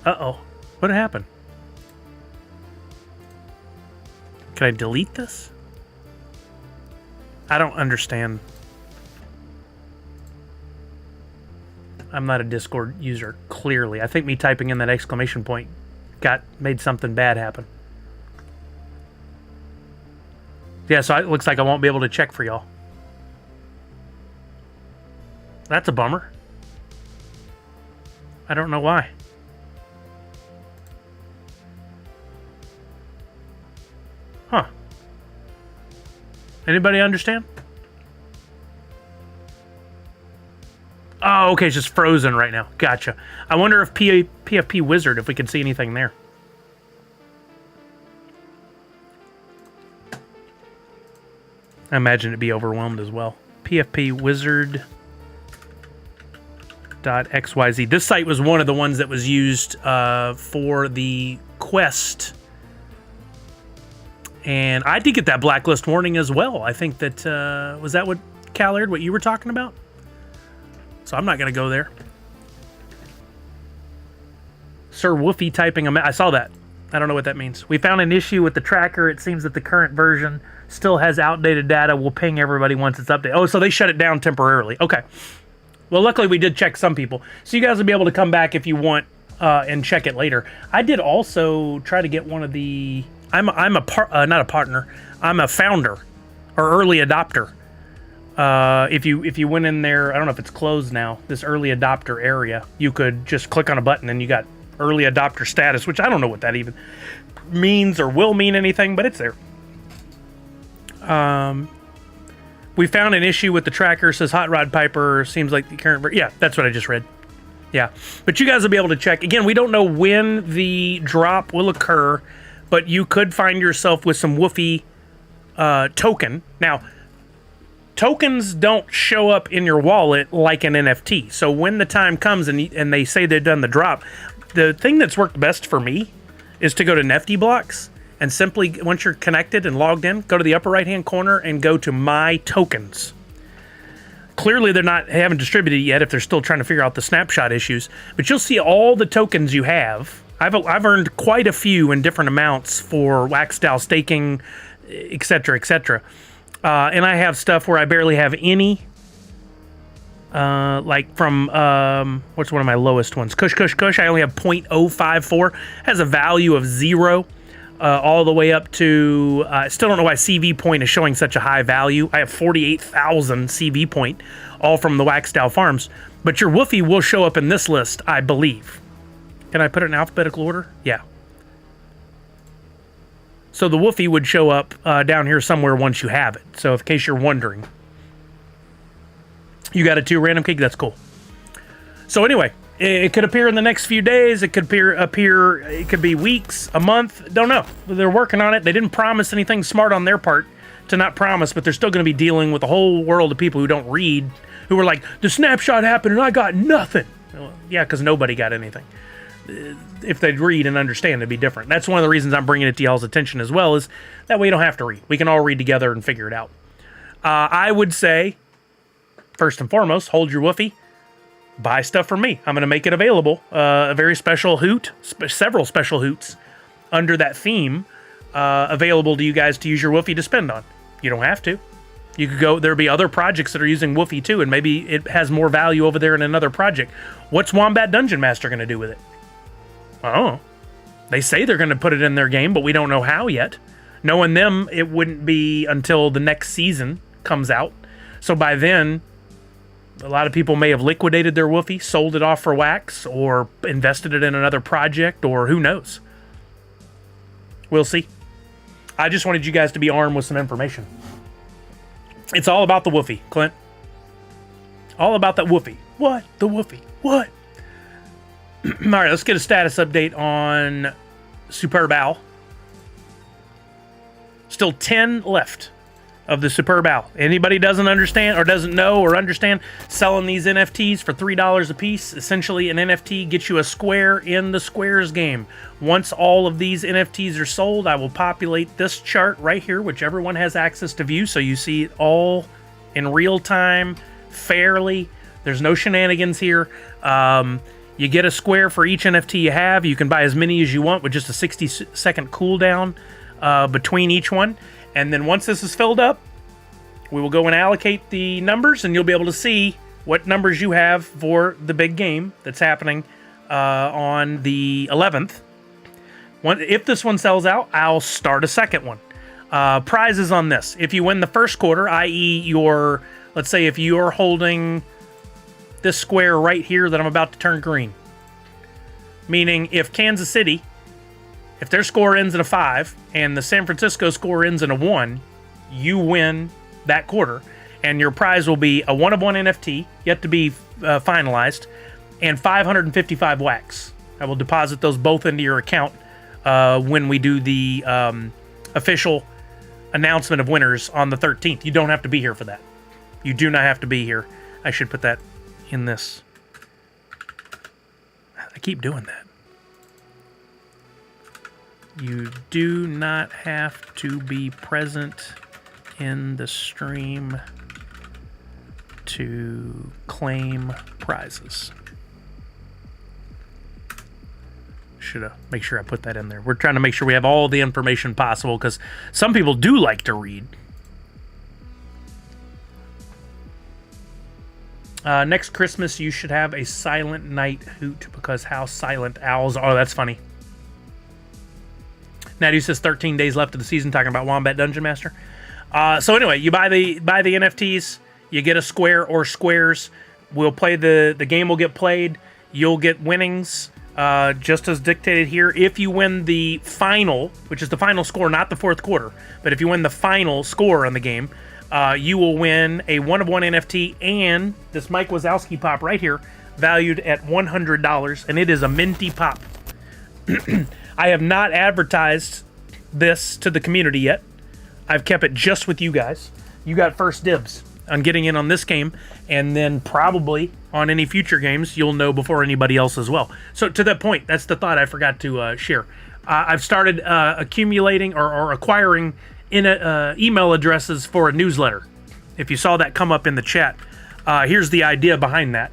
Uh-oh. What happened? Can I delete this? I don't understand. I'm not a Discord user, clearly. I think me typing in that exclamation point made something bad happen. Yeah, so it looks like I won't be able to check for y'all. That's a bummer. I don't know why. Huh. Anybody understand? Oh, okay, it's just frozen right now. Gotcha. I wonder if PFP Wizard, if we can see anything there. I imagine it'd be overwhelmed as well. PFP Wizard .xyz. This site was one of the ones that was used for the quest. And I did get that blacklist warning as well. I think that, was that what, Callard, what you were talking about? So I'm not going to go there. Sir Woofy typing I saw that. I don't know what that means. We found an issue with the tracker. It seems that the current version still has outdated data. We'll ping everybody once it's updated. Oh, so they shut it down temporarily. Okay. Well, luckily we did check some people. So you guys will be able to come back if you want and check it later. I did also try to get one of the... I'm not a partner. I'm a founder or early adopter. If you went in there, I don't know if it's closed now, this early adopter area, you could just click on a button and you got early adopter status, which I don't know what that even means or will mean anything, but it's there. We found an issue with the tracker, says Hot Rod Piper, seems like the current... Yeah, that's what I just read. Yeah, but you guys will be able to check. Again, we don't know when the drop will occur, but you could find yourself with some woofy token. Now, tokens don't show up in your wallet like an NFT. So when the time comes and they say they've done the drop, the thing that's worked best for me is to go to NFT Blocks and simply, once you're connected and logged in, go to the upper right-hand corner and go to My Tokens. Clearly, they haven't distributed it yet if they're still trying to figure out the snapshot issues. But you'll see all the tokens you have. I've earned quite a few in different amounts for wax style staking, etc., etc. And I have stuff where I barely have any. Like from, what's one of my lowest ones? Kush. I only have 0.054. Has a value of 0. All the way up to, I still don't know why CV point is showing such a high value. I have 48,000 CV point, all from the wax style farms. But your woofy will show up in this list, I believe. Can I put it in alphabetical order? Yeah. So the woofy would show up down here somewhere once you have it. So in case you're wondering. You got a 2 random cake? That's cool. So anyway, it could appear in the next few days. It could appear, it could be weeks, a month. Don't know. They're working on it. They didn't promise anything smart on their part to not promise, but they're still going to be dealing with a whole world of people who don't read, who were like, the snapshot happened and I got nothing. Well, yeah, because nobody got anything. If they'd read and understand, it'd be different. That's one of the reasons I'm bringing it to y'all's attention as well, is that way you don't have to read. We can all read together and figure it out. I would say, first and foremost, hold your woofy. Buy stuff from me. I'm going to make it available. A very special hoot, several special hoots under that theme available to you guys to use your woofy to spend on. You don't have to. You could go, there'll be other projects that are using woofy too, and maybe it has more value over there in another project. What's Wombat Dungeon Master going to do with it? I don't know. They say they're going to put it in their game, but we don't know how yet. Knowing them, it wouldn't be until the next season comes out. So by then, a lot of people may have liquidated their woofy, sold it off for wax, or invested it in another project, or who knows. We'll see. I just wanted you guys to be armed with some information. It's all about the woofy, Clint. All about that woofy. What? The woofy. What? All right, let's get a status update on Superb Owl. Still 10 left of the Superb Owl. Anybody doesn't understand or doesn't know or understand selling these NFTs for $3 a piece? Essentially, an NFT gets you a square in the squares game. Once all of these NFTs are sold, I will populate this chart right here, which everyone has access to view, so you see it all in real time, fairly. There's no shenanigans here. You get a square for each NFT you have. You can buy as many as you want with just a 60-second cooldown between each one. And then once this is filled up, we will go and allocate the numbers, and you'll be able to see what numbers you have for the big game that's happening on the 11th. If this one sells out, I'll start a second one. Prizes on this. If you win the first quarter, i.e. let's say if you're holding this square right here that I'm about to turn green, meaning if Kansas City, if their score ends in a 5 and the San Francisco score ends in a 1, you win that quarter. And your prize will be a 1-of-1 NFT, yet to be finalized, and 555 wax. I will deposit those both into your account when we do the official announcement of winners on the 13th. You don't have to be here for that. You do not have to be here. I should put that in this. I keep doing that. You do not have to be present in the stream to claim prizes. Should make sure I put that in there. We're trying to make sure we have all the information possible because some people do like to read. Next Christmas, you should have a silent night hoot because how silent owls are. Oh, that's funny. Natty says 13 days left of the season, talking about Wombat Dungeon Master. So anyway, you buy the NFTs, you get a square or squares. We'll play the game will get played. You'll get winnings, just as dictated here. If you win the final, which is the final score, not the fourth quarter, but if you win the final score on the game, you will win a one-of-one NFT and this Mike Wazowski pop right here, valued at $100, and it is a minty pop. I have not advertised this to the community yet. I've kept it just with you guys. You got first dibs on getting in on this game, and then probably on any future games, you'll know before anybody else as well. So to that point, that's the thought I forgot to share. I've started accumulating or acquiring email addresses for a newsletter. If you saw that come up in the chat, here's the idea behind that.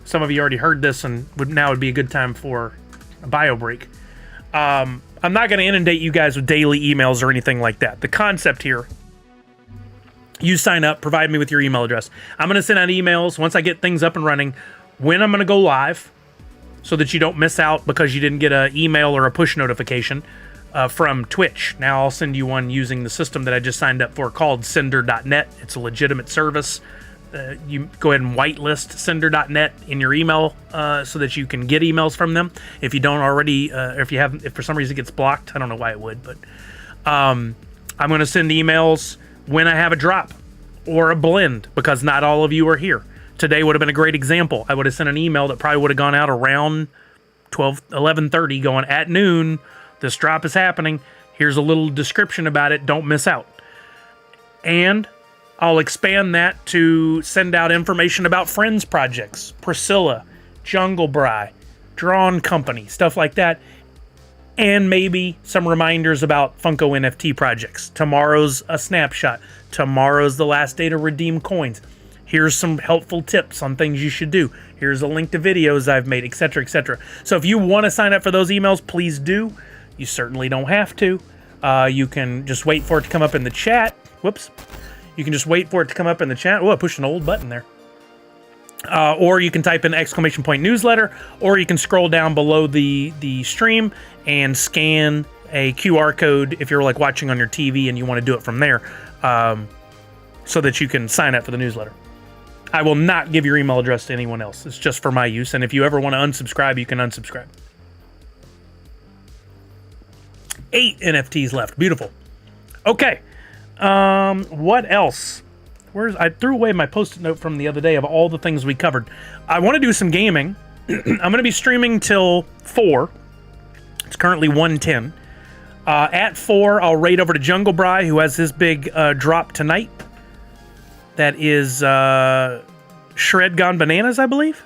Some of you already heard this, and now would be a good time for a bio break. I'm not going to inundate you guys with daily emails or anything like that. The concept here, you sign up, provide me with your email address. I'm going to send out emails once I get things up and running, when I'm going to go live, so that you don't miss out because you didn't get an email or a push notification from Twitch. Now I'll send you one using the system that I just signed up for called Sender.net. It's a legitimate service. You go ahead and whitelist Sender.net in your email so that you can get emails from them. If you don't already, if for some reason it gets blocked, I don't know why it would, but I'm going to send emails when I have a drop or a blend because not all of you are here. Today would have been a great example. I would have sent an email that probably would have gone out around 11:30 going at noon. This drop is happening. Here's a little description about it. Don't miss out. And I'll expand that to send out information about friends projects, Priscilla, Jungle Bry, Drawn Company, stuff like that. And maybe some reminders about Funko NFT projects. Tomorrow's a snapshot. Tomorrow's the last day to redeem coins. Here's some helpful tips on things you should do. Here's a link to videos I've made, etc., etc. So if you want to sign up for those emails, please do. You certainly don't have to. You can just wait for it to come up in the chat. Whoops. You can just wait for it to come up in the chat. Oh, I pushed an old button there. Or you can type in !newsletter, or you can scroll down below the stream and scan a QR code if you're like watching on your TV and you want to do it from there, so that you can sign up for the newsletter. I will not give your email address to anyone else. It's just for my use, and if you ever want to unsubscribe, you can unsubscribe. 8 NFTs left. Beautiful. Okay. What else? I threw away my post-it note from the other day of all the things we covered. I want to do some gaming. I'm going to be streaming till 4. It's currently 1:10. At 4, I'll raid over to Jungle Bry, who has his big drop tonight. That is Shred Gone Bananas, I believe.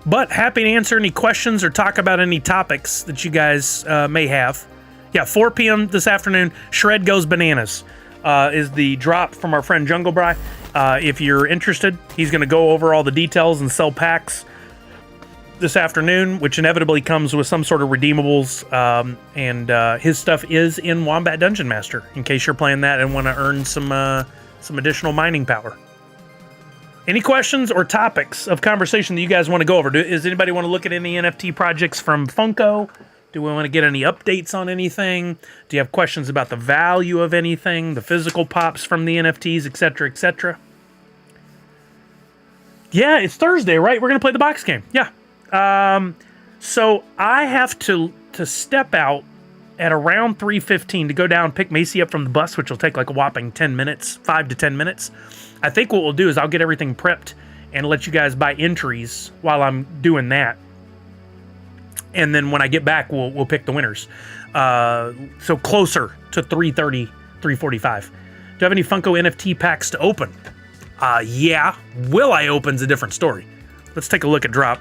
But happy to answer any questions or talk about any topics that you guys may have. Yeah, 4 p.m. this afternoon, Shred Goes Bananas is the drop from our friend Jungle Bry. If you're interested, he's going to go over all the details and sell packs this afternoon, which inevitably comes with some sort of redeemables. And his stuff is in Wombat Dungeon Master, in case you're playing that and want to earn some additional mining power. Any questions or topics of conversation that you guys want to go over? Does anybody want to look at any NFT projects from Funko? Do we want to get any updates on anything? Do you have questions about the value of anything, the physical pops from the NFTs, etc., etc.? Yeah, it's Thursday, right? We're going to play the box game. Yeah. So I have to step out at around 3:15 to go down, pick Macy up from the bus, which will take like a whopping 10 minutes, 5 to 10 minutes. I think what we'll do is I'll get everything prepped and let you guys buy entries while I'm doing that. And then when I get back, we'll pick the winners. So closer to 3:30, 3:45. Do you have any Funko NFT packs to open? Yeah. Will I open's a different story. Let's take a look at Droppp.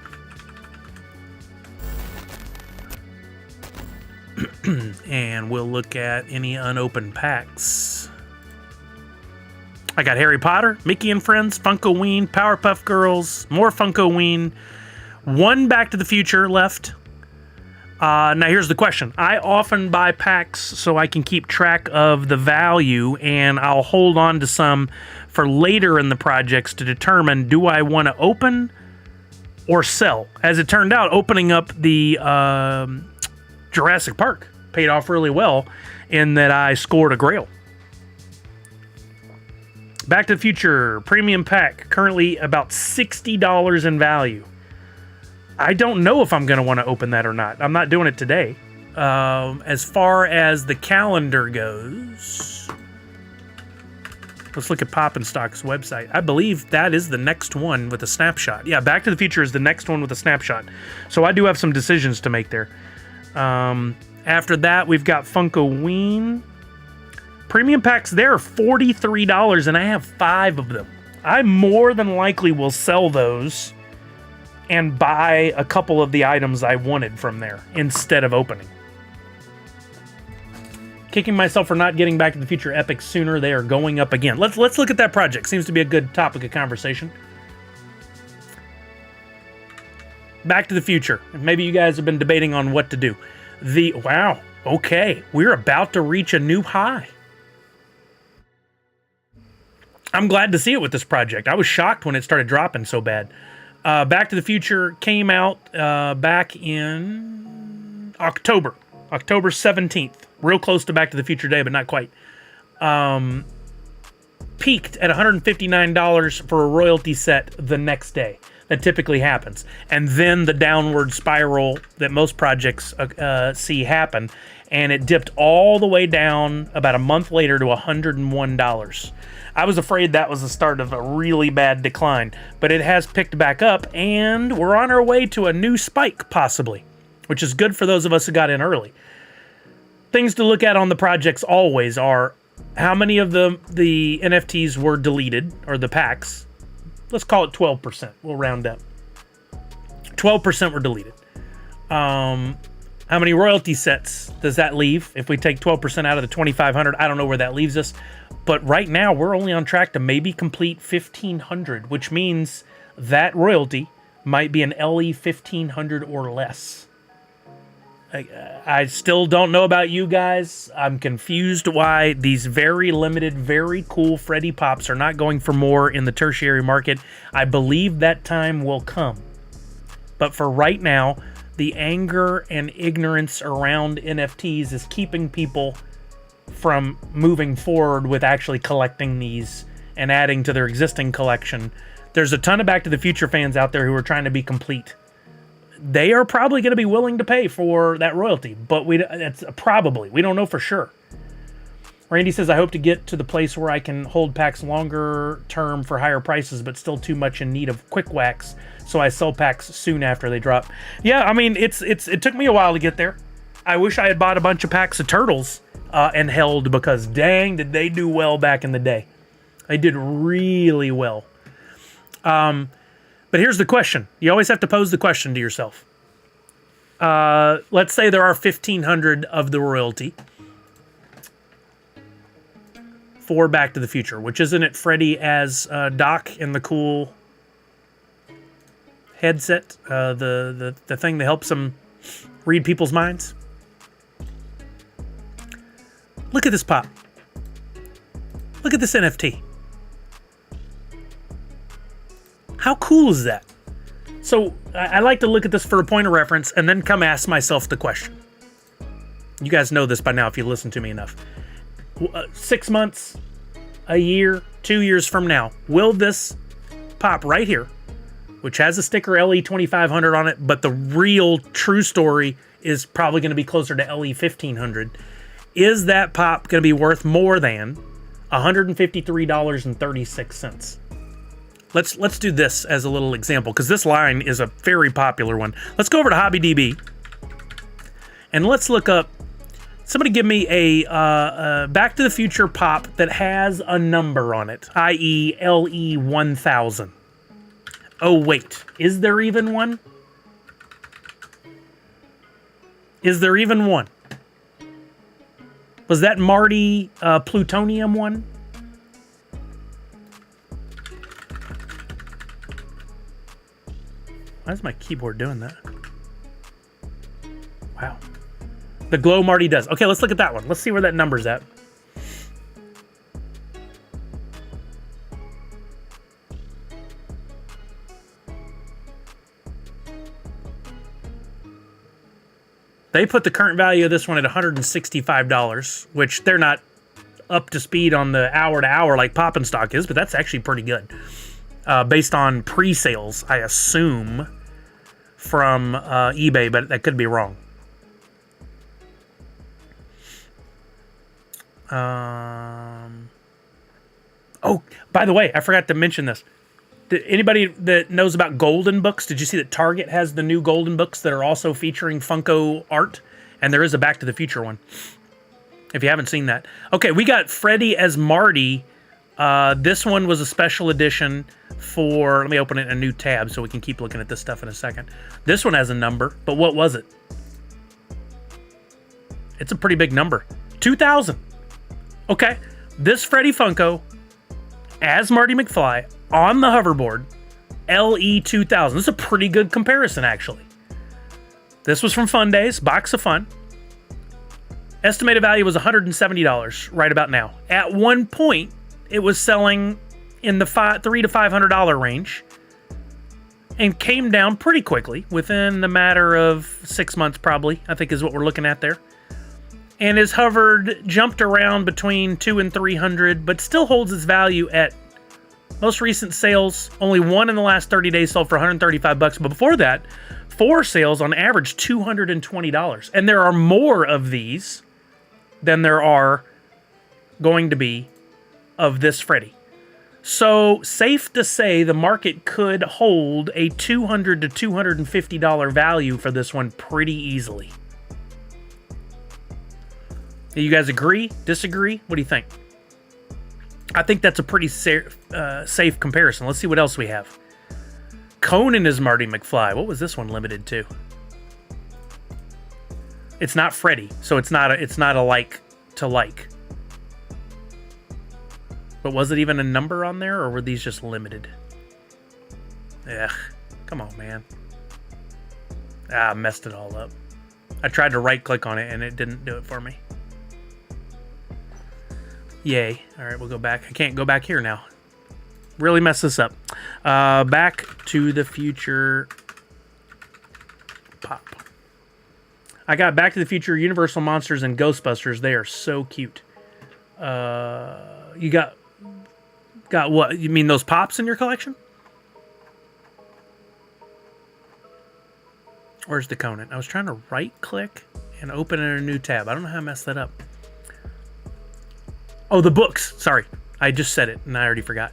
And we'll look at any unopened packs. I got Harry Potter, Mickey and Friends, Funko Ween, Powerpuff Girls, more Funko Ween, one Back to the Future left. Now here's the question. I often buy packs so I can keep track of the value, and I'll hold on to some for later in the projects to determine, do I want to open or sell? As it turned out, opening up the Jurassic Park paid off really well in that I scored a grail. Back to the Future premium pack, currently about $60 in value. I don't know if I'm going to want to open that or not. I'm not doing it today. As far as the calendar goes, let's look at Pop and Stock's website. I believe that is the next one with a snapshot. Yeah, Back to the Future is the next one with a snapshot. So I do have some decisions to make there. After that, we've got Funko Ween. Premium packs there are $43, and I have 5 of them. I more than likely will sell those and buy a couple of the items I wanted from there instead of opening. Kicking myself for not getting Back to the Future epics sooner. They are going up again. Let's look at that project. Seems to be a good topic of conversation. Back to the Future. Maybe you guys have been debating on what to do. Wow, okay, we're about to reach a new high. I'm glad to see it with this project. I was shocked when it started dropping so bad. Back to the Future came out back in October 17th. Real close to Back to the Future Day, but not quite. Peaked at $159 for a royalty set the next day. That typically happens. And then the downward spiral that most projects see happen. And it dipped all the way down about a month later to $101. I was afraid that was the start of a really bad decline. But it has picked back up, and we're on our way to a new spike, possibly. Which is good for those of us who got in early. Things to look at on the projects always are how many of the NFTs were deleted, or the packs. Let's call it 12%. We'll round up. 12% were deleted. How many royalty sets does that leave? If we take 12% out of the 2,500, I don't know where that leaves us. But right now, we're only on track to maybe complete 1,500, which means that royalty might be an LE 1,500 or less. I still don't know about you guys. I'm confused why these very limited, very cool Freddy Pops are not going for more in the tertiary market. I believe that time will come. But for right now, the anger and ignorance around NFTs is keeping people from moving forward with actually collecting these and adding to their existing collection. There's a ton of Back to the Future fans out there who are trying to be complete. They are probably going to be willing to pay for that royalty, but it's probably. We don't know for sure. Randy says, I hope to get to the place where I can hold packs longer term for higher prices, but still too much in need of quick wax, so I sell packs soon after they drop. Yeah, I mean, it took me a while to get there. I wish I had bought a bunch of packs of Turtles and held, because dang, did they do well back in the day. They did really well. But here's the question. You always have to pose the question to yourself. Let's say there are 1,500 of the royalty for Back to the Future, which isn't it Freddy as Doc in the cool headset, the thing that helps him read people's minds? Look at this pop. Look at this NFT. How cool is that? So I like to look at this for a point of reference and then come ask myself the question. You guys know this by now if you listen to me enough. 6 months, a year, 2 years from now, will this pop right here, which has a sticker LE 2500 on it, but the real true story is probably going to be closer to LE 1500. Is that pop going to be worth more than $153.36? Let's do this as a little example, because this line is a very popular one. Let's go over to HobbyDB and let's look up. Somebody give me a Back to the Future pop that has a number on it, i.e. LE 1000. Oh wait, is there even one? Is there even one? Was that Marty Plutonium one? Why is my keyboard doing that? Wow. The glow Marty does. Okay, let's look at that one. Let's see where that number's at. They put the current value of this one at $165, which they're not up to speed on the hour to hour like Pop and Stock is, but that's actually pretty good. Based on pre-sales, I assume, from eBay, but that could be wrong. Oh, by the way, I forgot to mention this. Anybody that knows about Golden Books, did you see that Target has the new Golden Books that are also featuring Funko art? And there is a Back to the Future one, if you haven't seen that. Okay, we got Freddy as Marty. This one was a special edition for... Let me open it in a new tab so we can keep looking at this stuff in a second. This one has a number, but what was it? It's a pretty big number. 2,000. Okay, this Freddy Funko as Marty McFly on the hoverboard, LE 2000. This is a pretty good comparison, actually. This was from Fun Days, Box of Fun. Estimated value was $170 right about now. At one point, it was selling in the $300 to $500 range and came down pretty quickly within the matter of 6 months, probably, I think is what we're looking at there. And has jumped around between 200 and 300, but still holds its value at most recent sales. Only one in the last 30 days sold for $135, but before that, 4 sales on average $220. And there are more of these than there are going to be of this Freddy. So safe to say the market could hold a $200 to $250 value for this one pretty easily. You guys agree? Disagree? What do you think? I think that's a pretty safe comparison. Let's see what else we have. Conan is Marty McFly. What was this one limited to? It's not Freddy, so it's not a like to like. But was it even a number on there, or were these just limited? Ugh, come on, man. I messed it all up. I tried to right-click on it, and it didn't do it for me. Yay. All right, we'll go back. I can't go back here now. Really mess this up. Back to the Future pop. I got Back to the Future, Universal Monsters, and Ghostbusters. They are so cute. You got what? You mean those pops in your collection? Where's the Conan? I was trying to right-click and open in a new tab. I don't know how I messed that up. Oh, the books. Sorry. I just said it, and I already forgot.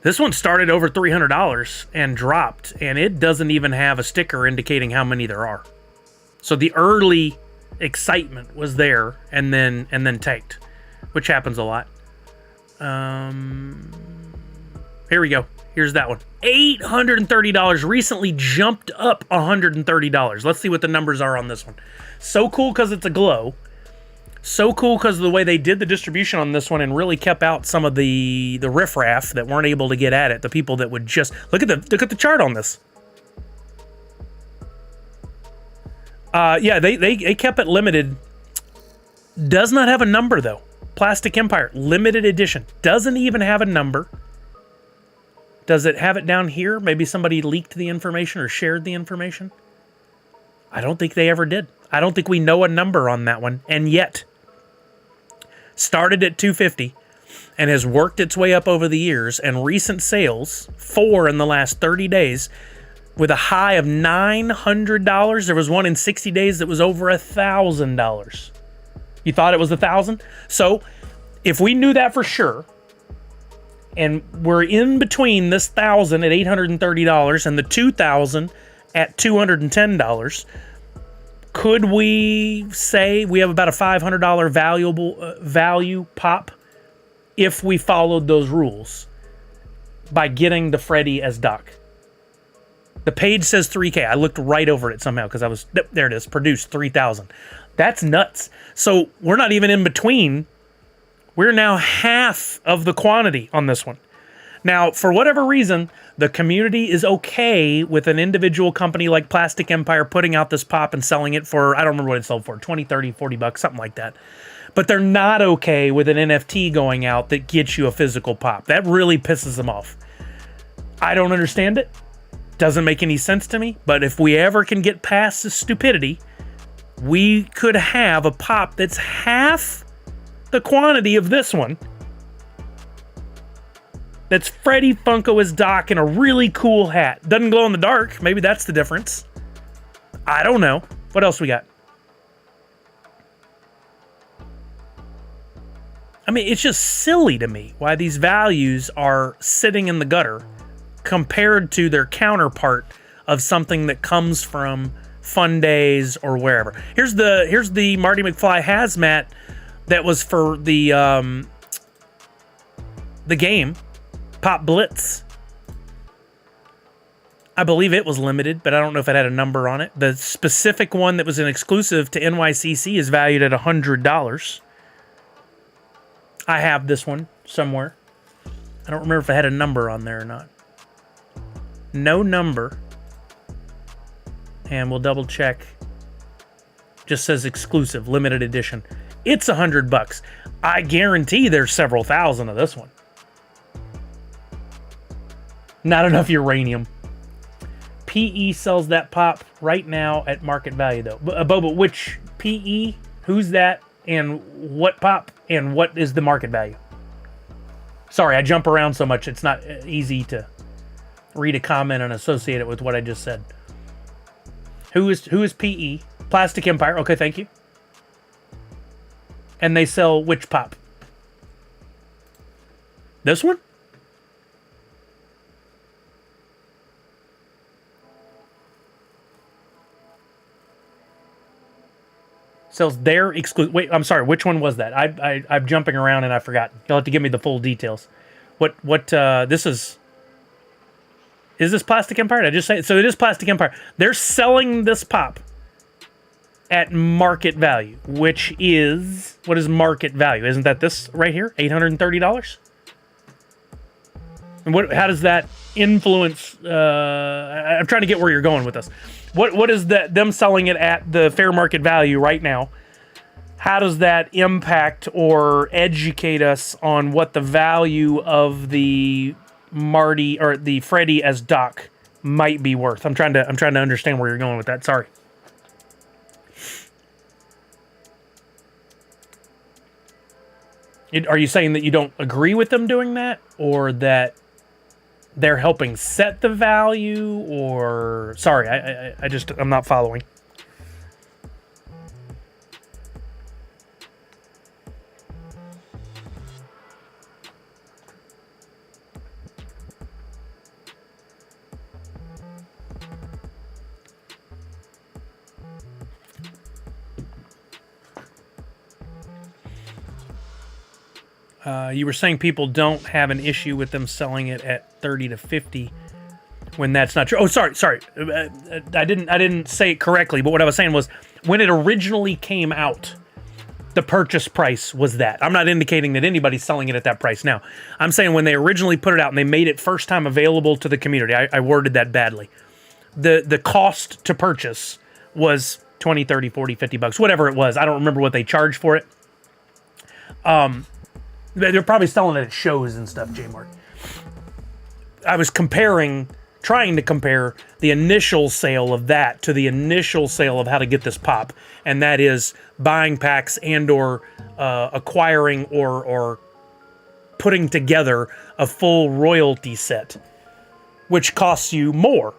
This one started over $300 and dropped, and it doesn't even have a sticker indicating how many there are. So the early excitement was there and then tanked, which happens a lot. Here we go. Here's that one. $830. Recently jumped up $130. Let's see what the numbers are on this one. So cool because it's a glow. So cool because of the way they did the distribution on this one and really kept out some of the riffraff that weren't able to get at it. The people that would just look at the chart on this. Yeah, they kept it limited. Does not have a number though. Plastic Empire limited edition doesn't even have a number. Does it have it down here? Maybe somebody leaked the information or shared the information. I don't think they ever did. I don't think we know a number on that one, and yet started at $250 and has worked its way up over the years, and recent sales, 4 in the last 30 days, with a high of $900. There was one in 60 days that was over $1,000. You thought it was 1,000? So if we knew that for sure, and we're in between this 1,000 at $830 and the 2,000 at $210, could we say we have about a $500 value pop if we followed those rules by getting the Freddy as Doc? The page says 3K. I looked right over it somehow because I was, there it is, produced 3,000. That's nuts. So we're not even in between. We're now half of the quantity on this one. Now, for whatever reason, the community is okay with an individual company like Plastic Empire putting out this pop and selling it for, I don't remember what it sold for, 20, 30, 40 bucks, something like that. But they're not okay with an NFT going out that gets you a physical pop. That really pisses them off. I don't understand it. Doesn't make any sense to me. But if we ever can get past this stupidity, we could have a pop that's half the quantity of this one. That's Freddy Funko as Doc in a really cool hat. Doesn't glow in the dark. Maybe that's the difference. I don't know. What else we got? I mean, it's just silly to me why these values are sitting in the gutter compared to their counterpart of something that comes from Fun Days or wherever. Here's the Marty McFly hazmat that was for the game Pop Blitz. I believe it was limited, but I don't know if it had a number on it. The specific one that was an exclusive to NYCC is valued at $100. I have this one somewhere. I don't remember if it had a number on there or not. No number. And we'll double check. Just says exclusive, limited edition. It's $100. I guarantee there's several thousand of this one. Not enough uranium. PE sells that pop right now at market value, though. Boba, which PE? Who's that? And what pop? And what is the market value? Sorry, I jump around so much. It's not easy to read a comment and associate it with what I just said. Who is PE? Plastic Empire. Okay, thank you. And they sell which pop? This one? Sells their exclusive. Wait, I'm sorry. Which one was that? I'm jumping around and I forgot. You'll have to give me the full details. What this is this Plastic Empire? Did I just say it? So it is Plastic Empire. They're selling this pop at market value, which is, what is market value? Isn't that this right here? $830? And how does that influence? I'm trying to get where you're going with this. What is that? Them selling it at the fair market value right now? How does that impact or educate us on what the value of the Marty or the Freddy as Doc might be worth? I'm trying to understand where you're going with that. Sorry. Are you saying that you don't agree with them doing that, or that they're helping set the value, or sorry, I'm not following. You were saying people don't have an issue with them selling it at 30 to 50 when that's not true. Oh, sorry. I didn't say it correctly, but what I was saying was when it originally came out, the purchase price was that. I'm not indicating that anybody's selling it at that price now. I'm saying when they originally put it out and they made it first time available to the community, I worded that badly. The cost to purchase was 20, 30, 40, 50 bucks, whatever it was. I don't remember what they charged for it. They're probably selling it at shows and stuff, J-Mart. I was trying to compare the initial sale of that to the initial sale of how to get this pop. And that is buying packs and or acquiring or putting together a full royalty set, which costs you more.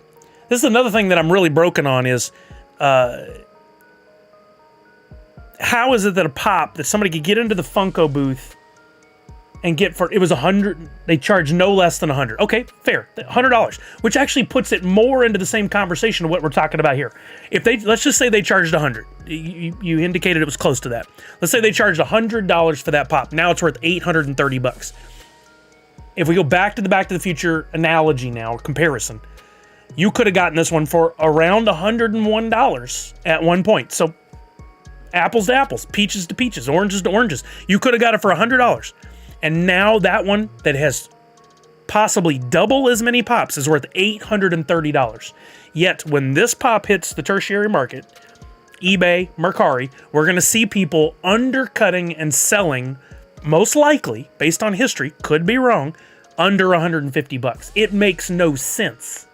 This is another thing that I'm really broken on is, how is it that a pop that somebody could get into the Funko booth and get for, it was $100, they charge no less than $100. Okay, fair, $100, which actually puts it more into the same conversation of what we're talking about here. If they, let's just say they charged $100. You indicated it was close to that. Let's say they charged $100 for that pop. Now it's worth $830. If we go back to the Future analogy now, comparison, you could have gotten this one for around $101 at one point. So apples to apples, peaches to peaches, oranges to oranges. You could have got it for $100. And now that one that has possibly double as many pops is worth $830. Yet when this pop hits the tertiary market, eBay, Mercari, we're going to see people undercutting and selling, most likely, based on history, could be wrong, under $150. It makes no sense.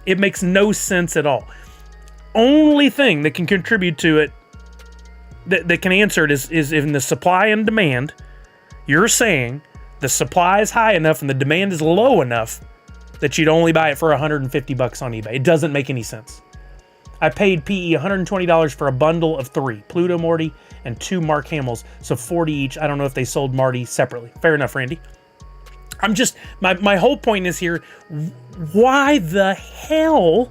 It makes no sense at all. Only thing that can contribute to it, that can answer it, is in the supply and demand. You're saying the supply is high enough and the demand is low enough that you'd only buy it for $150 on eBay. It doesn't make any sense. I paid PE $120 for a bundle of 3, Pluto Morty and 2 Mark Hamills, so $40 each. I don't know if they sold Marty separately. Fair enough, Randy. I'm just, my whole point is here, why the hell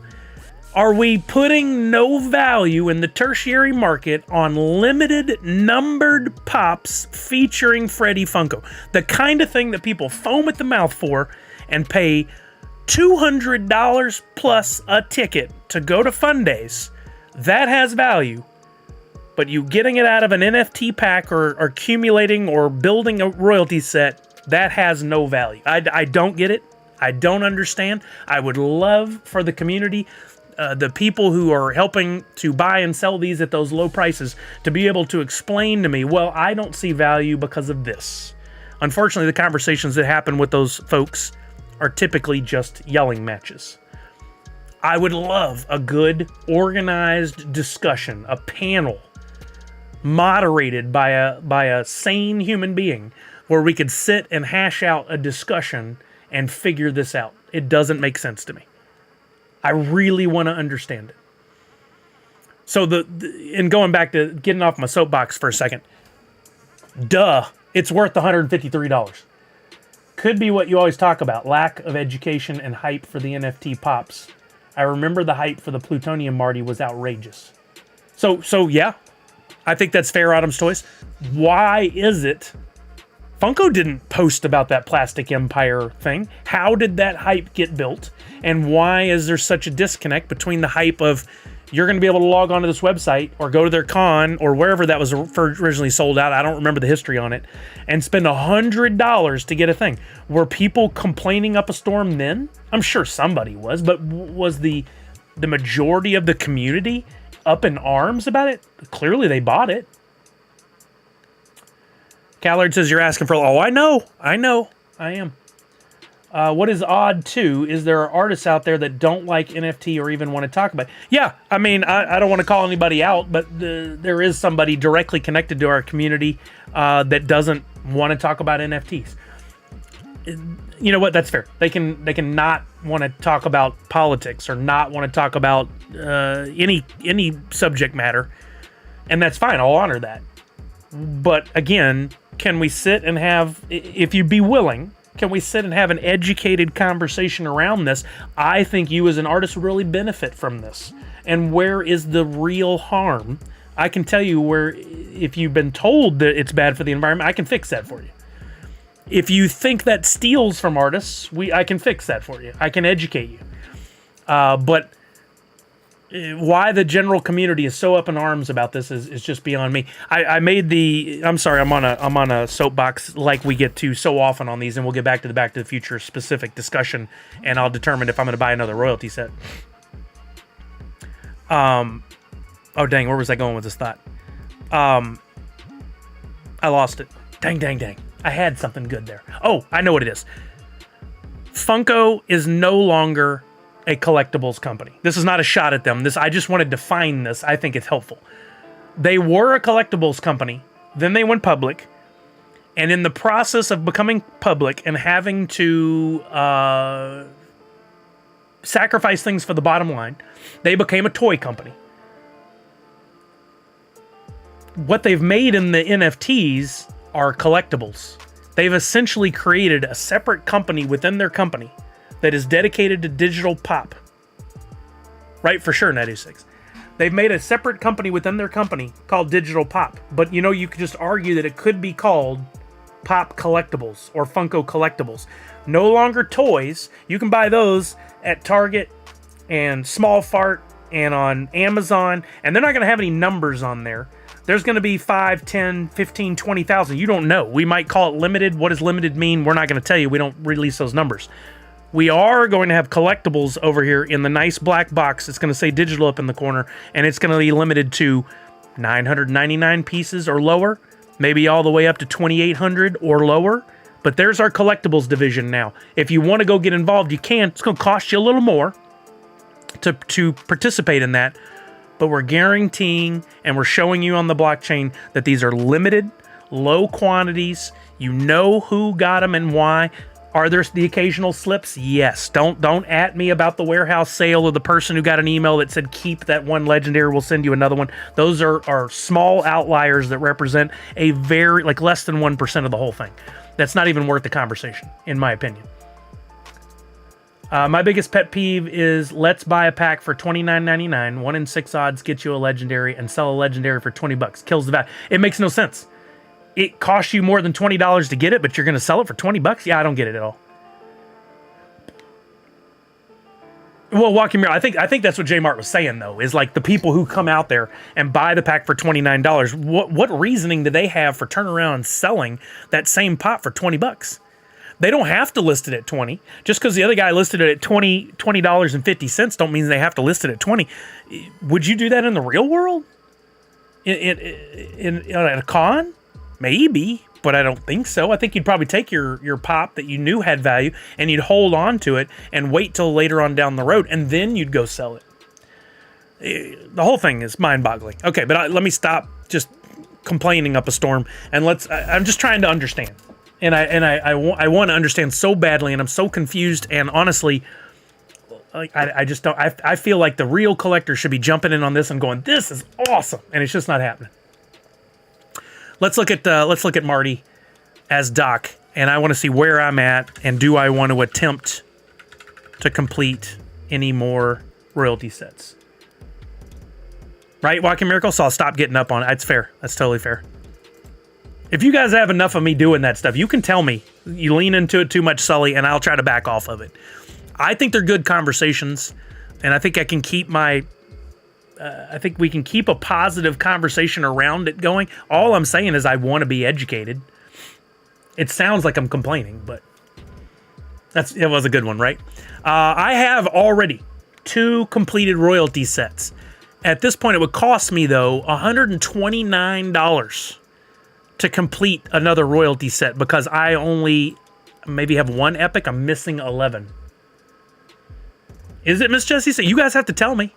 are we putting no value in the tertiary market on limited numbered pops featuring Freddy Funko? The kind of thing that people foam at the mouth for and pay $200 plus a ticket to go to Fun Days. That has value. But you getting it out of an NFT pack or accumulating or building a royalty set, that has no value. I don't get it. I don't understand. I would love for the community, the people who are helping to buy and sell these at those low prices, to be able to explain to me, well, I don't see value because of this. Unfortunately, the conversations that happen with those folks are typically just yelling matches. I would love a good, organized discussion, a panel moderated by a sane human being, where we could sit and hash out a discussion and figure this out. It doesn't make sense to me. I really want to understand it. So and going back to getting off my soapbox for a second, duh, it's worth $153. Could be what you always talk about, lack of education and hype for the NFT pops. I remember the hype for the Plutonium Marty was outrageous. So yeah, I think that's fair, Autumn's Toys. Why is it Funko didn't post about that Plastic Empire thing? How did that hype get built? And why is there such a disconnect between the hype of you're going to be able to log onto this website or go to their con or wherever that was originally sold out, I don't remember the history on it, and spend $100 to get a thing? Were people complaining up a storm then? I'm sure somebody was, but was the majority of the community up in arms about it? Clearly they bought it. Callard says you're asking for, oh, I know, I am. What is odd, too, is there are artists out there that don't like NFT or even want to talk about it. Yeah, I mean, I don't want to call anybody out, but there is somebody directly connected to our community that doesn't want to talk about NFTs. You know what? That's fair. They can not want to talk about politics or not want to talk about any subject matter, and that's fine. I'll honor that. But again, can we sit and have, if you'd be willing, can we sit and have an educated conversation around this? I think you as an artist would really benefit from this. And where is the real harm? I can tell you where, if you've been told that it's bad for the environment, I can fix that for you. If you think that steals from artists, I can fix that for you. I can educate you. But why the general community is so up in arms about this is just beyond me. I'm sorry, I'm on a soapbox like we get to so often on these, and we'll get back to the Future specific discussion, and I'll determine if I'm going to buy another royalty set. Oh dang, where was I going with this thought? I lost it. Dang. I had something good there. Oh, I know what it is. Funko is no longer a collectibles company. This is not a shot at them. I just want to define this. I think it's helpful. They were a collectibles company, then they went public, and in the process of becoming public and having to sacrificed things for the bottom line. They became a toy company. What they've made in the NFTs are collectibles. They've essentially created a separate company within their company that is dedicated to digital pop. Right, for sure, Net26. They've made a separate company within their company called Digital Pop. But, you know, you could just argue that it could be called Pop Collectibles or Funko Collectibles. No longer toys. You can buy those at Target and Small Fart and on Amazon. And they're not going to have any numbers on there. There's going to be 5, 10, 15, 20,000. You don't know. We might call it limited. What does limited mean? We're not going to tell you. We don't release those numbers. We are going to have collectibles over here in the nice black box. It's going to say digital up in the corner, and it's going to be limited to 999 pieces or lower, maybe all the way up to 2,800 or lower. But there's our collectibles division now. If you want to go get involved, you can. It's going to cost you a little more to participate in that. But we're guaranteeing and we're showing you on the blockchain that these are limited, low quantities. You know who got them and why. Are there the occasional slips? Yes. Don't at me about the warehouse sale or the person who got an email that said, keep that one legendary, we'll send you another one. Those are small outliers that represent a very, like less than 1% of the whole thing. That's not even worth the conversation, in my opinion. My biggest pet peeve is let's buy a pack for $29.99. 1 in 6 odds gets you a legendary and sell a legendary for $20. Kills the value. It makes no sense. It costs you more than $20 to get it, but you're going to sell it for $20? Yeah, I don't get it at all. Well, Walking Mirror, I think that's what J Mart was saying, though, is like the people who come out there and buy the pack for $29. What reasoning do they have for turning around and selling that same pot for $20? They don't have to list it at $20. Just because the other guy listed it at $20.50 don't mean they have to list it at $20. Would you do that in the real world? In at a con? Maybe, but I don't think so. I think you'd probably take your pop that you knew had value and you'd hold on to it and wait till later on down the road, and then you'd go sell it. The whole thing is mind-boggling. Okay, but let me stop just complaining up a storm, and I'm just trying to understand. And I want to understand so badly, and I'm so confused, and honestly, I just don't. I feel like the real collector should be jumping in on this and going, this is awesome, and it's just not happening. Let's look at Marty as Doc, and I want to see where I'm at, and do I want to attempt to complete any more royalty sets? Right, Walking Miracle? So I'll stop getting up on it. That's fair. That's totally fair. If you guys have enough of me doing that stuff, you can tell me. You lean into it too much, Sully, and I'll try to back off of it. I think they're good conversations, and I think I can keep my... I think we can keep a positive conversation around it going. All I'm saying is I want to be educated. It sounds like I'm complaining, but it was a good one, right? I have already 2 completed royalty sets. At this point, it would cost me, though, $129 to complete another royalty set because I only maybe have 1 epic. I'm missing 11. Is it, Miss Jessie? So you guys have to tell me.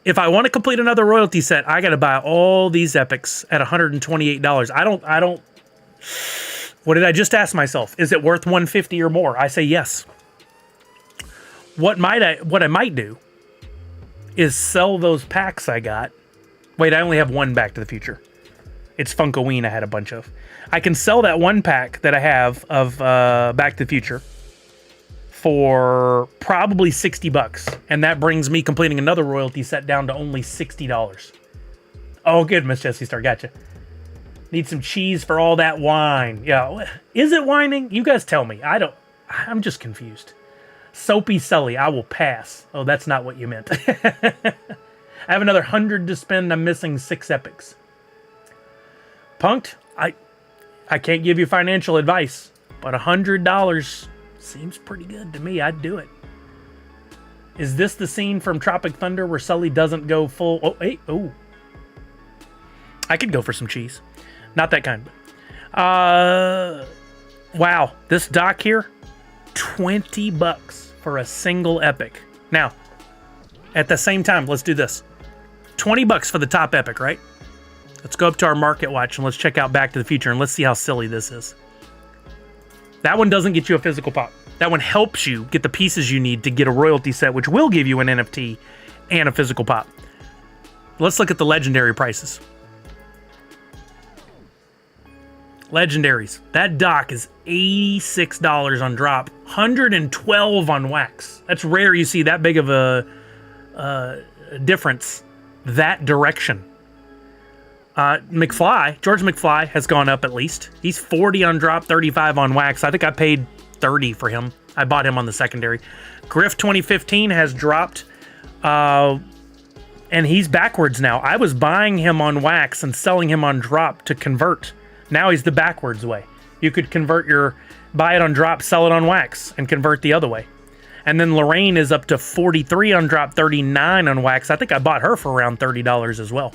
If I want to complete another royalty set, I got to buy all these epics at $128. I don't. What did I just ask myself? Is it worth $150 or more? I say yes. What I might do is sell those packs I got. Wait, I only have 1 Back to the Future. It's Funkoween I had a bunch of. I can sell that 1 pack that I have of Back to the Future for probably $60, and that brings me completing another royalty set down to only $60. Oh, good, Miss Jessie Star, gotcha. Need some cheese for all that wine. Yeah, is it whining? You guys tell me. I'm just confused. Soapy Sully, I will pass. Oh, that's not what you meant. I have another 100 to spend. I'm missing 6 epics. Punked, I can't give you financial advice, but $100 seems pretty good to me. I'd do it. Is this the scene from Tropic Thunder where Sully doesn't go full... Oh, hey, oh. I could go for some cheese. Not that kind. Wow. This doc here, $20 for a single epic. Now, at the same time, let's do this. $20 for the top epic, right? Let's go up to our market watch and let's check out Back to the Future and let's see how silly this is. That one doesn't get you a physical pop. That one helps you get the pieces you need to get a royalty set, which will give you an NFT and a physical pop. Let's look at the legendary prices. Legendaries. That dock is $86 on Droppp, $112 on Wax. That's rare you see that big of a difference that direction. George McFly has gone up at least. He's 40 on Droppp, 35 on Wax. I think I paid 30 for him. I bought him on the secondary. Griff 2015 has dropped, and he's backwards now. I was buying him on Wax and selling him on Droppp to convert. Now he's the backwards way. You could buy it on Droppp, sell it on Wax, and convert the other way. And then Lorraine is up to 43 on Droppp, 39 on Wax. I think I bought her for around $30 as well.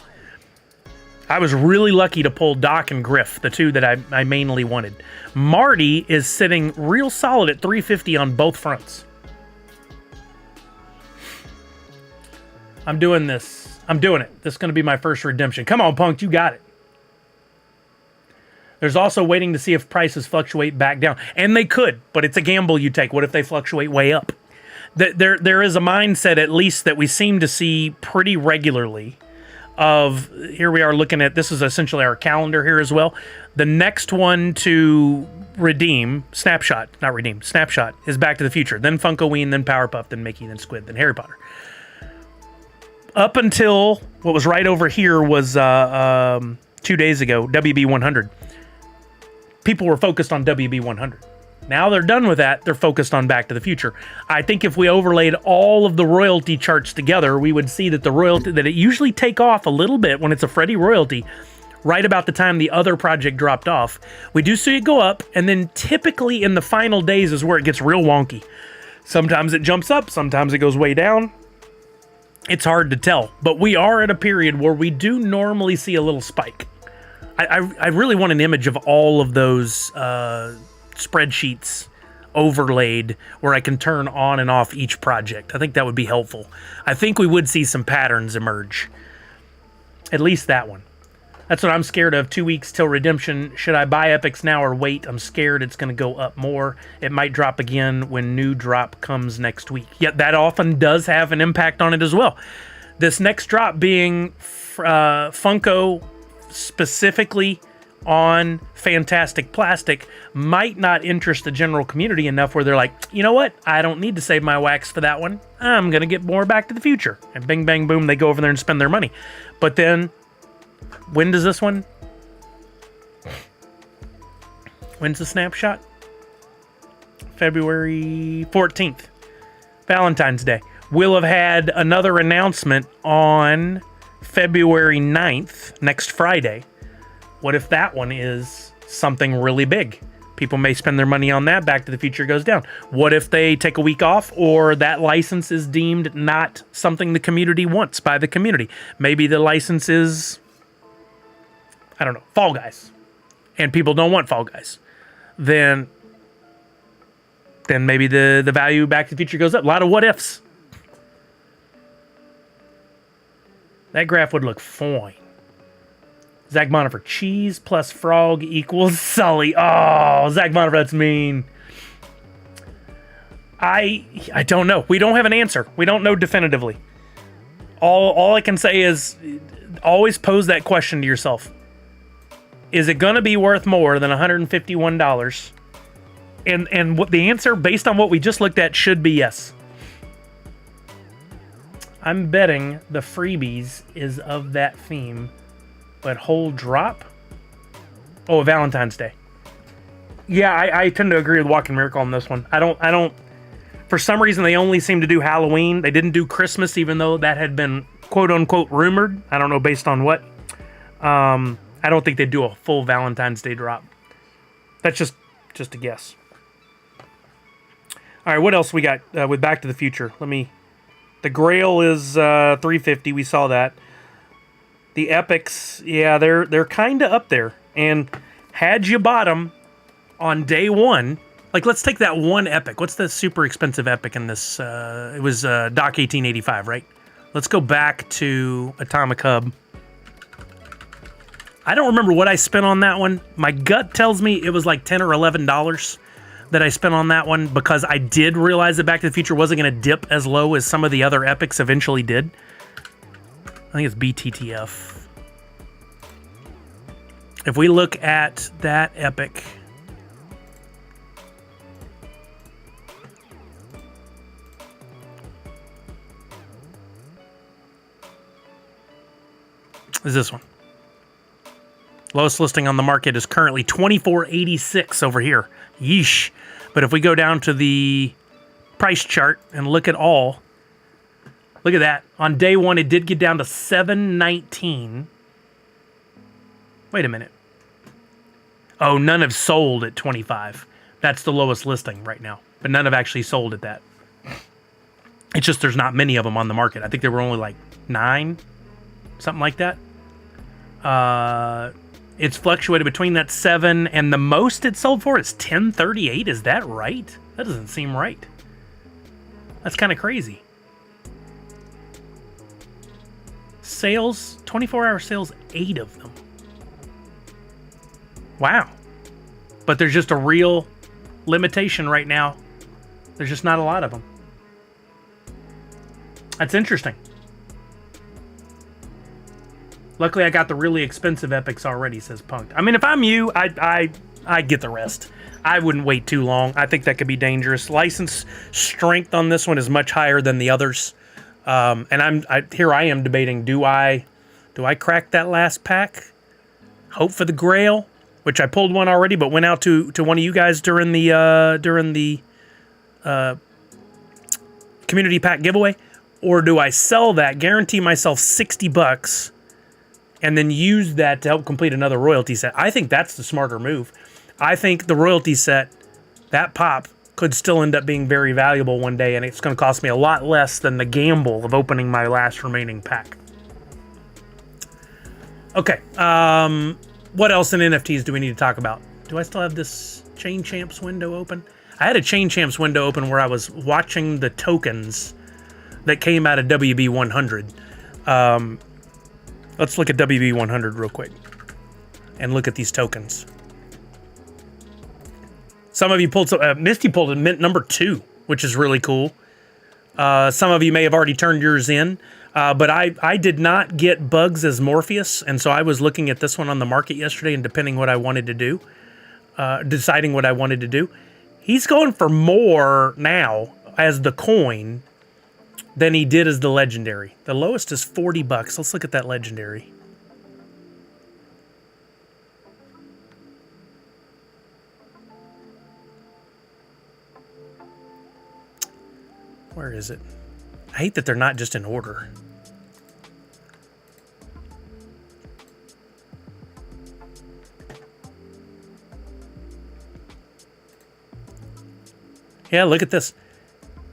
I was really lucky to pull Doc and Griff, the two that I mainly wanted. Marty is sitting real solid at 350 on both fronts. I'm doing this. I'm doing it. This is going to be my first redemption. Come on, Punk, you got it. There's also waiting to see if prices fluctuate back down. And they could, but it's a gamble you take. What if they fluctuate way up? There is a mindset, at least, that we seem to see pretty regularly of, here we are looking at, this is essentially our calendar here as well. The next one to Snapshot is Back to the Future, then Funkoween, then Powerpuff, then Mickey, then Squid, then Harry Potter. Up until what was right over here was 2 days ago, WB 100. People were focused on WB 100. Now they're done with that. They're focused on Back to the Future. I think if we overlaid all of the royalty charts together, we would see that that it usually take off a little bit when it's a Freddy royalty, right about the time the other project dropped off. We do see it go up, and then typically in the final days is where it gets real wonky. Sometimes it jumps up, sometimes it goes way down. It's hard to tell, but we are at a period where we do normally see a little spike. I really want an image of all of those spreadsheets overlaid where I can turn on and off each project. I think that would be helpful. I think we would see some patterns emerge. At least that one. That's what I'm scared of. 2 weeks till redemption. Should I buy epics now or wait? I'm scared it's going to go up more. It might drop again when new drop comes next week. Yet that often does have an impact on it as well. This next drop being Funko, specifically on Fantastic Plastic, might not interest the general community enough where they're like, you know what? I don't need to save my wax for that one. I'm going to get more Back to the Future. And bing, bang, boom, they go over there and spend their money. But then, when does this one? When's the snapshot? February 14th. Valentine's Day. We'll have had another announcement on February 9th, next Friday. What if that one is something really big? People may spend their money on that. Back to the Future goes down. What if they take a week off, or that license is deemed not something the community wants by the community? Maybe the license is, I don't know, Fall Guys, and people don't want Fall Guys. Then maybe the value Back to the Future goes up. A lot of what ifs. That graph would look fine. Zach Bonifer, cheese plus frog equals Sully. Oh, Zach Bonifer, that's mean. I don't know. We don't have an answer. We don't know definitively. All I can say is always pose that question to yourself. Is it going to be worth more than $151? And what the answer, based on what we just looked at, should be yes. I'm betting the freebies is of that theme. But whole drop? Oh, Valentine's Day. Yeah, I tend to agree with Walking Miracle on this one. I don't. For some reason, they only seem to do Halloween. They didn't do Christmas, even though that had been quote unquote rumored. I don't know based on what. I don't think they'd do a full Valentine's Day drop. That's just a guess. All right, what else we got with Back to the Future? The Grail is $350. We saw that. The epics, yeah, they're kind of up there. And had you bought them on day one, like let's take that one epic. What's the super expensive epic in this? It was Doc 1885, right? Let's go back to Atomic Hub. I don't remember what I spent on that one. My gut tells me it was like $10 or $11. that I spent on that one because I did realize that Back to the Future wasn't going to dip as low as some of the other epics eventually did. I think it's BTTF. If we look at that epic, is this one. Lowest listing on the market is currently $24.86 over here. Yeesh. But if we go down to the price chart and look at all, look at that. On day one, it did get down to $7.19. Wait a minute. Oh, none have sold at 25. That's the lowest listing right now. But none have actually sold at that. It's just there's not many of them on the market. I think there were only like 9, something like that. It's fluctuated between that 7 and the most it sold for is $10.38. Is that right? That doesn't seem right. That's kind of crazy. Sales, 24-hour sales, 8 of them. Wow. But there's just a real limitation right now. There's just not a lot of them. That's interesting. Luckily, I got the really expensive epics already, says Punked. I mean, if I'm you, I'd get the rest. I wouldn't wait too long. I think that could be dangerous. License strength on this one is much higher than the others. And here I am debating, do I crack that last pack? Hope for the Grail, which I pulled one already, but went out to one of you guys during the community pack giveaway. Or do I sell that, guarantee myself $60, and then use that to help complete another royalty set? I think that's the smarter move. I think the royalty set, that pop, could still end up being very valuable one day, and it's going to cost me a lot less than the gamble of opening my last remaining pack. Okay, what else in NFTs do we need to talk about? Do I still have this Chain Champs window open? I had a Chain Champs window open where I was watching the tokens that came out of WB100. Let's look at WB100 real quick and look at these tokens. Some of you pulled Misty pulled a mint number 2, which is really cool. Some of you may have already turned yours in, but I did not get Bugs as Morpheus, and so I was looking at this one on the market yesterday and deciding what I wanted to do. He's going for more now as the coin than he did as the legendary. The lowest is $40. Let's look at that legendary. Where is it? I hate that they're not just in order. Yeah, look at this.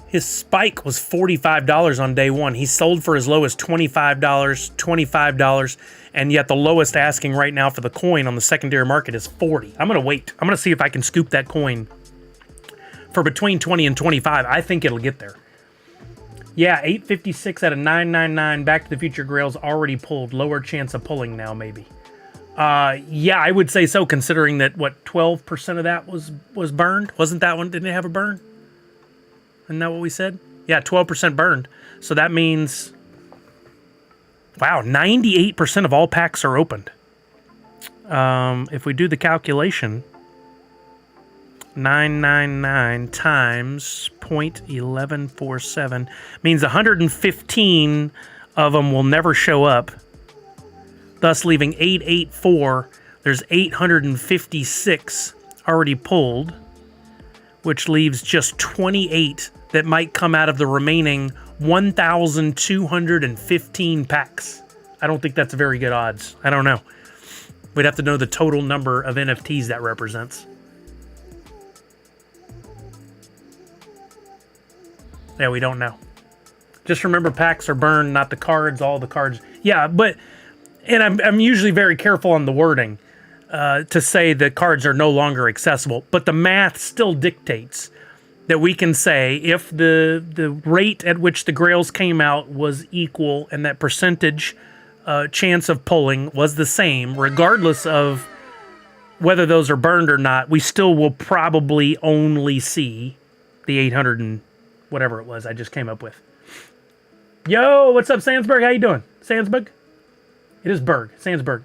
His spike was $45 on day one. He sold for as low as $25, $25, and yet the lowest asking right now for the coin on the secondary market is $40. I'm going to wait. I'm going to see if I can scoop that coin for between $20 and $25. I think it'll get there. Yeah, 856 out of 999. Back to the Future Grail's already pulled. Lower chance of pulling now, maybe. Yeah, I would say so, considering that, 12% of that was burned? Wasn't that one? Didn't it have a burn? Isn't that what we said? Yeah, 12% burned. So that means, wow, 98% of all packs are opened. If we do the calculation, 999 times 0.1147 means 115 of them will never show up, thus leaving 884. There's 856 already pulled, which leaves just 28 that might come out of the remaining 1,215 packs. I don't think that's very good odds. I don't know. We'd have to know the total number of NFTs that represents. Yeah, we don't know. Just remember, packs are burned, not the cards, all the cards. Yeah, and I'm usually very careful on the wording to say that cards are no longer accessible, but the math still dictates that we can say if the rate at which the grails came out was equal and that percentage chance of pulling was the same, regardless of whether those are burned or not, we still will probably only see the 800 and whatever it was I just came up with. Yo, what's up, Sandsberg? How you doing? Sandsberg? It is Berg. Sandsberg.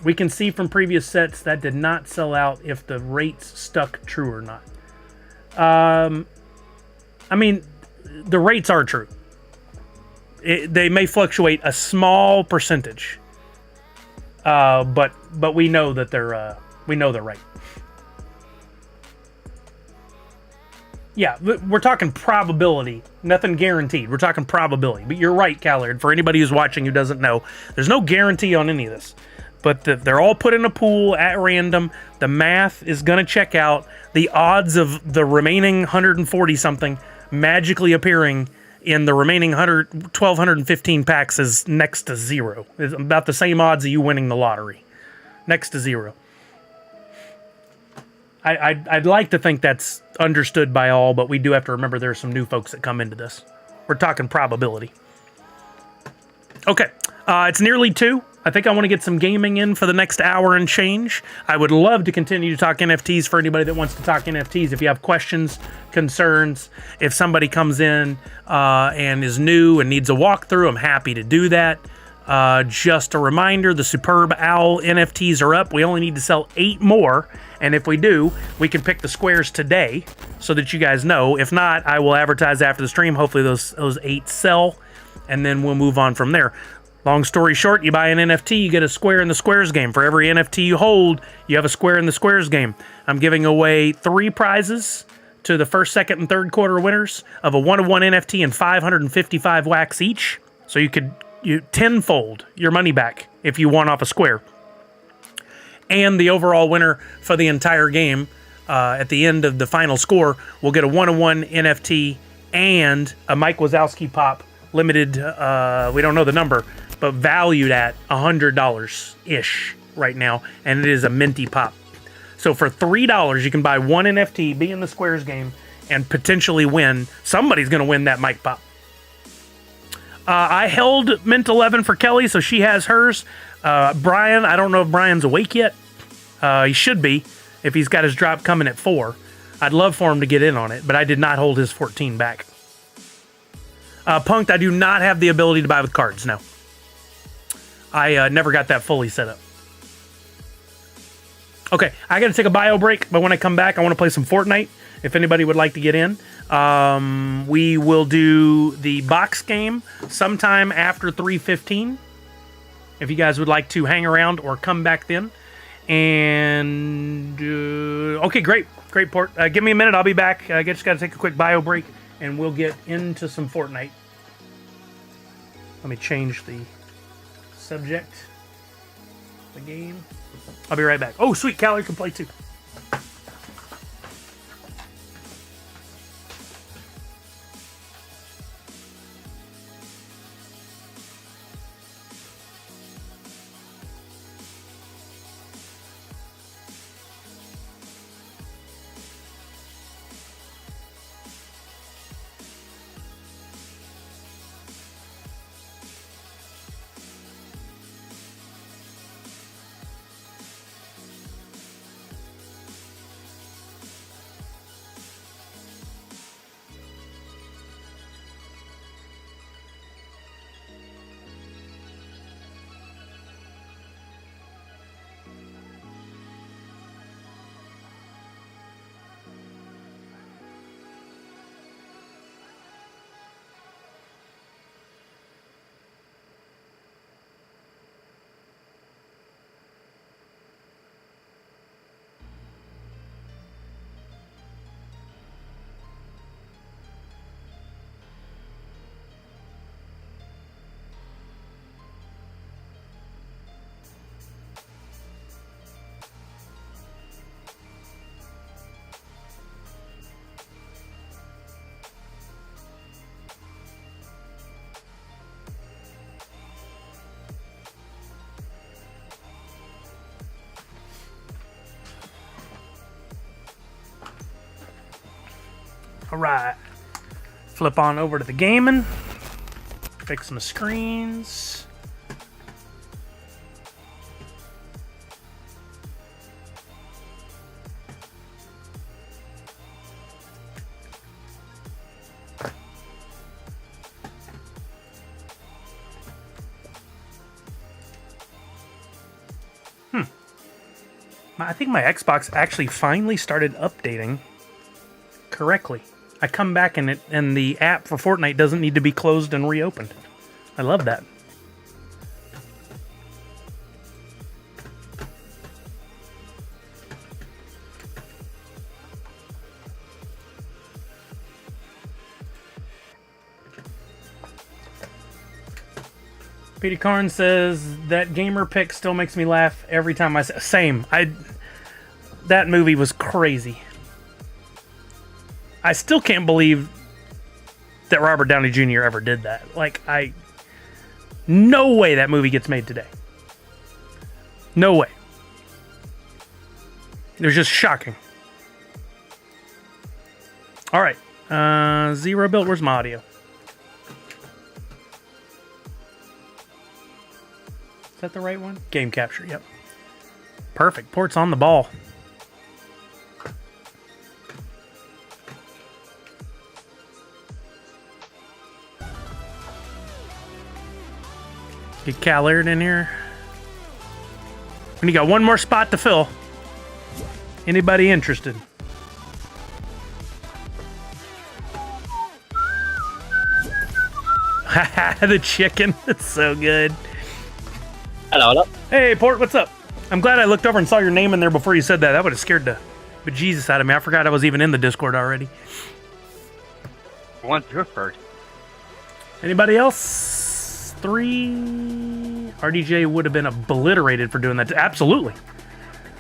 We can see from previous sets that did not sell out if the rates stuck true or not. I mean, the rates are true. They may fluctuate a small percentage, but we know that they're right. Yeah, we're talking probability, nothing guaranteed. We're talking probability. But you're right, Callard. For anybody who's watching who doesn't know, there's no guarantee on any of this. But they're all put in a pool at random. The math is going to check out. The odds of the remaining 140-something magically appearing in the remaining 1,215 packs is next to zero. It's about the same odds of you winning the lottery. Next to zero. I'd like to think that's understood by all, but we do have to remember there are some new folks that come into this. We're talking probability. Okay, it's nearly 2. I think I want to get some gaming in for the next hour and change. I would love to continue to talk NFTs for anybody that wants to talk NFTs. If you have questions, concerns, if somebody comes in and is new and needs a walkthrough, I'm happy to do that. Just a reminder, the Superb Owl NFTs are up. We only need to sell 8 more. And if we do, we can pick the squares today so that you guys know. If not, I will advertise after the stream. Hopefully those 8 sell, and then we'll move on from there. Long story short, you buy an NFT, you get a square in the squares game. For every NFT you hold, you have a square in the squares game. I'm giving away 3 prizes to the first, second, and third quarter winners of a 1-of-1 NFT and 555 wax each. So you could tenfold your money back if you won off a square. And the overall winner for the entire game, at the end of the final score, will get a 1-of-1 NFT and a Mike Wazowski pop, limited, we don't know the number, but valued at $100-ish right now, and it is a minty pop. So for $3, you can buy 1 NFT, be in the squares game, and potentially win. Somebody's going to win that Mike pop. I held Mint 11 for Kelly, so she has hers. Brian, I don't know if Brian's awake yet. He should be, if he's got his drop coming at 4. I'd love for him to get in on it, but I did not hold his 14 back. Punked, I do not have the ability to buy with cards, no. I never got that fully set up. Okay, I got to take a bio break, but when I come back, I want to play some Fortnite. If anybody would like to get in, we will do the box game sometime after 3:15. If you guys would like to hang around or come back then. And, okay, great, Port. Give me a minute, I'll be back. I just got to take a quick bio break, and we'll get into some Fortnite. Let me change the subject of the game. I'll be right back. Oh, sweet, Callie can play too. All right, flip on over to the gaming, fix my screens. I think my Xbox actually finally started updating correctly. I come back and the app for Fortnite doesn't need to be closed and reopened. I love that. Peter Karn says that gamer pick still makes me laugh every time I say. Same. That movie was crazy. I still can't believe that Robert Downey Jr. ever did that. No way that movie gets made today. No way. It was just shocking. All right. Zero Built, where's my audio? Is that the right one? Game capture, yep. Perfect. Port's on the ball. Get Cal Laird in here. And you got one more spot to fill. Anybody interested? The chicken. It's so good. Hello, hello. Hey, Port, what's up? I'm glad I looked over and saw your name in there before you said that. That would have scared the bejesus out of me. I forgot I was even in the Discord already. What's your first? Anybody else? 3. RDJ would have been obliterated for doing that. Absolutely.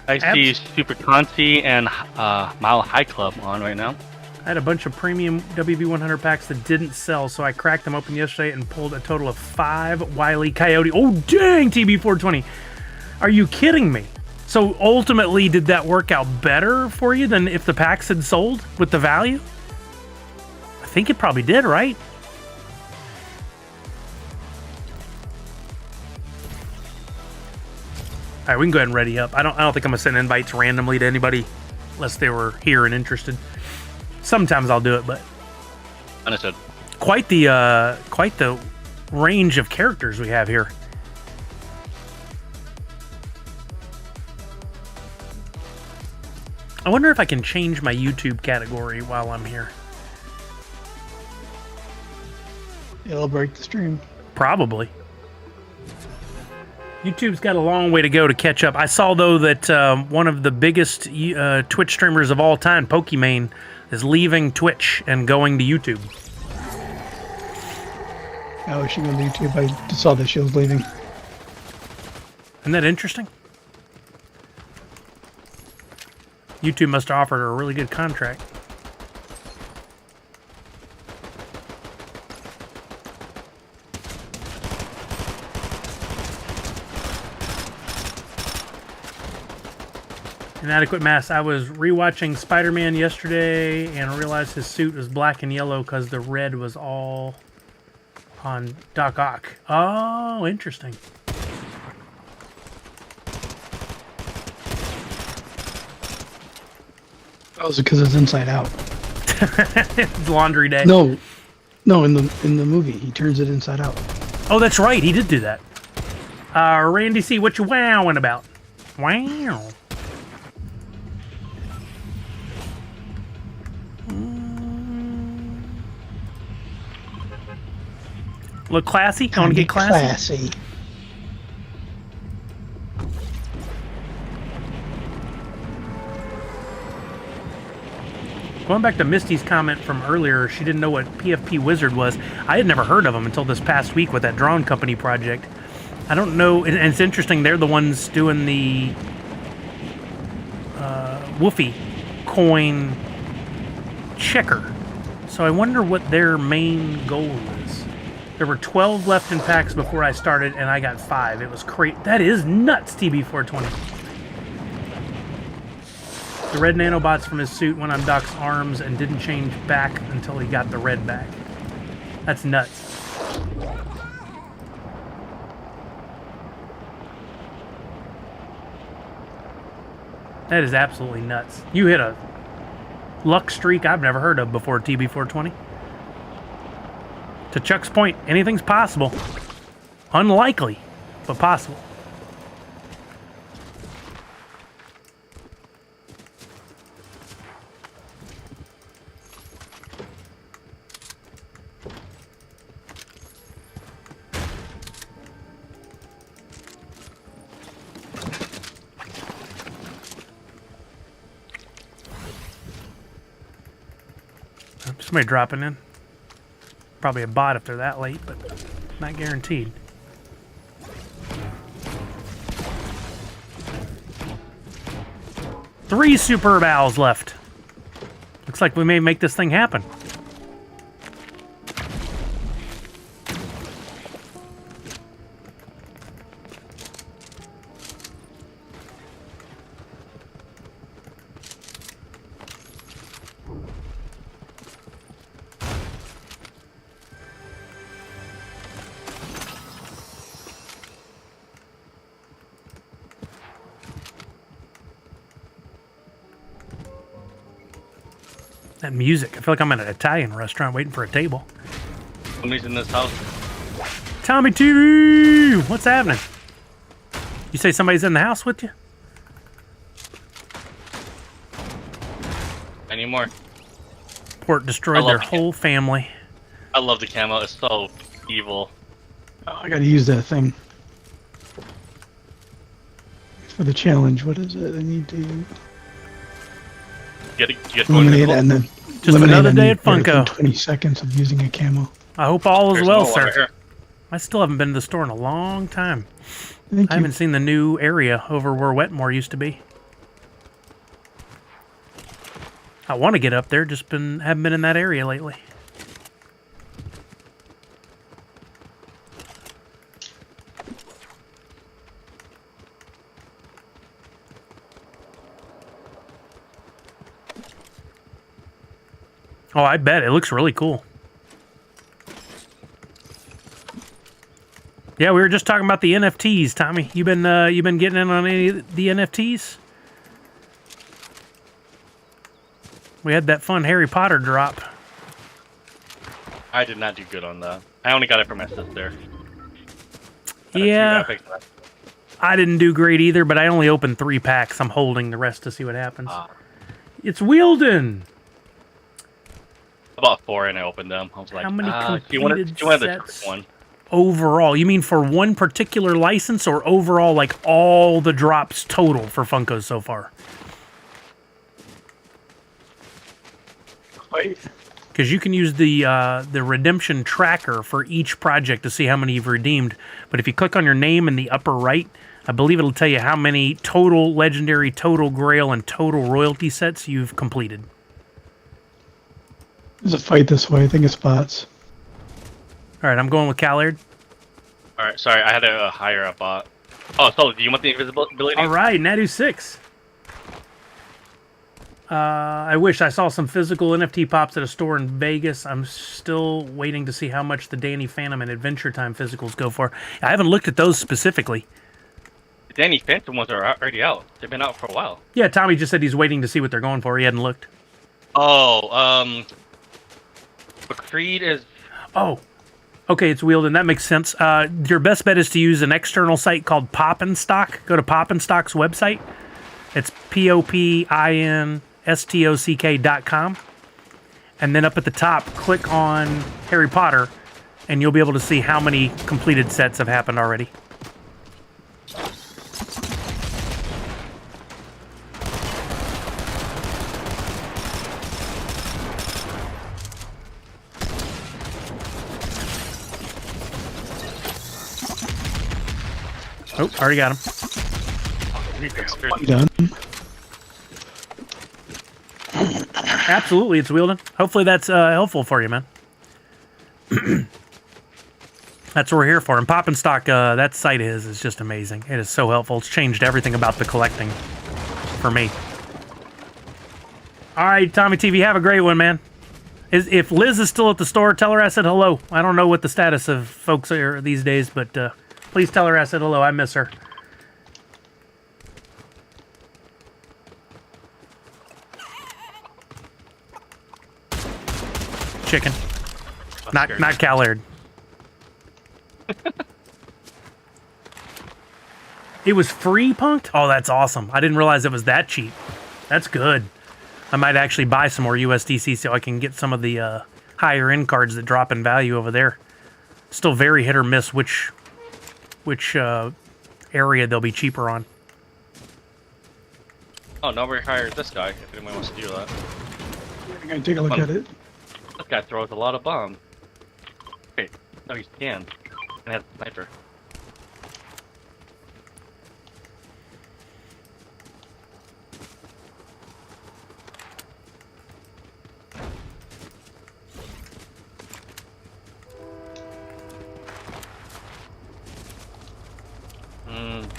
I see Super Conti and Mile High Club on right now. I had a bunch of premium WV100 packs that didn't sell, so I cracked them open yesterday and pulled a total of 5 Wile E. Coyote. Oh, dang, TB420. Are you kidding me? So ultimately, did that work out better for you than if the packs had sold with the value? I think it probably did, right? All right, we can go ahead and ready up. I don't think I'm gonna send invites randomly to anybody unless they were here and interested. Sometimes I'll do it, but understood. Quite the range of characters we have here. I wonder if I can change my YouTube category while I'm here. It'll break the stream. Probably. YouTube's got a long way to go to catch up. I saw, though, that one of the biggest Twitch streamers of all time, Pokimane, is leaving Twitch and going to YouTube. Oh, she going to YouTube? I saw that she was leaving. Isn't that interesting? YouTube must have offered her a really good contract. Inadequate mass. I was rewatching Spider-Man yesterday and realized his suit was black and yellow because the red was all on Doc Ock. Oh, interesting. Oh, is it because it's inside out? It's laundry day. No, in the movie he turns it inside out. Oh, that's right. He did do that. Randy C, what you wowing about? Wow. Look classy? I want to get classy. Going back to Misty's comment from earlier, she didn't know what PFP Wizard was. I had never heard of them until this past week with that drone company project. I don't know, and it's interesting, they're the ones doing the Woofy coin checker. So I wonder what their main goal is. There were 12 left in packs before I started, and I got 5. It was crazy. That is nuts, TB420. The red nanobots from his suit went on Doc's arms and didn't change back until he got the red back. That's nuts. That is absolutely nuts. You hit a luck streak I've never heard of before, TB420. To Chuck's point, anything's possible. Unlikely, but possible. Somebody dropping in. Probably a bot if they're that late, but not guaranteed. Three superb owls left. Looks like we may make this thing happen. That music. I feel like I'm at an Italian restaurant waiting for a table. Somebody's in this house. Tommy TV! What's happening? You say somebody's in the house with you? Any more? Port destroyed their whole family. I love the camo. It's so evil. Oh, I gotta use that thing. For the challenge, what is it? I need to Get eliminate it and then just another day at Funko. 20 seconds of using a camo. I hope all is There's well, no sir. here. I still haven't been to the store in a long time. Thank I you. haven't seen the new area over where Wetmore used to be. I want to get up there, just haven't been in that area lately. Oh, I bet it looks really cool. Yeah, we were just talking about the NFTs, Tommy. You been getting in on any of the NFTs? We had that fun Harry Potter drop. I did not do good on that. I only got it for my sister. Yeah, I didn't do great either, but I only opened 3 packs. I'm holding the rest to see what happens. It's Wielden. About 4 and I opened them. I was like, How many she wanted the sets trick one. overall? You mean for one particular license, or overall, like all the drops total for Funko so far? Wait. Because you can use the redemption tracker for each project to see how many you've redeemed. But if you click on your name in the upper right, I believe it'll tell you how many total legendary, total grail, and total royalty sets you've completed. There's a fight this way. I think it's bots. All right, I'm going with Callard. All right, sorry, I had to hire a bot. Oh, so do you want the invisibility? All right, Nadu 6. I wish I saw some physical NFT pops at a store in Vegas. I'm still waiting to see how much the Danny Phantom and Adventure Time physicals go for. I haven't looked at those specifically. The Danny Phantom ones are already out. They've been out for a while. Yeah, Tommy just said he's waiting to see what they're going for. He hadn't looked. Oh, but Creed is... Oh, okay, it's Wielden. That makes sense. Your best bet is to use an external site called Poppinstock. Go to Poppinstock's website. It's POPINSTOCK.com. And then up at the top, click on Harry Potter, and you'll be able to see how many completed sets have happened already. Oh, already got him. You done? Absolutely, it's Wielden. Hopefully that's helpful for you, man. That's what we're here for. And Poppinstock, that site is just amazing. It is so helpful. It's changed everything about the collecting for me. All right, Tommy TV, have a great one, man. If Liz is still at the store, tell her I said hello. I don't know what the status of folks are these days, but please tell her I said hello. I miss her. Chicken. Not Callard. It was free, Punked? Oh, that's awesome. I didn't realize it was that cheap. That's good. I might actually buy some more USDC so I can get some of the higher end cards that drop in value over there. Still very hit or miss which area they'll be cheaper on. Oh, nobody hired this guy, if anyone wants to do that. I'm gonna take a look at it. This guy throws a lot of bombs. Wait, no, he's scanned. And has a sniper.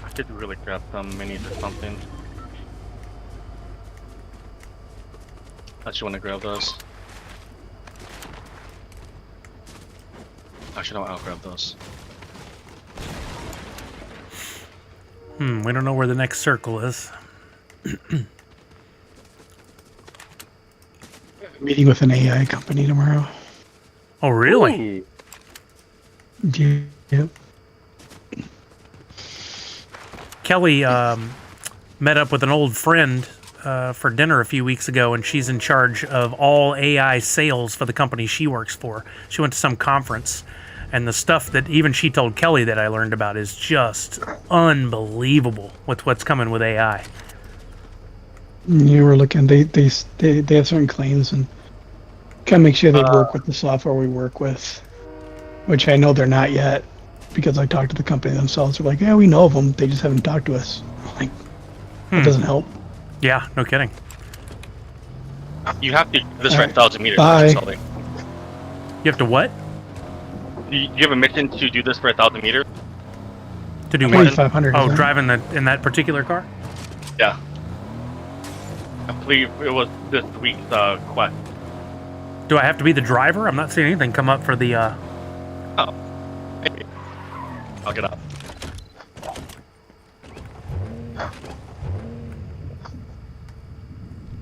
I could really grab some minis or something. I just want to grab those. Actually, no, I'll grab those. We don't know where the next circle is. Meeting with an AI company tomorrow. Oh, really? Yeah. Yep. Kelly met up with an old friend for dinner a few weeks ago, and she's in charge of all AI sales for the company she works for. She went to some conference, and the stuff that even she told Kelly that I learned about is just unbelievable with what's coming with AI. You were looking. They have certain claims and kind of make sure they work with the software we work with, which I know they're not yet because I talked to the company themselves. They're like, yeah, we know of them. They just haven't talked to us. I'm like, that doesn't help. Yeah, no kidding. You have to do this for 1,000 meters. Bye. You have to what? You have a mission to do this for 1,000 meters? To do what? 2,500. Oh, driving in that particular car? Yeah. I believe it was this week's quest. Do I have to be the driver? I'm not seeing anything come up for the... Oh. Maybe. I'll get up.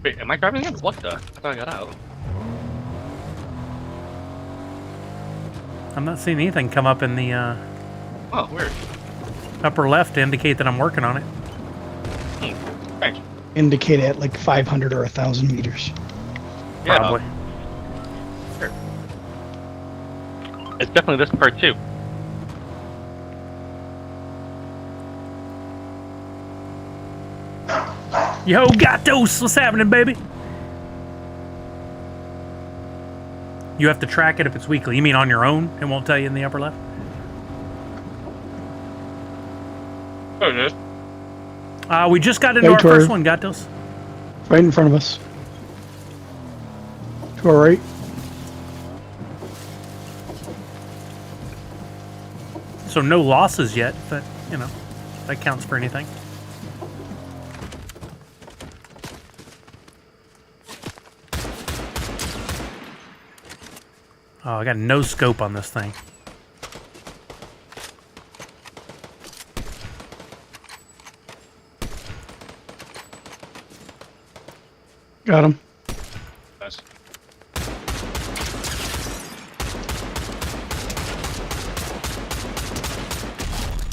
Wait, am I driving again? What the? I thought I got out. I'm not seeing anything come up in the Oh, weird. upper left to indicate that I'm working on it. Thanks. Indicate at like 500 or 1,000 meters. Yeah, Probably. Sure. It's definitely this part too. Yo, Gatos, what's happening, baby? You have to track it if it's weekly. You mean on your own? It won't tell you in the upper left? Oh, it is. We just got into Right our to our- first one, Gatos. Right in front of us. To our right. So no losses yet, but, you know, that counts for anything. Oh, I got no scope on this thing. Got him. Nice.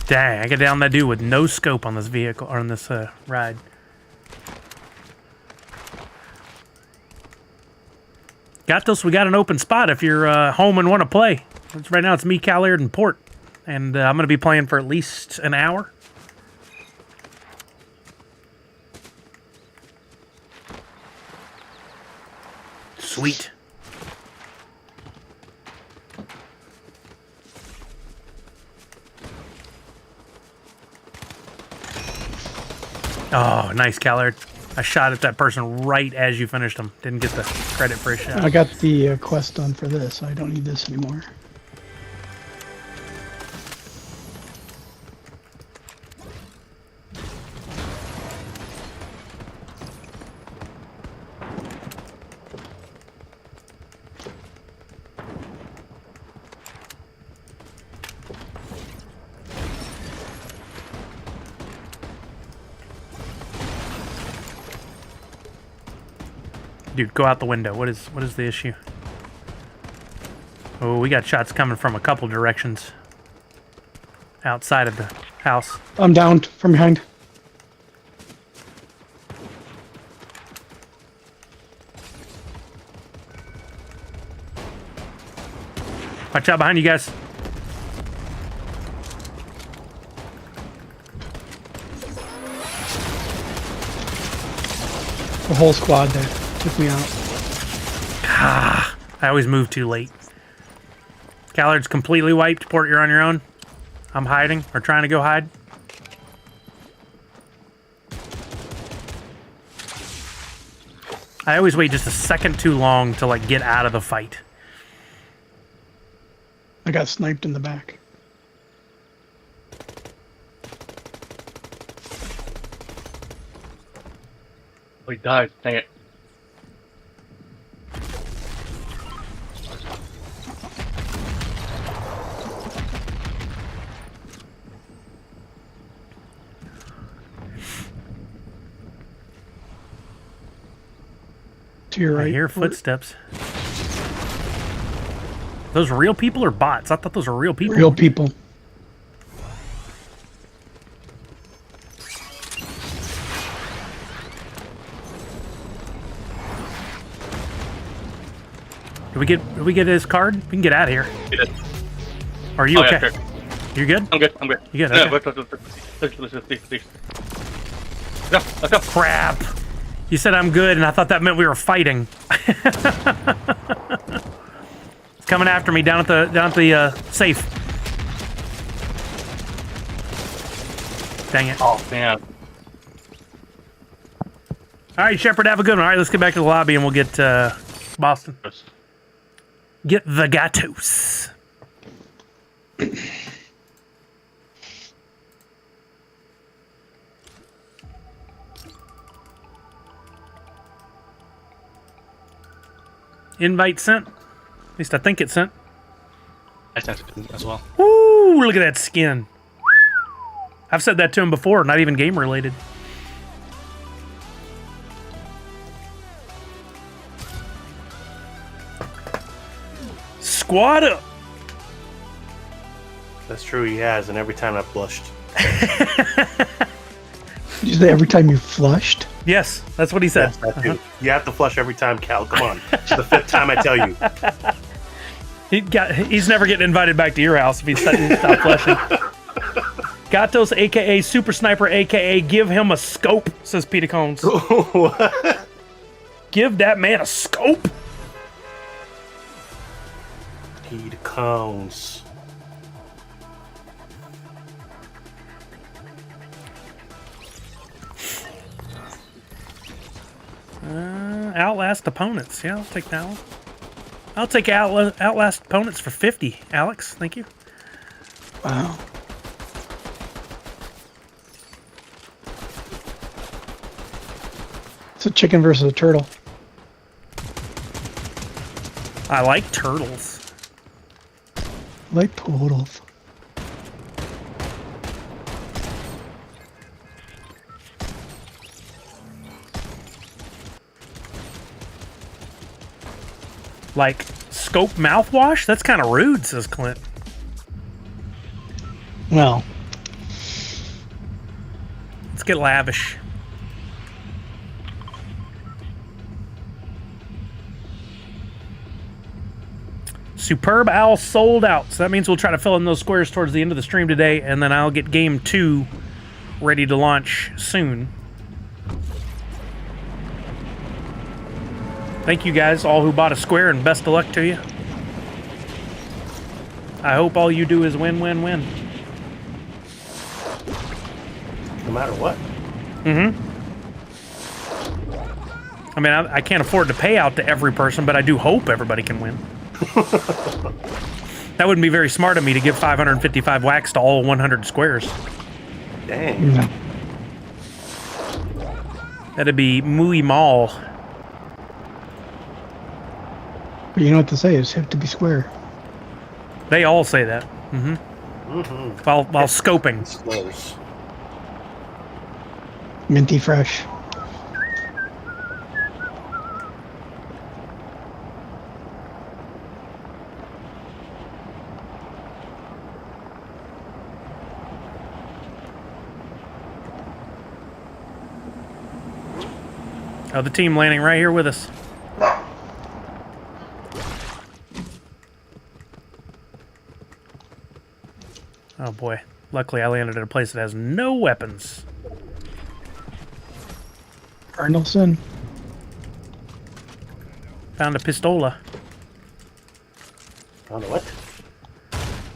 Dang, I got down that dude with no scope on this vehicle, or on this ride. Gatos, we got an open spot if you're home and want to play. Right now it's me, Callard, and Port. And I'm going to be playing for at least an hour. Sweet. Oh, nice, Callard. I shot at that person right as you finished him. Didn't get the credit for a shot. I got the quest done for this. I don't need this anymore. Dude, go out the window. What is the issue? Oh, we got shots coming from a couple directions. Outside of the house. I'm down from behind. Watch out behind you guys. The whole squad there took me out. Ah, I always move too late. Callard's completely wiped. Port, you're on your own. I'm hiding, or trying to go hide. I always wait just a second too long to, like, get out of the fight. I got sniped in the back. Oh, he died. Dang it. To your right. I hear footsteps. Those real people or bots? I thought those were real people. Real people. Did we get his card? We can get out of here. Get it. Are you okay? Yeah, sure. You good? I'm good. I'm good. You good? Yeah, Okay. please. Let's go. Crap. You said I'm good, and I thought that meant we were fighting. It's coming after me down at the safe. Dang it. Oh, man. All right, Shepard, have a good one. All right, let's get back to the lobby, and we'll get Boston. Get the gatos. Invite sent. At least I think it's sent. I sent it as well. Ooh, look at that skin. I've said that to him before, not even game related. Squad up. That's true, he has, and every time I blushed. Did you say every time you flushed? Yes, that's what he said. Yes, that too. You have to flush every time, Cal. Come on. It's the 5th time I tell you. He's never getting invited back to your house if he stopped flushing. Gatos, a.k.a. Super Sniper, a.k.a. Give him a scope, says Peter Cones. What? Give that man a scope. He cones. Outlast opponents. Yeah, I'll take that one. I'll take Outlast opponents for 50, Alex. Thank you. Wow. It's a chicken versus a turtle. I like turtles. I like poodles. Like scope mouthwash? That's kind of rude, says Clint. Well, Let's get lavish. Superb Owl sold out. So that means we'll try to fill in those squares towards the end of the stream today, and then I'll get game 2 ready to launch soon. Thank you guys, all who bought a square, and best of luck to you. I hope all you do is win, win, win. No matter what. Mm-hmm. I mean, I can't afford to pay out to every person, but I do hope everybody can win. That wouldn't be very smart of me to give 555 wax to all 100 squares. Dang. no. That'd be muy mal. But you know what to say is hip to be square. They all say that. Mm-hmm. Mm-hmm. While scoping. Close. Minty fresh. Oh, the team landing right here with us. Oh boy. Luckily I landed at a place that has no weapons. Arnolson. Found a pistola.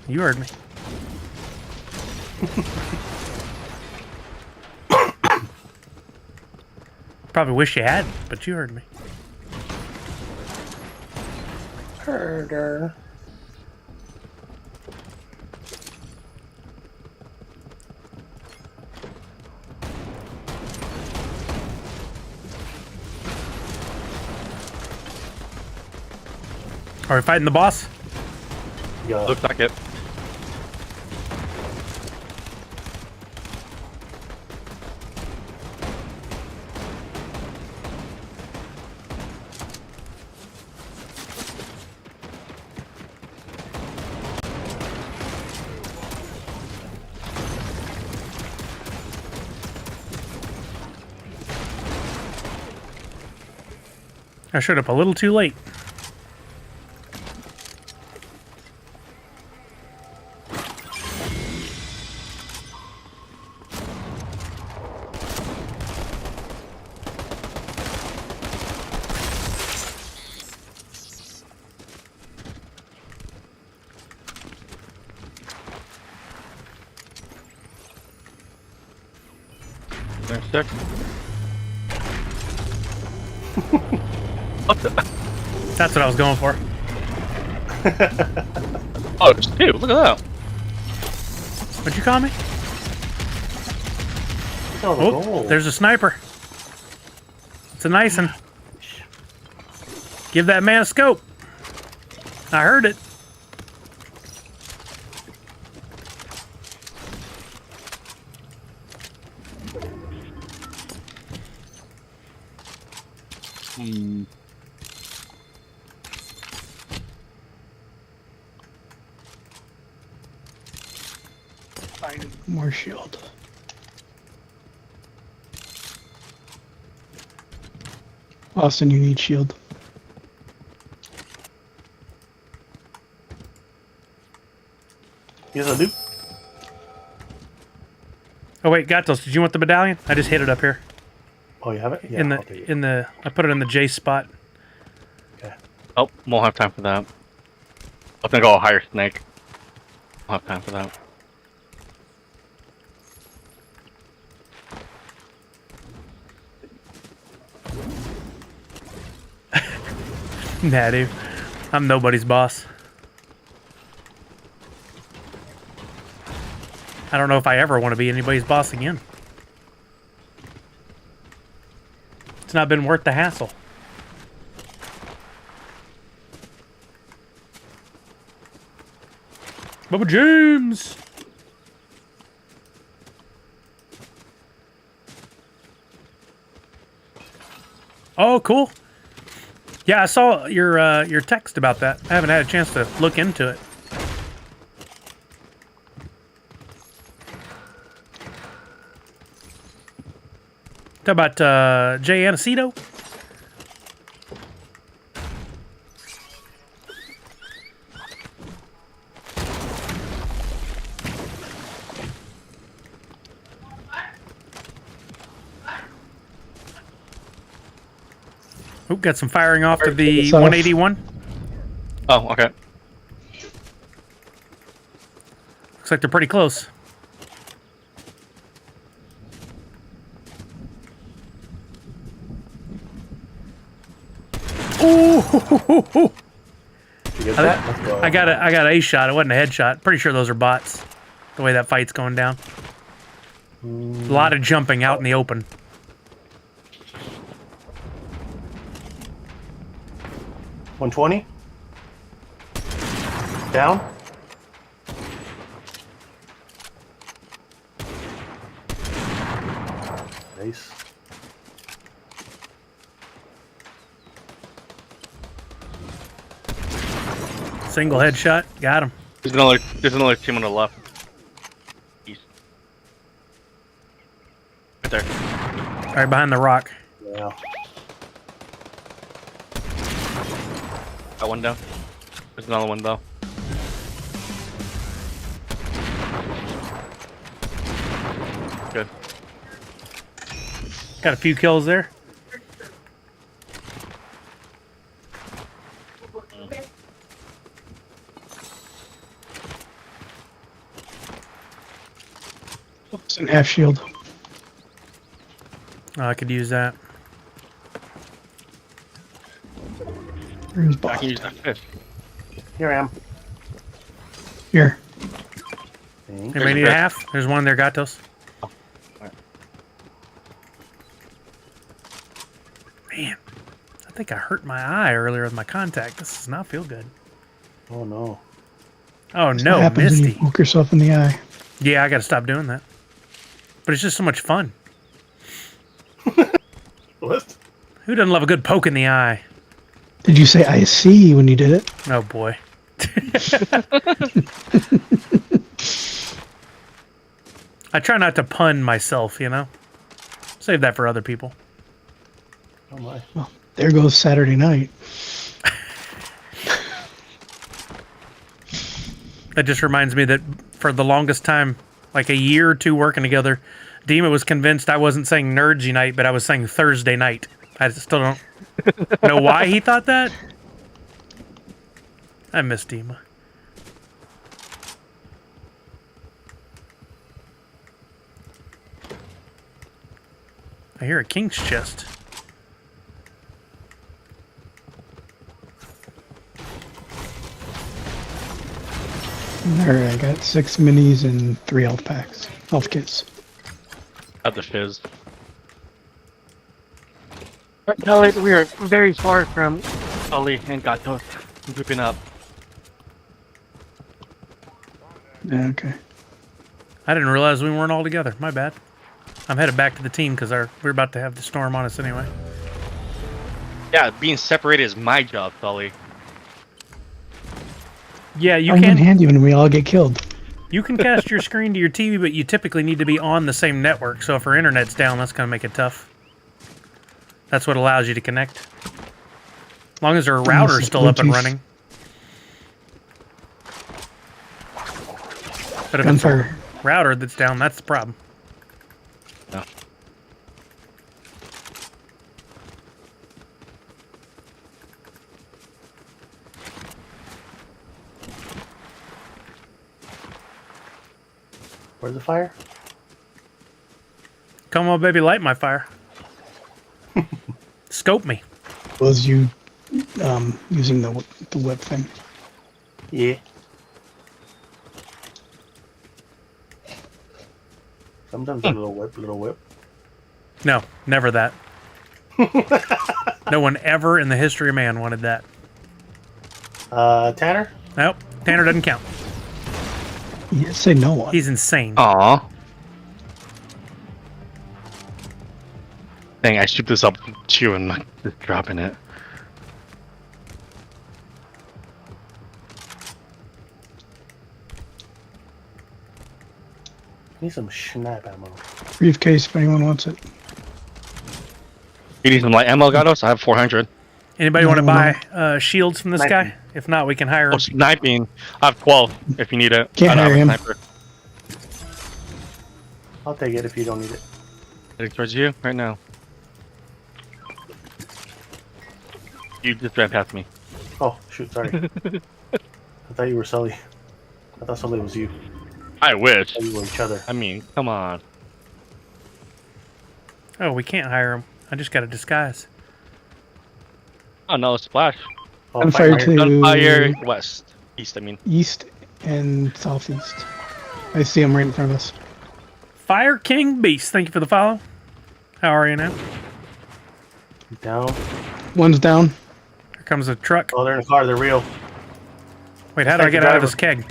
You heard me. Probably wish you hadn't, but you heard me. Heard her. Are we fighting the boss? Yeah. Looks like it. I showed up a little too late. Next sec. What the? That's what I was going for. Oh, there's two. Look at that. What'd you call me? Oh, Oh, there's a sniper. It's a nice one. Give that man a scope. I heard it. More shield. Austin, you need shield. Here's a dude. Oh wait, Gatos, did you want the medallion? I just hit it up here. Oh, you have it? Yeah, in I'll take it. the I put it in the J spot. Okay. Oh, won't have time for that. I was gonna go a higher snake. Won't have time for that. Nah, dude. I'm nobody's boss. I don't know if I ever want to be anybody's boss again. It's not been worth the hassle. Bubba James! Oh, cool. Yeah, I saw your text about that. I haven't had a chance to look into it. Talk about Jay Anacito? Oop, got some firing off to the It's off. 181. Oh, okay. Looks like they're pretty close. Ooh! You get that? Let's go. I got an A shot. It wasn't a headshot. Pretty sure those are bots. The way that fight's going down. A lot of jumping out in the open. $120. Down. Nice. Single headshot. Got him. There's another team on the left. East. Right there. Right behind the rock. Yeah. Got one down. There's another one though. Good. Got a few kills there. It's an half shield. Oh, I could use that. Where's I Bob? can use that fish. Here I am. Here. Thanks. Anybody need a half? There's one there, Gatos. Man, I think I hurt my eye earlier with my contact. This does not feel good. Oh no. Oh That's no, what happens when Misty. you poke yourself in the eye. Yeah, I gotta stop doing that. But it's just so much fun. What? Who doesn't love a good poke in the eye? Did you say I see when you did it? Oh boy. I try not to pun myself, you know? Save that for other people. Oh my. Well, there goes Saturday night. That just reminds me that for the longest time, like a year or two working together, Dima was convinced I wasn't saying Nerdsy night, but I was saying Thursday night. I still don't know why he thought that. I miss Dima. I hear a king's chest. Alright, I got 6 minis and 3 health packs. Health kits. At the fizz. No, we are very far from Oli and Gato. Grouping up. Yeah, okay. I didn't realize we weren't all together. My bad. I'm headed back to the team because we're about to have the storm on us anyway. Yeah, being separated is my job, Sully. Yeah, you I'm can. handy when we all get killed. You can cast your screen to your TV, but you typically need to be on the same network. So if our internet's down, that's going to make it tough. That's what allows you to connect. As long as our router's still up and running. But if it's Gunfire. a router that's down, that's the problem. No. Where's the fire? Come on, baby, light my fire. Scope me. Was you using the whip thing? Yeah. Sometimes a little whip. No, never that. No one ever in the history of man wanted that. Tanner? Nope, Tanner doesn't count. You say no one. He's insane. Aw. Dang, I shoot this up to you and not just dropping it. Need some snap ammo. Briefcase if anyone wants it. You need some light ammo, Gatos? I have 400. Anybody No, want to no. buy shields from this Sniping. guy? If not, we can hire Oh, him. sniping. I have 12 if you need it. Can't I don't hire him. have a sniper. I'll take it if you don't need it. Heading towards you right now. You just ran past me. Oh, shoot, sorry. I thought you were Sully. I thought somebody was you. I wish. I thought you were each other. I mean, come on. Oh, we can't hire him. I just got a disguise. Oh no, splash. Oh, Gunfire fire. to Gunfire west. East, I mean. east and southeast. I see him right in front of us. Fire King Beast, thank you for the follow. How are you now? Down. One's down. Here comes a truck. Oh, they're in the car. They're real. Wait, how do I Take get the out of driver. this keg?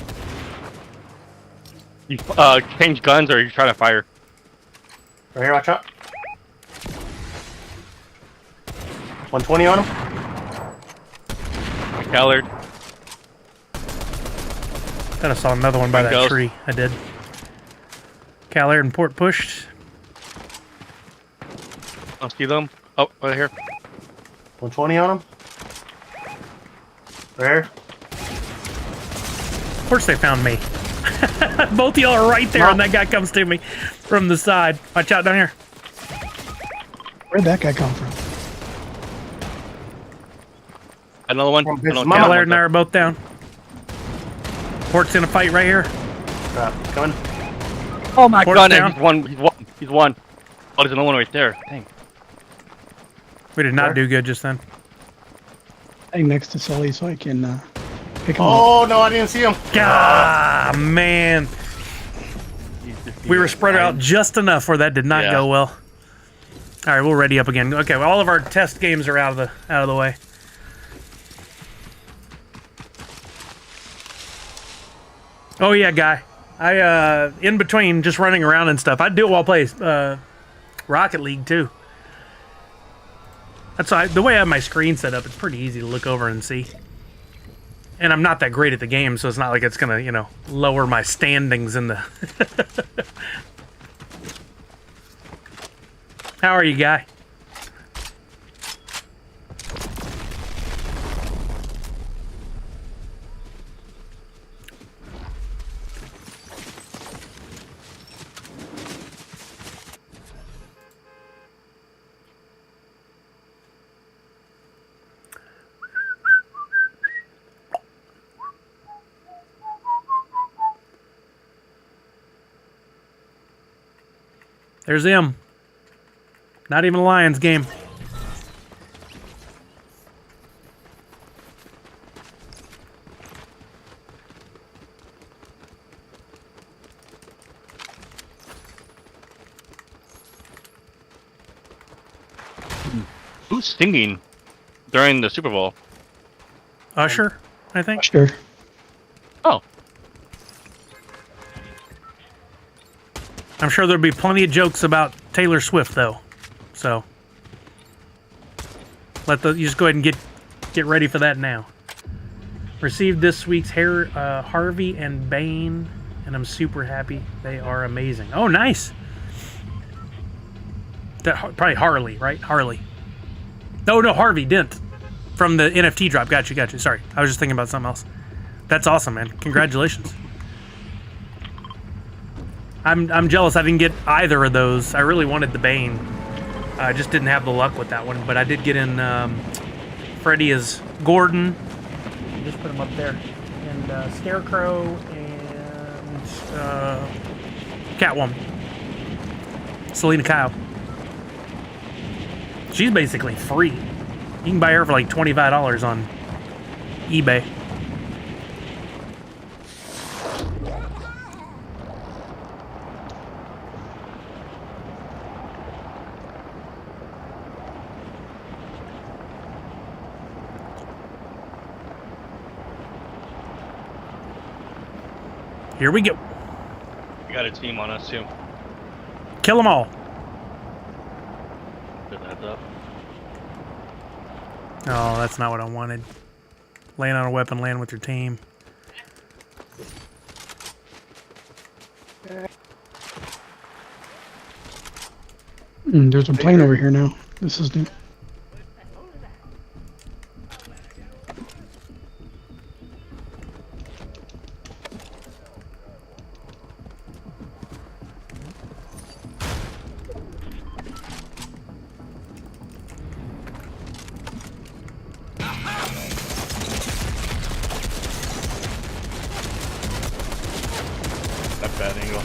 You change guns or you trying to fire? Right here, watch out. 120 on him. Callard. Thought I saw another one by that Ghost. tree. I did. Cal and Port pushed. I'll see them. Oh, right here. 120 on him. Right here. Of course they found me. Both of y'all are right there, and that guy comes to me from the side. Watch out down here. Where'd that guy come from? Another one. From his Another mama. Cal and I are both down. Port's in a fight right here. Coming. Oh my Quartz god, down. he's one. He's one. He's one. Oh, there's another one right there. Dang. We did not do good just then. Staying next to Sully so I can pick him up. Oh no, I didn't see him. Ah, man. We were spread out just enough where that did not go well. All right, we'll ready up again. Okay, well, all of our test games are out of the way. Oh yeah, guy. I in between just running around and stuff. I do it while I play Rocket League too. That's the way I have my screen set up. It's pretty easy to look over and see. And I'm not that great at the game, so it's not like it's gonna, you know, lower my standings in the. How are you, guy? There's him. Not even a Lions game. Who's singing during the Super Bowl? Usher, I think. Sure. Oh. I'm sure there'll be plenty of jokes about Taylor Swift, though. So you just go ahead and get ready for that now. Received this week's Harvey and Bane, and I'm super happy. They are amazing. Oh, nice. Probably Harley, right? Harley. No, Harvey Dent from the NFT drop. Got you. Sorry, I was just thinking about something else. That's awesome, man. Congratulations. I'm jealous I didn't get either of those. I really wanted the Bane. I just didn't have the luck with that one, but I did get in Freddy as Gordon. Just put him up there. And Scarecrow and Catwoman. Selena Kyle. She's basically free. You can buy her for like $25 on eBay. Here we go. We got a team on us too. Kill them all. Put that up. Oh, that's not what I wanted. Land on a weapon, land with your team. There's a plane over here now. This is new. That's bad angle.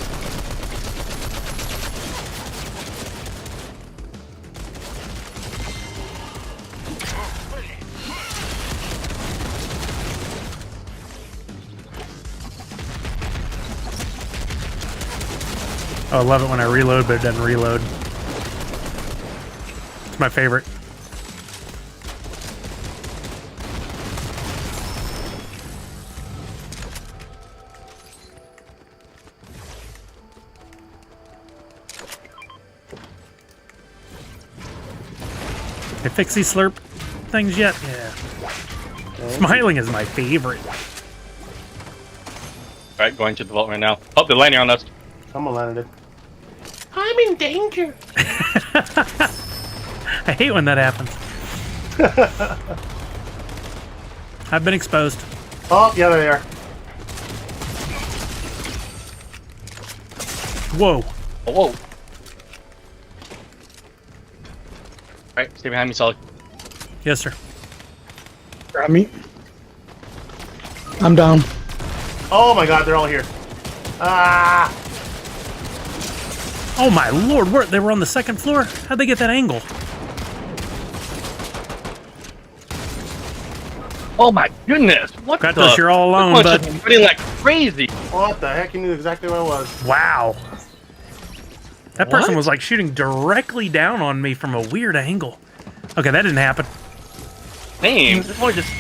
Oh, I love it when I reload, but it doesn't reload. It's my favorite. They fix these slurp things yet? Yeah. Smiling is my favorite. Alright, going to the vault right now. Oh, they're landing on us. Someone landed it. I'm in danger. I hate when that happens. I've been exposed. Oh, yeah, there they are. Whoa. Oh, whoa. Alright, stay behind me, Solid. Yes, sir. Grab me. I'm down. Oh my god, they're all here. Ah! Oh my lord, they were on the second floor? How'd they get that angle? Oh my goodness! What Kratos, you're all alone, This bud. one's just running like crazy. What the heck? You knew exactly where I was. Wow. That person What? was like shooting directly down on me from a weird angle. Okay, that didn't happen. Same. This one just,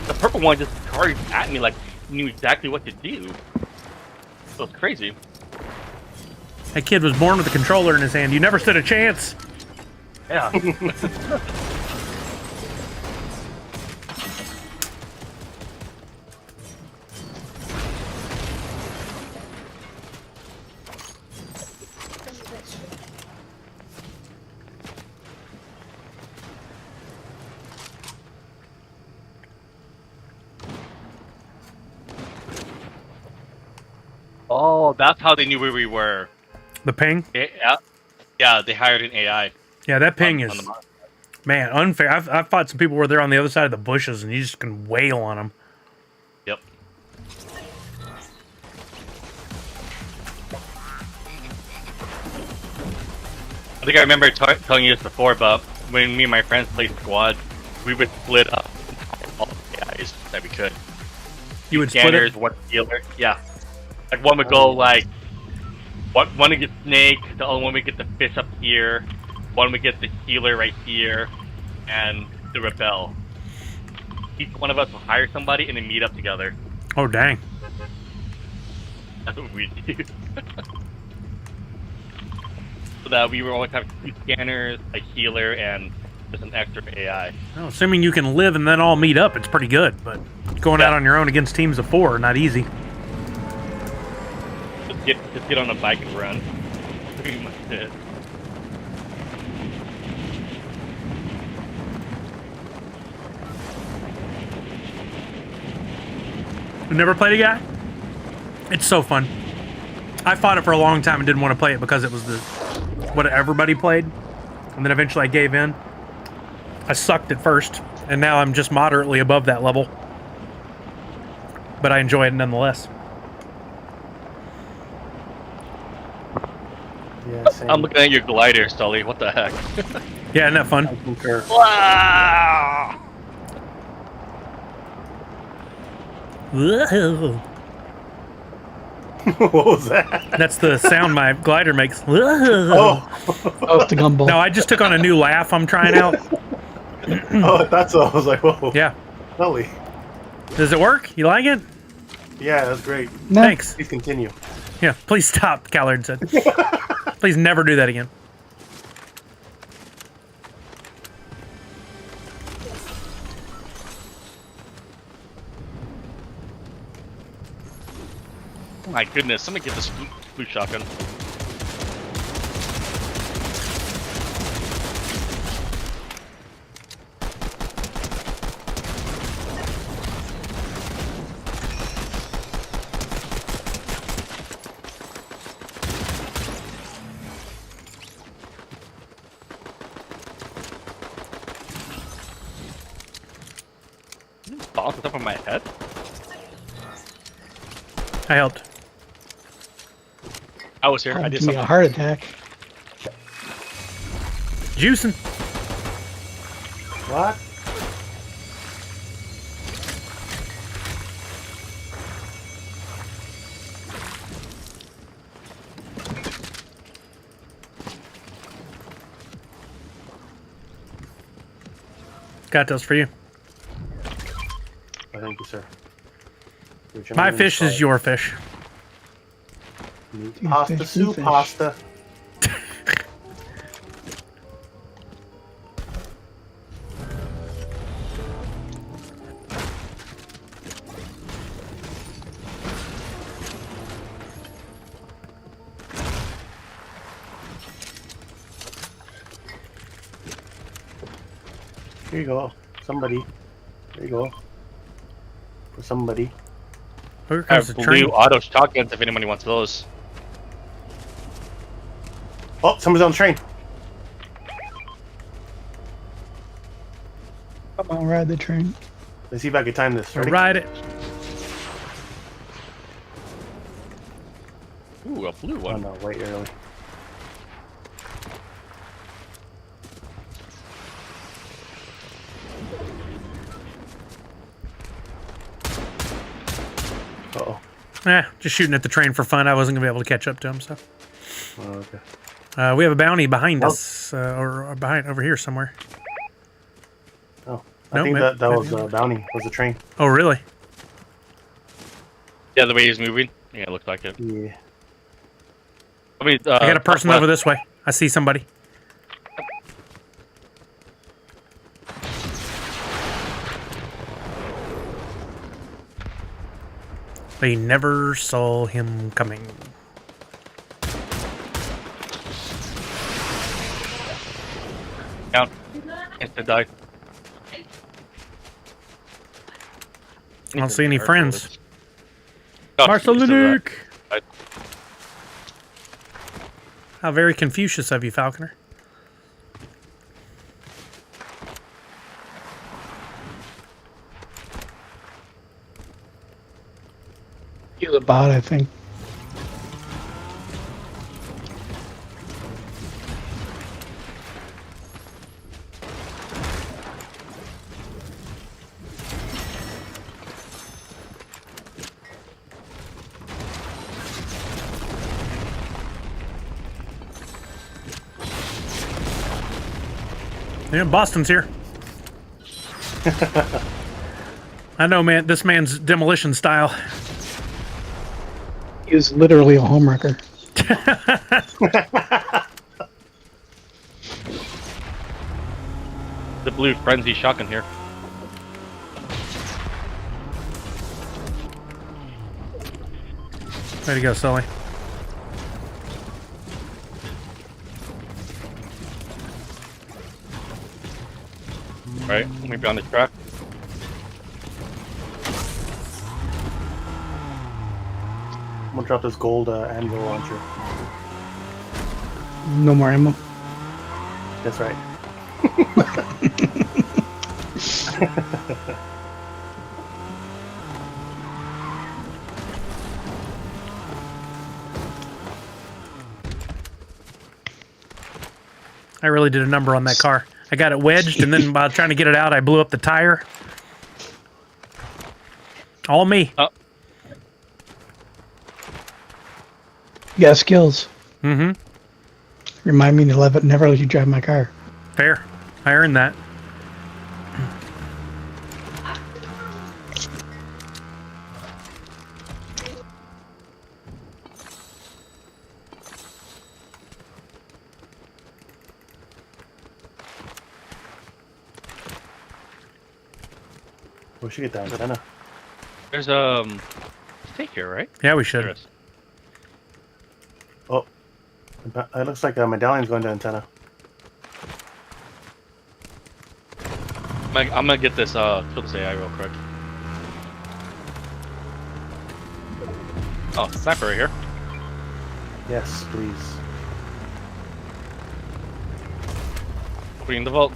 the purple one just charged at me like knew exactly what to do. It was crazy. That kid was born with a controller in his hand. You never stood a chance. Yeah. Oh, that's how they knew where we were. The ping? Yeah, they hired an AI. Yeah, that ping on is, the map. man, unfair. I've fought some people where they're on the other side of the bushes and you just can wail on them. Yep. I think I remember telling you this before, but when me and my friends played squad, we would split up all the AIs that we could. You would split Scanners, it? one healer. Yeah. Like one would go like, one would get snake, the other one would get the fish up here, one would get the healer right here, and the rebel. Each one of us will hire somebody and then meet up together. Oh, dang. That's what we do. So that we were always having 2 scanners, a healer, and just an extra AI. Well, assuming you can live and then all meet up, it's pretty good. But going out on your own against teams of 4, not easy. Just get on a bike and run. Pretty much it. You never played a guy? It's so fun. I fought it for a long time and didn't want to play it because it was what everybody played. And then eventually I gave in. I sucked at first, and now I'm just moderately above that level. But I enjoy it nonetheless. Yeah, same. I'm looking at your glider, Sully. What the heck? Yeah, isn't that fun? I concur. Wow! Whoa. What was that? That's the sound my glider makes. Whoa. Oh, Oh, it's the gumball. No, I just took on a new laugh I'm trying out. oh, that's all. I was like, whoa. Yeah. Holy. Does it work? You like it? Yeah, that's great. No. Thanks. Please continue. Yeah, please stop, Callard said. Please never do that again. Oh my goodness, somebody get this blue shotgun. Bounce up on my head? I helped. I was here, I Give did me something. a heart attack. Juicing. What? Got those for you. Oh, thank you, sir. My fish is your fish. Pasta Fish, soup, fish. pasta. Here you go. Somebody. There you go. For somebody. Here I comes have the train. blue auto shotguns if anybody wants those. Oh, somebody's on the train. Come on, ride the train. Let's see if I can time this. Ready? Ride it. Ooh, a blue Oh one. no, wait early. Just shooting at the train for fun. I wasn't gonna be able to catch up to him, so. Oh, okay. We have a bounty behind Oh. us, or behind over here somewhere. Oh, I Nope, think maybe- that was maybe- bounty. Was a train. Oh, really? Yeah, the way he's moving. Yeah, it looks like it. Yeah. I mean, I got a person left. over this way. I see somebody. They never saw him coming. Down. Instant die. I don't see any friends. Oh, Marcelinic! I- How very Confucius of you, Falconer. He's a bot, I think. Yeah, Boston's here. I know, man. This man's demolition style. He was literally a homewrecker. The blue frenzy shotgun here. Way to go, Sully. Right, maybe on the track. I'm gonna drop this gold anvil launcher. No more ammo. That's right. I really did a number on that car. I got it wedged, and then while trying to get it out, I blew up the tire. All me. You got skills. Mm-hmm. Remind me to never let you drive my car. Fair. I earned that. We should get that antenna. There's steak here, right? Yeah, we There should. is. Oh, it looks like a medallion's going to antenna. I'm gonna get this kill this AI real quick. Oh, sniper right here. Yes, please. Opening the vault.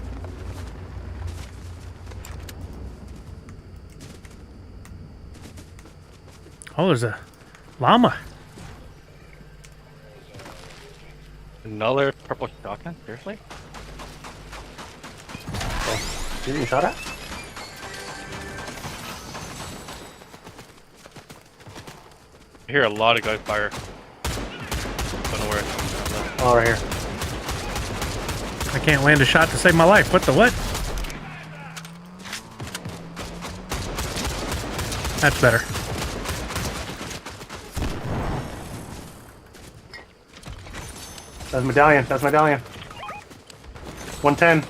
Oh, there's a llama. Another purple shotgun? Seriously? You getting shot at? I hear a lot of gunfire. Don't know where it's coming from. Oh, right here. I can't land a shot to save my life. What the what? That's better. That's medallion. That's medallion. 110.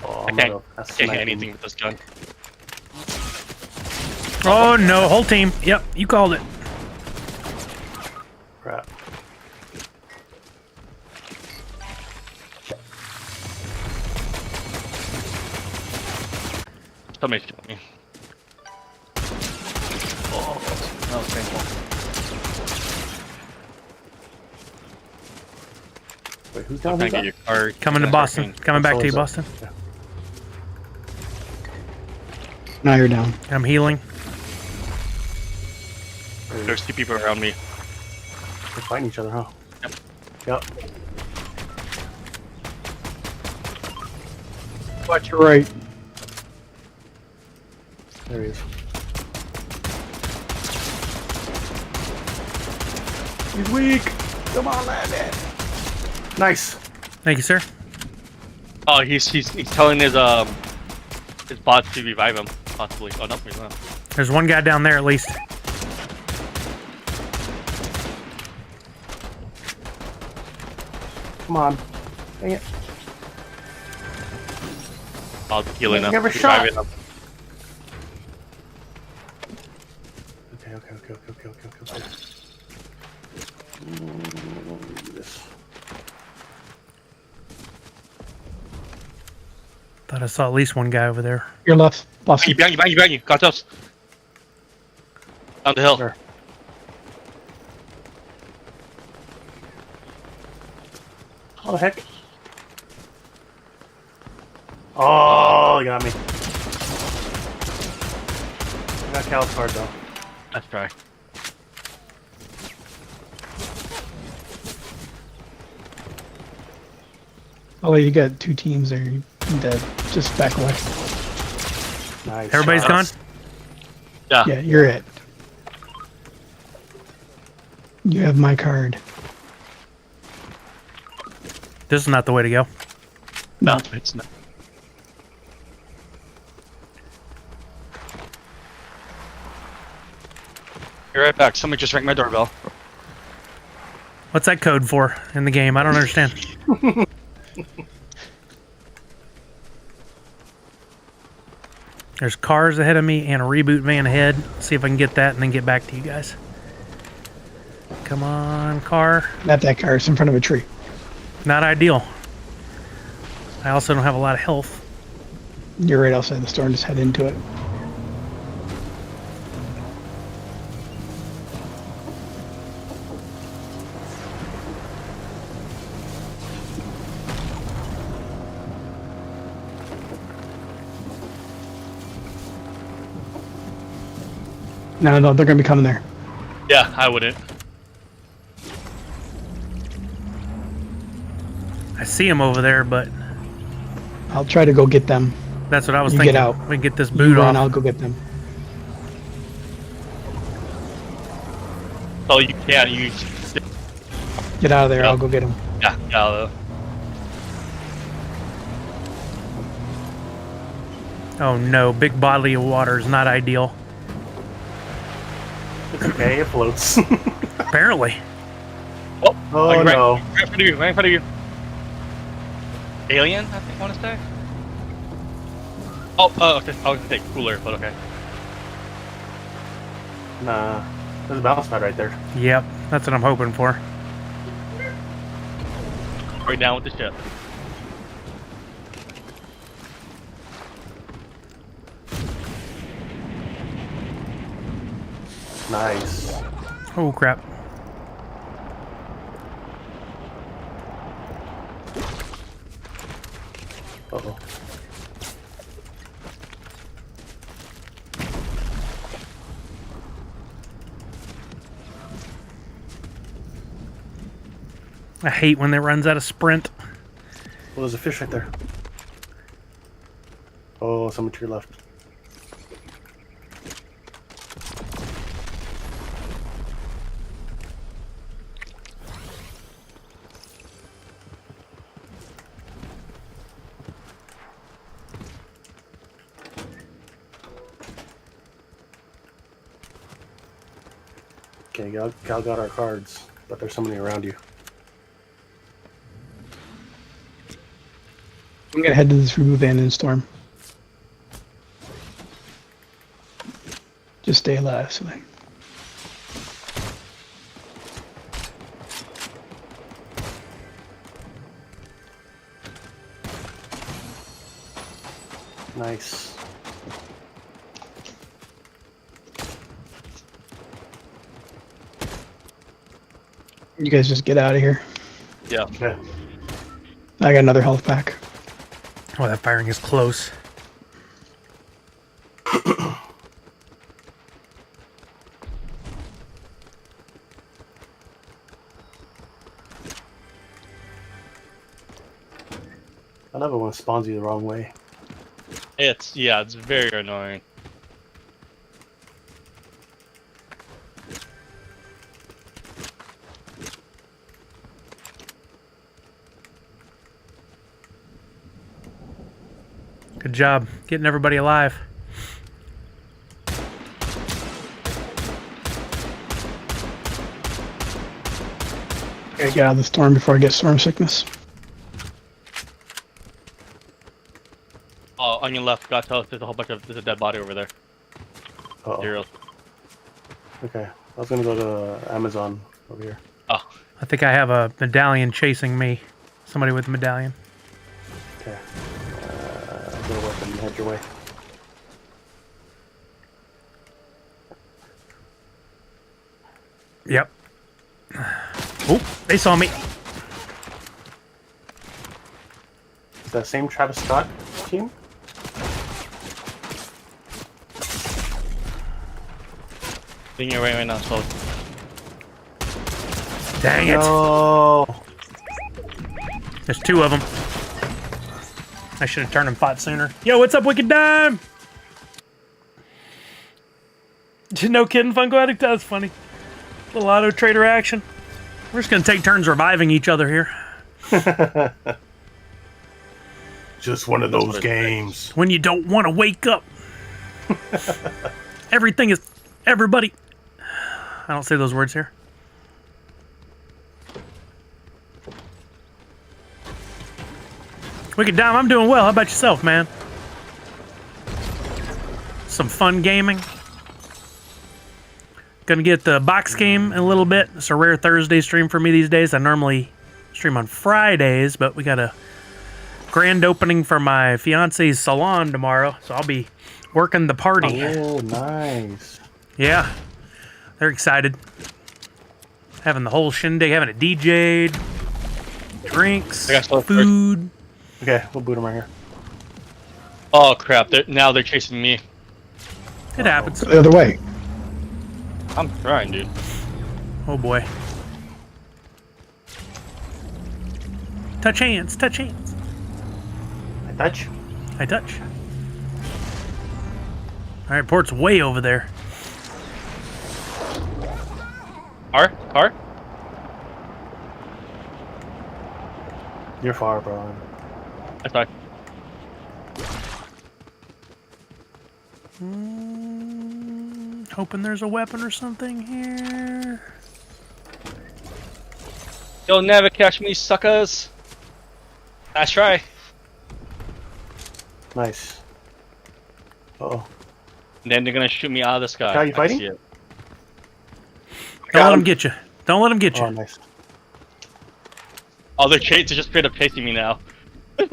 Oh, I can't hit anything with this gun. Oh no, whole team. Yep, you called it. Crap. Somebody shot me. Oh, that was painful. Wait, who's I'm down? trying to get your car. Coming to Boston. Coming back to you, What's Boston. Now you're down. I'm healing. There's two people around me. They're fighting each other, huh? Yep. Yep. Watch your right. There he is. He's weak. Come on, land it. Nice. Thank you, sir. Oh, he's telling his bots to revive him, possibly. Oh no, he's not. There's one guy down there at least. Come on. Dang it. I'll healing him. Never shot. Reviving him. Okay. This. Thought I saw at least one guy over there. Your left, Boston. Behind you. Got us. Down the hill. Sure. How the heck? Oh, he got me. I got Cal's card though. Let's try. Oh, you got 2 teams there. You dead. Just back away. Nice. Everybody's gone? Yeah. Yeah, you're it. You have my card. This is not the way to go. No, it's not. Be right back. Somebody just rang my doorbell. What's that code for in the game? I don't understand. There's cars ahead of me and a reboot van ahead. See if I can get that and then get back to you guys. Come on, car. Not that car. It's in front of a tree. Not ideal. I also don't have a lot of health. You're right outside the store and just head into it. No, they're gonna be coming there. Yeah, I wouldn't. I see him over there, but I'll try to go get them. that's what I was You thinking. get out. We can get this You boot run, off. I'll go get them. Oh, you can't. You. Get out of there, Yeah. I'll go get them. Yeah. Oh no, big body of water is not ideal. It's okay, it floats. Apparently. Oh, Oh, right, no. Right in front of you. Right in front of you. Alien, I think I want to say. Oh, okay. I was gonna say cooler, but okay. Nah. There's a bounce pad right there. Yep, that's what I'm hoping for. Right down with the ship. Nice. Oh crap. Uh-oh. I hate when it runs out of sprint. Oh, there's a fish right there. Oh, someone to your left. Okay, Gal got our cards, but there's somebody around you. I'm gonna head to this reboot van and storm. Just stay alive, so then. Nice. You guys just get out of here. Yeah. Okay. I got another health pack. Oh, that firing is close. I love it when it spawns you the wrong way. It's very annoying. job getting everybody alive. Gotta get out of the storm before I get storm sickness. Oh, on your left, got toast. There's a dead body over there. Uh-oh. Zero. Okay, I was gonna go to Amazon over here. Oh, I think I have a medallion chasing me. Somebody with a medallion. Okay. Go weapon, head your way. Yep. Oh, they saw me. Is that same Travis Scott team? being your way right now, so. Dang it. No. There's two of them. I should have turned and fought sooner. Yo, what's up, Wicked Dime? No kidding, Funko Addict? That's funny. Little auto trader action. We're just gonna take turns reviving each other here. Just one of those games. When you don't want to wake up. Everything is everybody. I don't say those words here. Wicked Dime, I'm doing well. How about yourself, man? Some fun gaming. Gonna get the box game in a little bit. It's a rare Thursday stream for me these days. I normally stream on Fridays, but we got a grand opening for my fiance's salon tomorrow, so I'll be working the party. Oh, nice. Yeah, they're excited. Having the whole shindig, having it DJ'd, drinks, I got so food. Okay, we'll boot him right here. Oh crap! Now they're chasing me. It happens. The other way. I'm trying, dude. Oh boy. Touch hands, touch hands. I touch. I touch. Alright, port's way over there. Car? You're far, bro. That's fine. Hoping there's a weapon or something here. You'll never catch me, suckers. Nice try. Nice. Uh-oh. And then they're gonna shoot me out of the sky. Are you I fighting? see it. Don't let them get you. Don't let them get you. Oh, nice. Oh, they're just straight up chasing me now. They're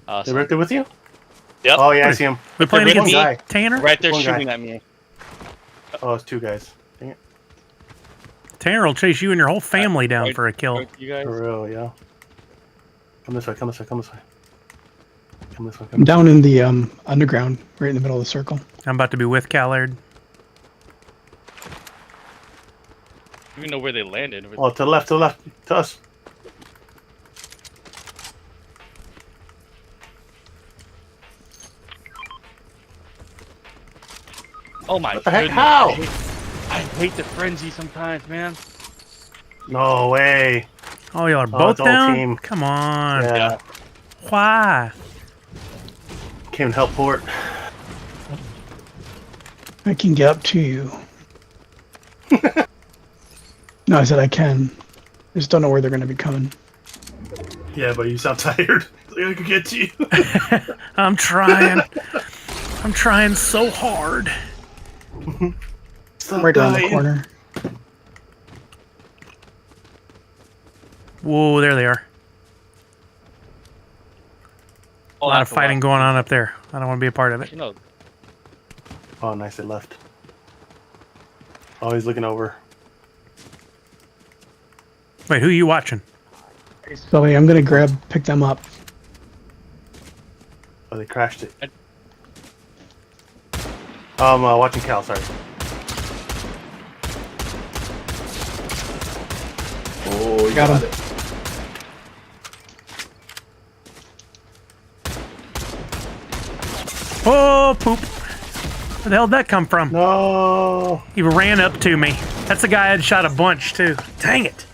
Awesome. right there with you? Yep. Oh, yeah, I see him. We're playing There's against one guy. Tanner? Right there One guy. shooting at me. Oh, it's two guys. Dang it. Tanner will chase you and your whole family down Right- for a kill. right, you guys. For real, yeah. Come this way, come this way, come this way. Come this way, come I'm down in the underground, right in the middle of the circle. I'm about to be with Callard. I don't even know where they landed. Oh, to the left, to us. Oh my What the heck? goodness. How? I hate the frenzy sometimes, man. No way. Oh, y'all are Oh, both it's all down? team. Come on. Yeah. Why? Came and help port. I can get up to you. No, I said I can. I just don't know where they're going to be coming. Yeah, but you sound tired. I could get to you. I'm trying. I'm trying so hard. Stop Right around the dying. corner. Whoa, there they are. A Oh, lot of that's fighting lot. going on up there. I don't want to be a part of it. You know, Oh, nice, they left. Oh, he's looking over. Wait, who are you watching? So I'm going to pick them up. Oh, they crashed it. Watching Cal, sorry. Oh, you Got him. it. Oh, poop. Where the hell did that come from? No. He ran up to me. That's the guy I had shot a bunch, too. Dang it.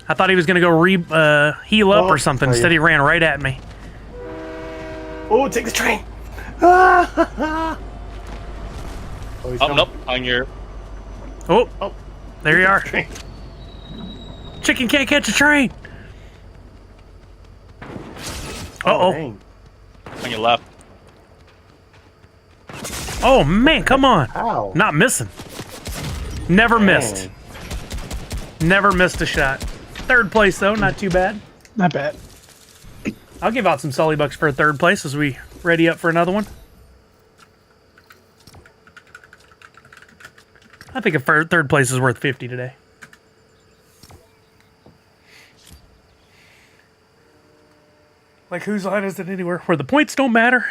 I thought he was going to go heal up Oh, or something. oh, Instead, yeah. he ran right at me. Oh, take the train. Oh, he's Oh, coming. nope. On your... Oh, Oh, there you are. Chicken can't catch a train. Uh-oh. dang. On your left. Oh, man, come on. Ow. Not missing. Never missed. Dang. Never missed a shot. Third place, though. Not too bad. Not bad. I'll give out some Sully bucks for a third place as we ready up for another one. I think a third place is worth 50 today. Like, whose line is it anywhere? Where the points don't matter.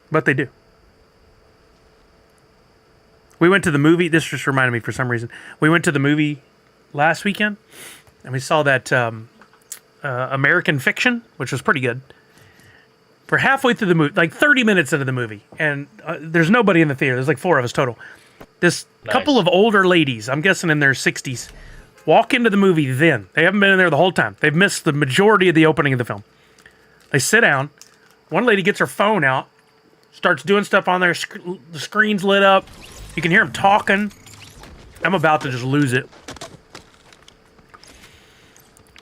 But they do. We went to the movie. This just reminded me for some reason. We went to the movie last weekend, and we saw that American Fiction, which was pretty good. We're halfway through the movie, like 30 minutes into the movie, and there's nobody in the theater. There's like 4 of us total. This couple of older ladies, I'm guessing in their 60s, walk into the movie then. They haven't been in there the whole time. They've missed the majority of the opening of the film. They sit down. One lady gets her phone out, starts doing stuff on there. The screen's lit up. You can hear them talking. I'm about to just lose it.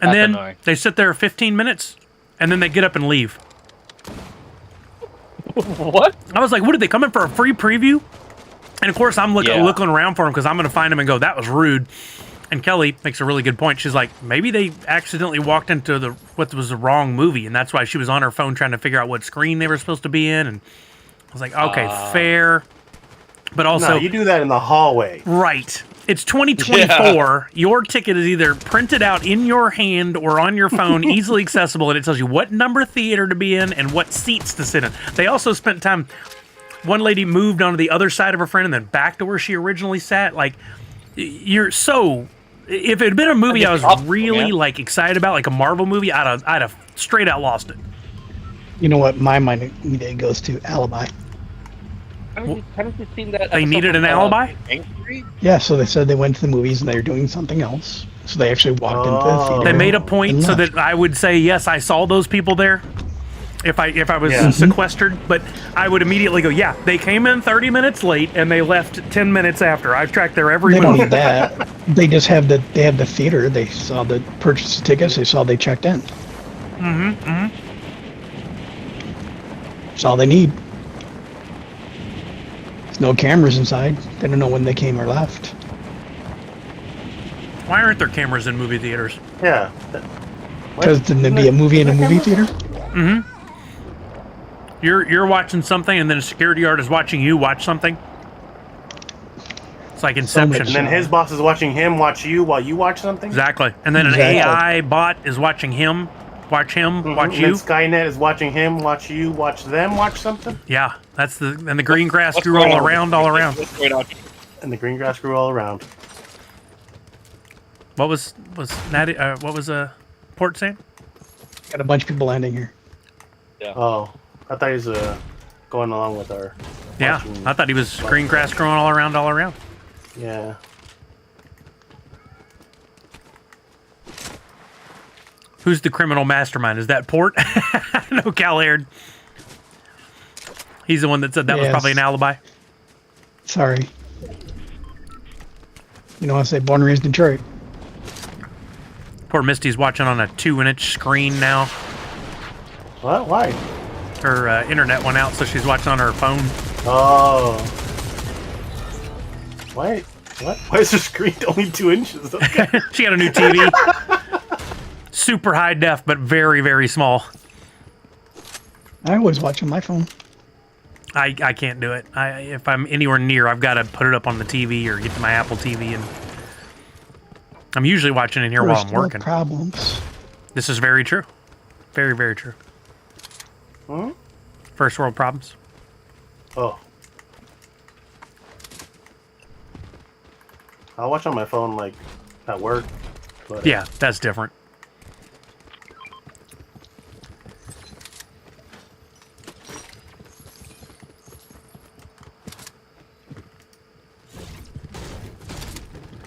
And That's then annoying. they sit there 15 minutes, and then they get up and leave. What? I was like, what, did they come in for a free preview? And of course, I'm Yeah. looking around for them because I'm going to find them and go, that was rude. And Kelly makes a really good point. She's like, maybe they accidentally walked into what was the wrong movie, and that's why she was on her phone trying to figure out what screen they were supposed to be in. And I was like, okay, fair. But also, No, you do that in the hallway. right. It's 2024. Your ticket is either printed out in your hand or on your phone, easily accessible, and it tells you what number theater to be in and what seats to sit in. They also spent time. One lady moved onto the other side of her friend and then back to where she originally sat. Like, you're so. If it had been a movie I was awful, really man. like excited about, like a Marvel movie, I'd have straight out lost it. You know what my mind immediately goes to? Alibi. Haven't you seen that? They episode needed an of, alibi? Angry? Yeah, so they said they went to the movies and they were doing something else. So they actually walked into the theater. They made a point and so left. that I would say yes, I saw those people there. If I was Yeah. sequestered, but I would immediately go, yeah, they came in 30 minutes late and they left 10 minutes after. I've tracked their every They don't move. need that. They just have the theater. They saw the purchase the tickets. They saw they checked in. That's all they need. There's no cameras inside. They don't know when they came or left. Why aren't there cameras in movie theaters? Yeah. Because didn't there be a movie in a movie theater? You're watching something and then a security guard is watching you watch something. It's like Inception. much- And then his boss is watching him watch you while you watch something. Exactly. And then an Exactly. AI bot is watching him watch And then you. Skynet is watching him watch you watch them watch something. Yeah, that's and the green grass What's grew going all on? around. What's going on? And the green grass grew all around. What was Natty? What was Port saying? Got a bunch of people landing here. Oh, I thought he was going along with our. Yeah, watching- I thought he was green grass growing all around, all around. Yeah. Who's the criminal mastermind? Is that Port? No, Callaird. He's the one that said that was Yes. probably an alibi. Sorry. You know, I say born and raised in Detroit. Poor Misty's watching on a 2-inch screen now. What? Why? Her internet went out, so she's watching on her phone. Oh. Why? What? Why is the screen only 2 inches? Okay. She got a new TV. Super high def, but very, very small. I always watch on my phone. I can't do it. If I'm anywhere near, I've got to put it up on the TV or get to my Apple TV, and I'm usually watching in here while I'm First world working. problems. This is very true. Very, very true. Hmm? First world problems. Oh. I'll watch on my phone like at work. But, Yeah, that's different.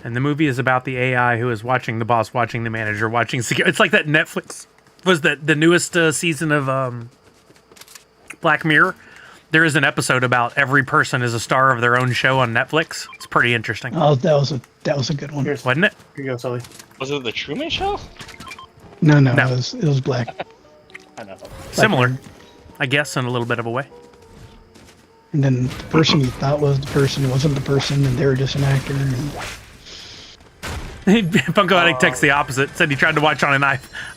And the movie is about the AI who is watching the boss, watching the manager, watching security. It's like that Netflix was the newest season of Black Mirror, there is an episode about every person is a star of their own show on Netflix. It's pretty interesting, Oh, that was a good one. Here's, wasn't it? here you go, Sully. Was it the Truman Show? No, No. it was black. I know. Similar, I guess, in a little bit of a way. And then the person you thought was the person wasn't the person, and they were just an actor. And Funko Addict texts the opposite. Said he tried to watch on an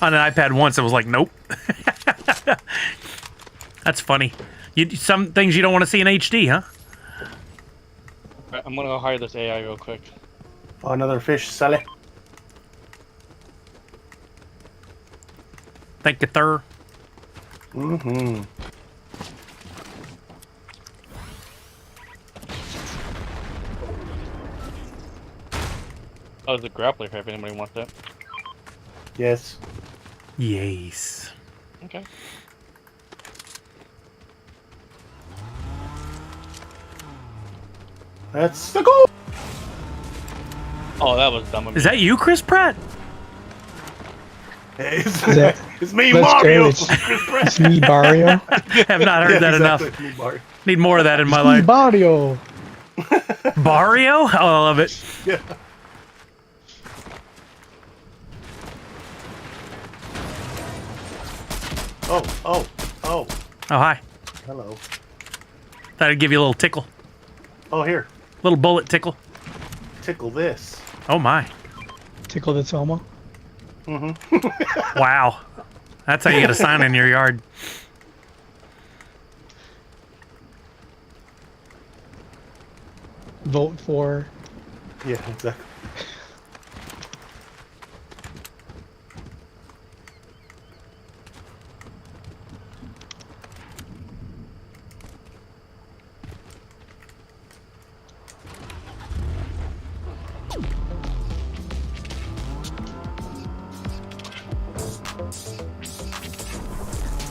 iPad once and was like, nope. That's funny. Some things you don't want to see in HD, huh? Alright, I'm gonna go hire this AI real quick. Oh, another fish, Sully. Thank you, Thur. Mm-hmm. Oh, there's a grappler here if anybody wants that. Yes. Yes. Okay. That's the goal. Oh, that was dumb of me. Is that you, Chris Pratt? It's, that- it's me, that's Mario. great. It's me, Barrio. Have not heard that enough. Exactly, me, Mario. Need more of that in my Me, life. Barrio. Barrio? Oh, I love it. Yeah. Oh. Oh, hi. Hello. Thought I'd give you a little tickle. Oh, here. Little bullet tickle. Tickle this. Oh, my. Tickled its Elmo. Wow. That's how you get a sign in your yard. Vote for. Yeah, exactly.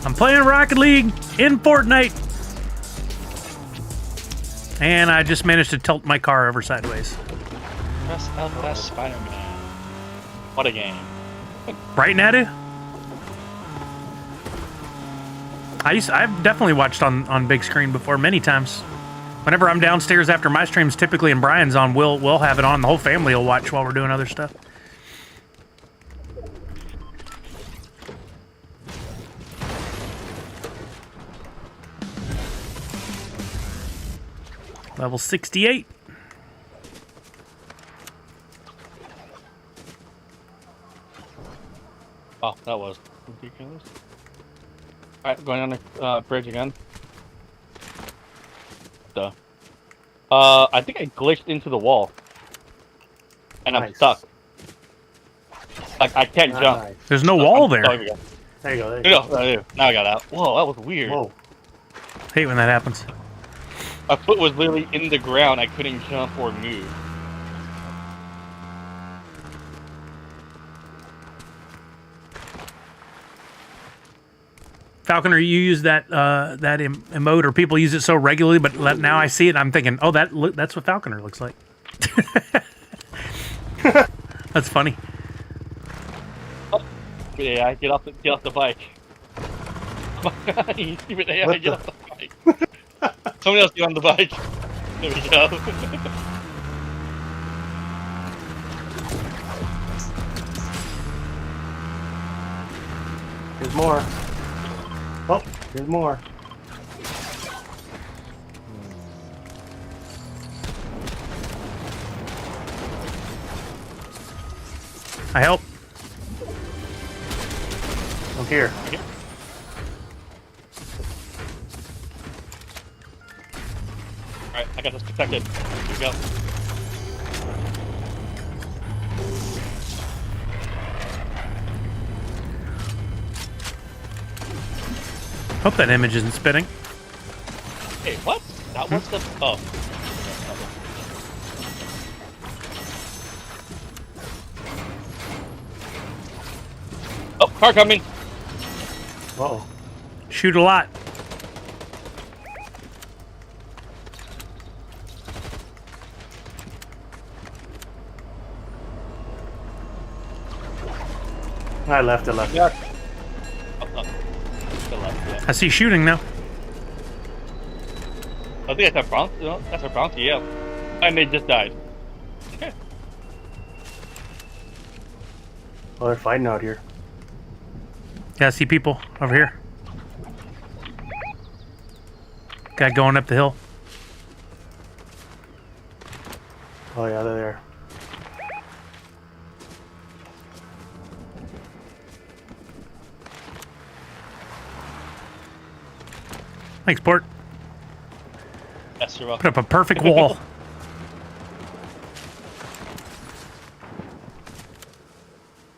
I'm playing Rocket League in Fortnite. And I just managed to tilt my car over sideways. Press L, press Spider-Man. What a game. Right, Nadu? I've definitely watched on big screen before many times. Whenever I'm downstairs after my streams, typically and Brian's on, we'll have it on. The whole family will watch while we're doing other stuff. Level 68. Oh, that was ridiculous. Alright, going on the bridge again. Duh. I think I glitched into the wall. And I'm Nice. stuck. Like, I can't Not jump. nice. There's no wall Oh, there. here we go. There you go. There you There go. we go. There we go. Now I got out. Whoa, that was weird. Whoa. Hate when that happens. My foot was literally in the ground. I couldn't jump or move. Falconer, you use that emote, or people use it so regularly, but now I see it, and I'm thinking, oh, that's what Falconer looks like. That's funny. Yeah, get off the bike. You stupid AI, What get the- off the bike. Somebody else get on the bike. There we go. Here's more. Oh, here's more. I help. I'm here. Alright, I got this protected. Here we go. Hope that image isn't spinning. Hey, what? That was the... Oh. Oh, car coming! Uh-oh. Shoot a lot. I left. Yeah. Oh, oh. Still left, yeah. I see shooting now. I think that's our bounty. No, that's our bounty. Yeah. And they just died. Okay. Oh, they're fighting out here. Yeah, I see people over here. Guy going up the hill. Oh yeah, they're there. Thanks, Port. Yes, you're Put welcome. up a perfect wall.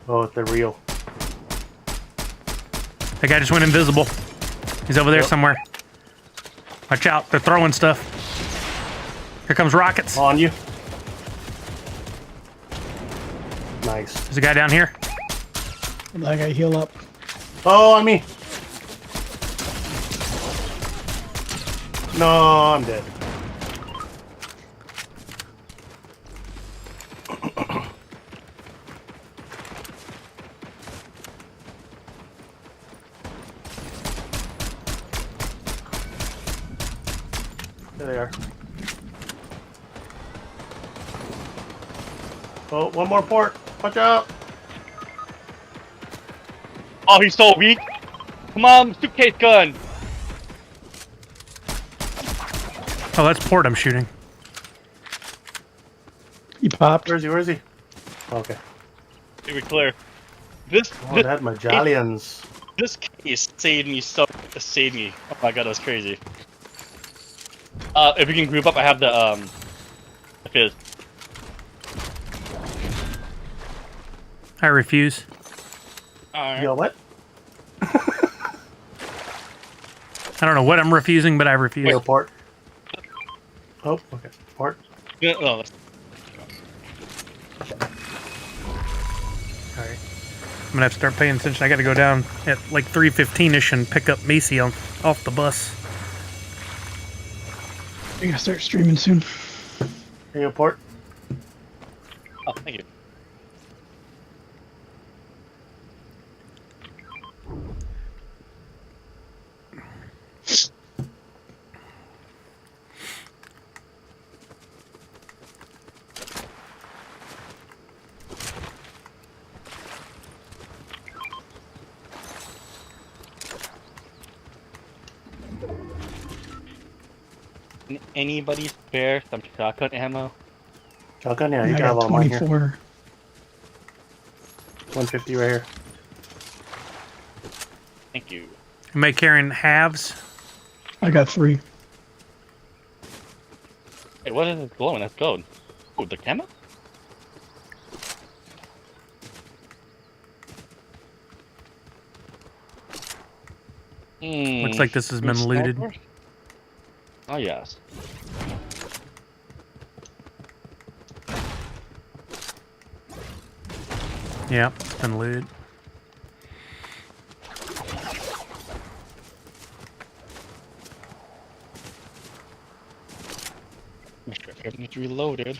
Oh, they're real. That guy just went invisible. He's over there Yep. somewhere. Watch out, they're throwing stuff. Here comes rockets. On you. Nice. There's a guy down here. I gotta heal up. Oh, on me. No, I'm dead. There they are. Oh, one more port. Watch out. Oh, he's so weak. Come on, suitcase gun. Oh, that's Port I'm shooting. He popped. Where is he? Where is he? Okay. To be clear, this Oh, that medallions. this case saved me so. Saved me. Oh my god, that's crazy. If we can group up, I have the fizz. I refuse. Alright. Yo, what? I don't know what I'm refusing, but I refuse. Wait, port. Oh, okay. Port. Yeah, no, that's- Alright. I'm gonna have to start paying attention. I gotta go down at like 3:15ish and pick up Macy off the bus. I gotta start streaming soon. Here you go, port. oh, thank you. Can anybody spare some shotgun ammo? Shotgun, yeah, you I can have got all mine here. 24. 150 right here. Thank you. Am I carrying halves? I got 3. Hey, what is this glowing? That's gold. Oh, the camera? Looks like this has been looted. Oh, yes. Yeah, it's been looted. Make sure everything's reloaded.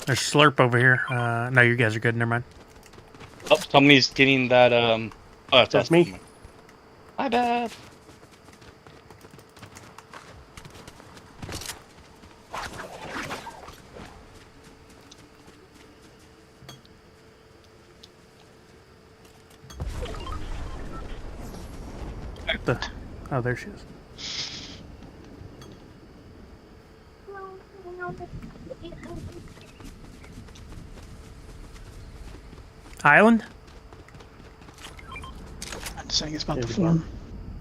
There's Slurp over here. No, you guys are good. Never mind. Oh, somebody's getting that, Oh, that's That's us. me. My bad. Oh, there she is. Island? I'm saying it's about There the we go. form.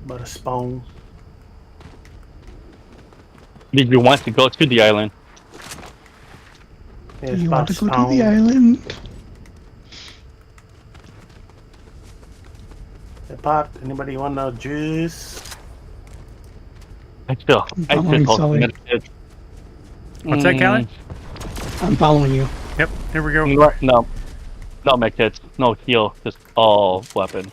About a spawn. Did you want to go to the island? Yeah, Do it's you about want to go to spawn. the island? Hey, Pop, anybody want no juice? I still following Sully. meditated. What's that, Callie? I'm following you. Yep, here we go. No. No med kits, no heal, just all weapon.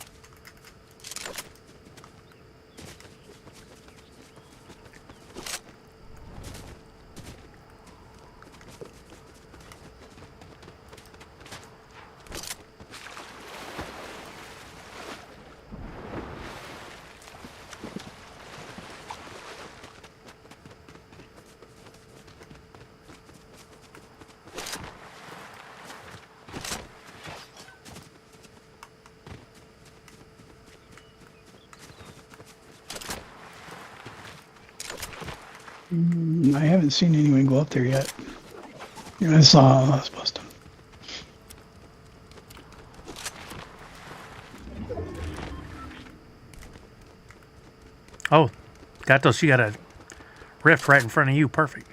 I haven't seen anyone go up there yet. Yeah, I saw us busting. Oh, Gatos, you got a rift right in front of you. Perfect.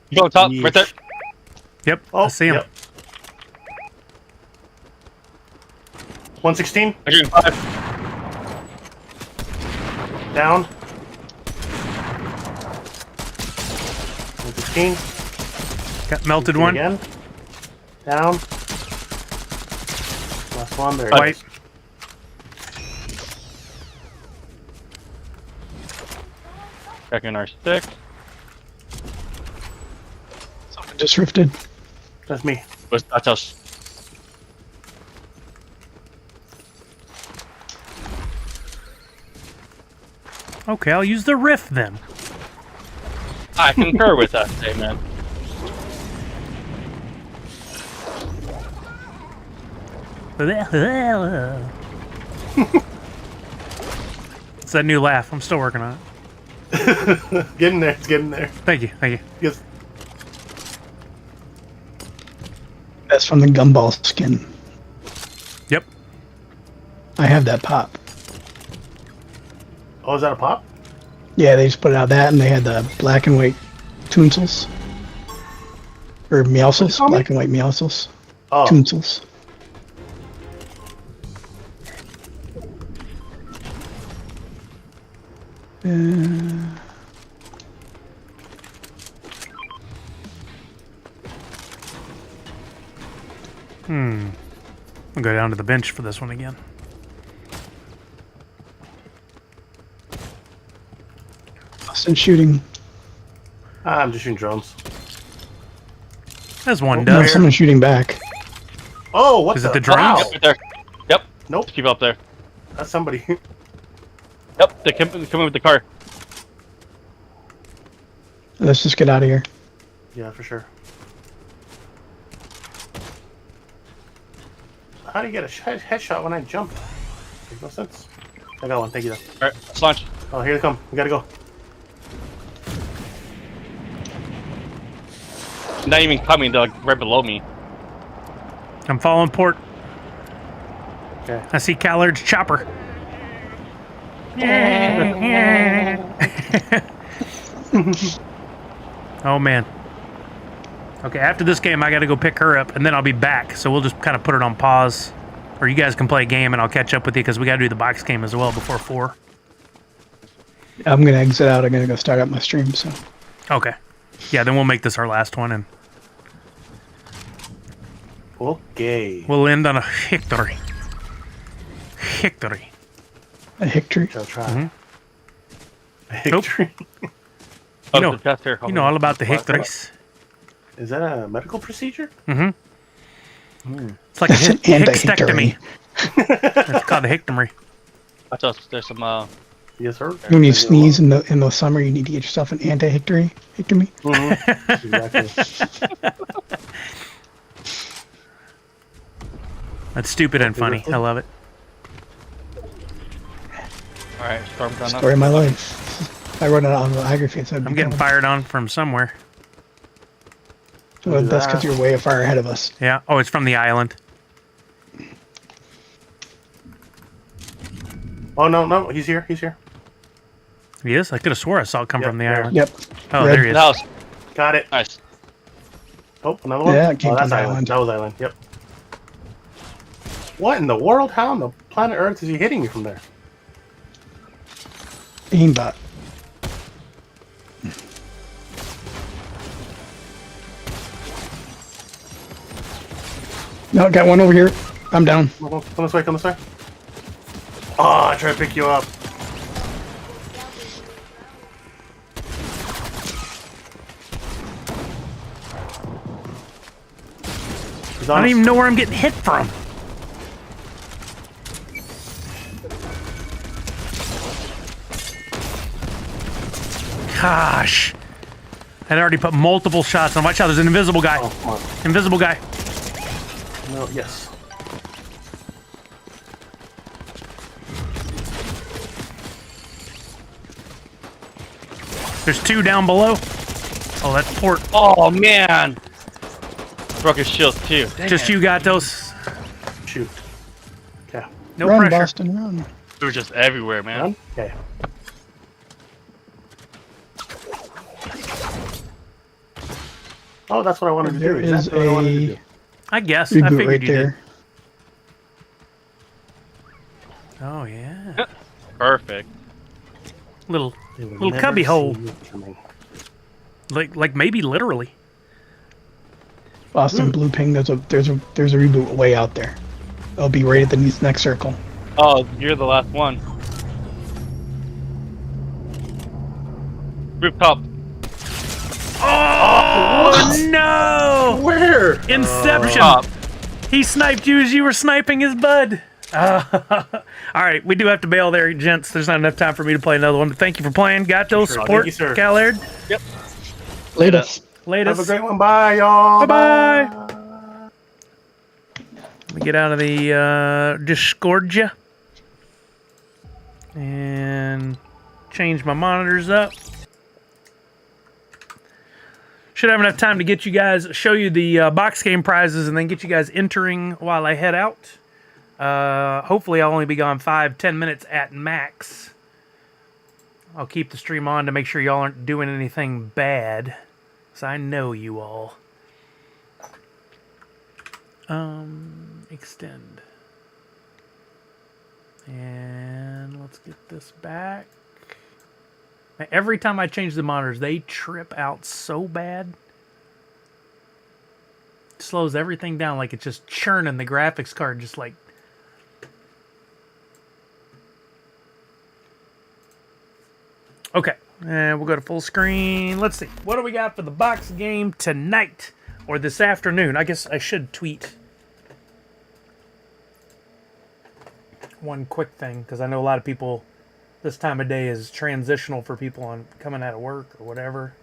You go top, right there. Yep, Oh, I see him. yep. 116 I give him 5. down. 116 Got melted one. again. Down. Last one. There. White. It is. Checking our stick. Someone just rifted. That's me. That's us. Okay, I'll use the rift then. I concur with that statement. It's that new laugh. I'm still working on it. Getting there. It's getting there. Thank you. Thank you. Yes. That's from the gumball skin. Yep. I have that pop. Oh, is that a pop? Yeah, they just put out that, and they had the black and white Toonsels. Or Meowsels. Tommy? Black and white Meowsels. Oh, Toonsels. I'll go down to the bench for this one again. Austin shooting. I'm just shooting drones. As one No, does. someone's shooting back. Oh, what Is the? it the drones? Wow. Yep, right there. Yep. Nope. Keep up there. That's somebody. Yep, they're coming with the car. Let's just get out of here. Yeah, for sure. How do you get a headshot when I jump? Makes no sense. I got one. Thank you, though. Alright, let's launch. Oh, here they come. We gotta go. Not even coming, Doug. Right below me. I'm following port. Okay. I see Callard's chopper. Oh man. Okay, after this game, I got to go pick her up, and then I'll be back. So we'll just kind of put it on pause, or you guys can play a game, and I'll catch up with you because we got to do the box game as well before 4. I'm gonna exit out. I'm gonna go start up my stream. So Okay. Yeah, then we'll make this our last one, and Okay. we'll end on a victory. Victory. a victory. Shall try. Mhm. Victory. Oh, know- the chest here. You know all about the victories. Is that a medical procedure? Mm-hmm. It's like a That's an hictectomy. anti-hictory. It's called a hictory. That's us. There's some, Yes, sir. When you sneeze in the summer, you need to get yourself an anti-hictory. Hictory. Exactly. That's stupid and funny. I love it. Alright, storm gun up. Story of my life. I wrote it on autobiography. So I'm getting fired on from somewhere. Well, that's because you're way far ahead of us. Yeah. Oh, it's from the island. Oh, no. He's here. He's here. He is? I could have swore I saw it come Yep, from the there. island. Yep. Oh, Red. there he is. House. Got it. Nice. Oh, another one? Yeah, it came oh, from that's the island. That was island. Yep. What in the world? How on the planet Earth is he hitting me from there? Aimbot. No, got one over here. I'm down. Come this way. Come this way. Oh, I tried to pick you up. He's I on don't us. even know where I'm getting hit from. Gosh. I'd already put multiple shots on. Watch out, there's an invisible guy. Oh, come on. Invisible guy. No, yes. There's 2 down below. Oh, that's port. Oh man! Broke his shield too. Dang Just it. you, Gatos. Shoot. Okay. No run, pressure. Boston, run. We were just everywhere, man. Run? Okay. Oh, that's what I wanted to do. There is Exactly what I wanted to a do. I guess. I reboot figured right you did. there. Oh yeah. Perfect. Little They would little never cubby see hole. you coming. Like maybe literally. Boston blue ping. There's a reboot way out there. It'll be right at the next circle. Oh, you're the last one. Rooftop. Oh no! Where? Inception. Top. He sniped you as you were sniping his bud. All right, we do have to bail there, gents. There's not enough time for me to play another one. But thank you for playing. Gato, Sure. support, Thank you, sir. Callard. Later. Latest. Have a great one. Bye, y'all. Bye-bye. Let me get out of the Discordia and change my monitors up. Should have enough time to get you guys, show you the box game prizes, and then get you guys entering while I head out. Hopefully I'll only be gone 5-10 minutes at max. I'll keep the stream on to make sure y'all aren't doing anything bad, because I know you all. Extend. And let's get this back. Man, every time I change the monitors, they trip out so bad. It slows everything down, like it's just churning the graphics card, just like. Okay, and we'll go to full screen. Let's see. What do we got for the box game tonight? Or this afternoon? I guess I should tweet one quick thing, because I know a lot of people, this time of day is transitional for people on coming out of work or whatever.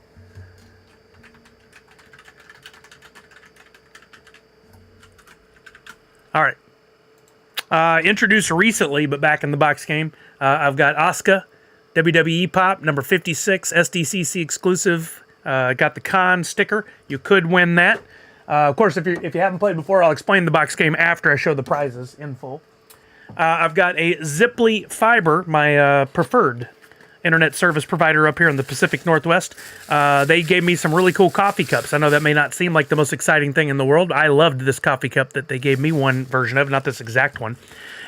All right. Introduced recently, but back in the box game, I've got Asuka, WWE Pop, number 56, SDCC exclusive. Got the con sticker. You could win that. Of course, if you haven't played before, I'll explain the box game after I show the prizes in full. I've got a Ziply Fiber, my preferred internet service provider up here in the Pacific Northwest. They gave me some really cool coffee cups. I know that may not seem like the most exciting thing in the world. I loved this coffee cup that they gave me one version of, not this exact one.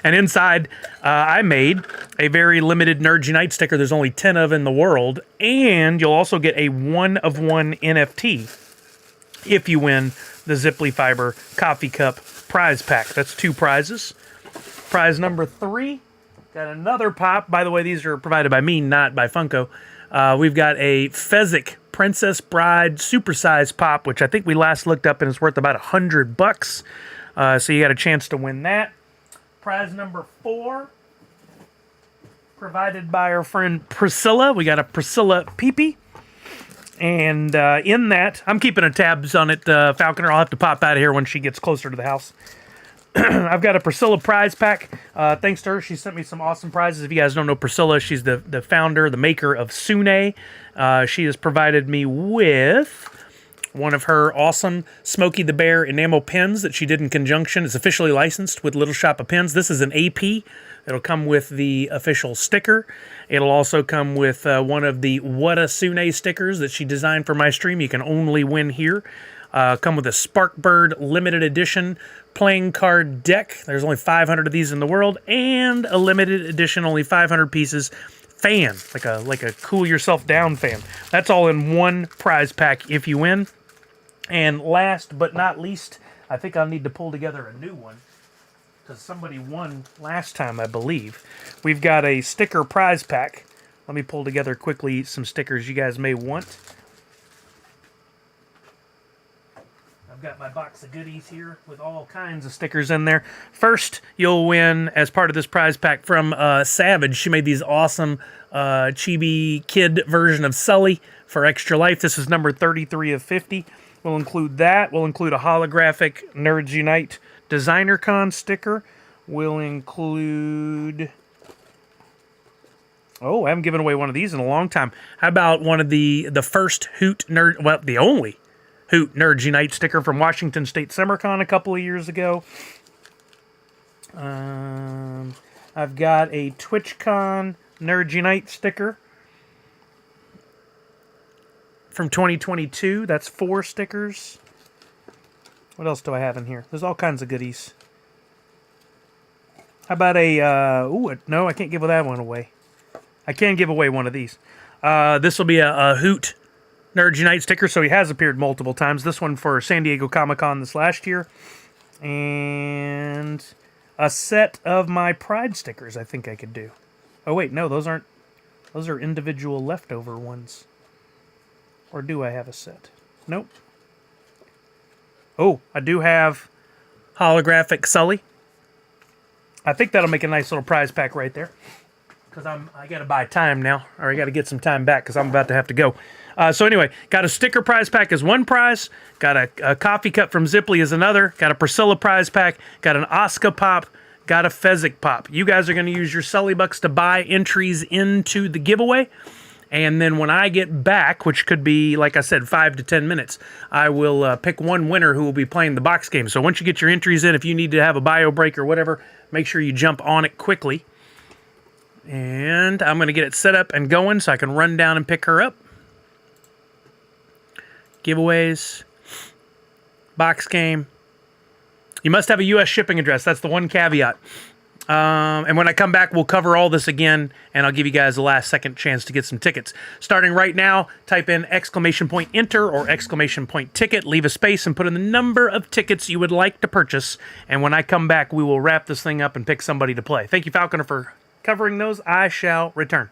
And inside, I made a very limited Nerds Unite sticker. There's only 10 of in the world. And you'll also get a 1-of-1 NFT if you win the Ziply Fiber coffee cup prize pack. That's 2 prizes. Prize number 3, got another pop. By the way, these are provided by me, not by Funko. We've got a Fezzik Princess Bride supersize pop, which I think we last looked up and it's worth about $100. So you got a chance to win that. Prize number 4, provided by our friend Priscilla. We got a Priscilla Peepee. And in that, I'm keeping a tabs on it, Falconer. I'll have to pop out of here when she gets closer to the house. I've got a Priscilla prize pack. Thanks to her, she sent me some awesome prizes. If you guys don't know Priscilla, she's the founder, the maker of Sune. She has provided me with one of her awesome Smokey the Bear enamel pins that she did in conjunction. It's officially licensed with Little Shop of Pins. This is an AP. It'll come with the official sticker. It'll also come with one of the What a Sune stickers that she designed for my stream. You can only win here. Come with a Sparkbird limited edition playing card deck. There's only 500 of these in the world, and a limited edition, only 500 pieces, fan, like a cool yourself down fan. That's all in one prize pack if you win. And last but not least, I think I'll need to pull together a new one, because somebody won last time, I believe. We've got a sticker prize pack. Let me pull together quickly some stickers you guys may want. I've got my box of goodies here with all kinds of stickers in there. First, you'll win, as part of this prize pack, from Savage. She made these awesome chibi kid version of Sully for Extra Life. This is number 33 of 50. We'll include that. We'll include a holographic Nerds Unite Designer Con sticker. We'll include Oh, I haven't given away one of these in a long time. How about one of the first Hoot Nerd, well, the only Hoot Nerds Unite sticker from Washington State SummerCon a couple of years ago. I've got a TwitchCon Nerds Unite sticker from 2022. That's 4 stickers. What else do I have in here? There's all kinds of goodies. How about a, no, I can't give that one away. I can give away one of these. This will be a Hoot Nerds Unite sticker, so he has appeared multiple times. This one for San Diego Comic-Con this last year. And a set of my Pride stickers I think I could do. Oh, wait, no, those aren't. Those are individual leftover ones. Or do I have a set? Nope. Oh, I do have holographic Sully. I think that'll make a nice little prize pack right there. Because I got to buy time now, or I got to get some time back because I'm about to have to go. So anyway, got a sticker prize pack as one prize. Got a coffee cup from Zipley as another. Got a Priscilla prize pack. Got an Oscar pop. Got a Fezzik pop. You guys are going to use your Sully Bucks to buy entries into the giveaway. And then when I get back, which could be, like I said, 5 to 10 minutes, I will pick one winner who will be playing the box game. So once you get your entries in, if you need to have a bio break or whatever, make sure you jump on it quickly. And I'm going to get it set up and going so I can run down and pick her up. Giveaways. Box game. You must have a U.S. shipping address. That's the one caveat. And when I come back, we'll cover all this again, and I'll give you guys a last second chance to get some tickets. Starting right now, type in !enter or !ticket, leave a space, and put in the number of tickets you would like to purchase. And when I come back, we will wrap this thing up and pick somebody to play. Thank you, Falconer, for covering those. I shall return.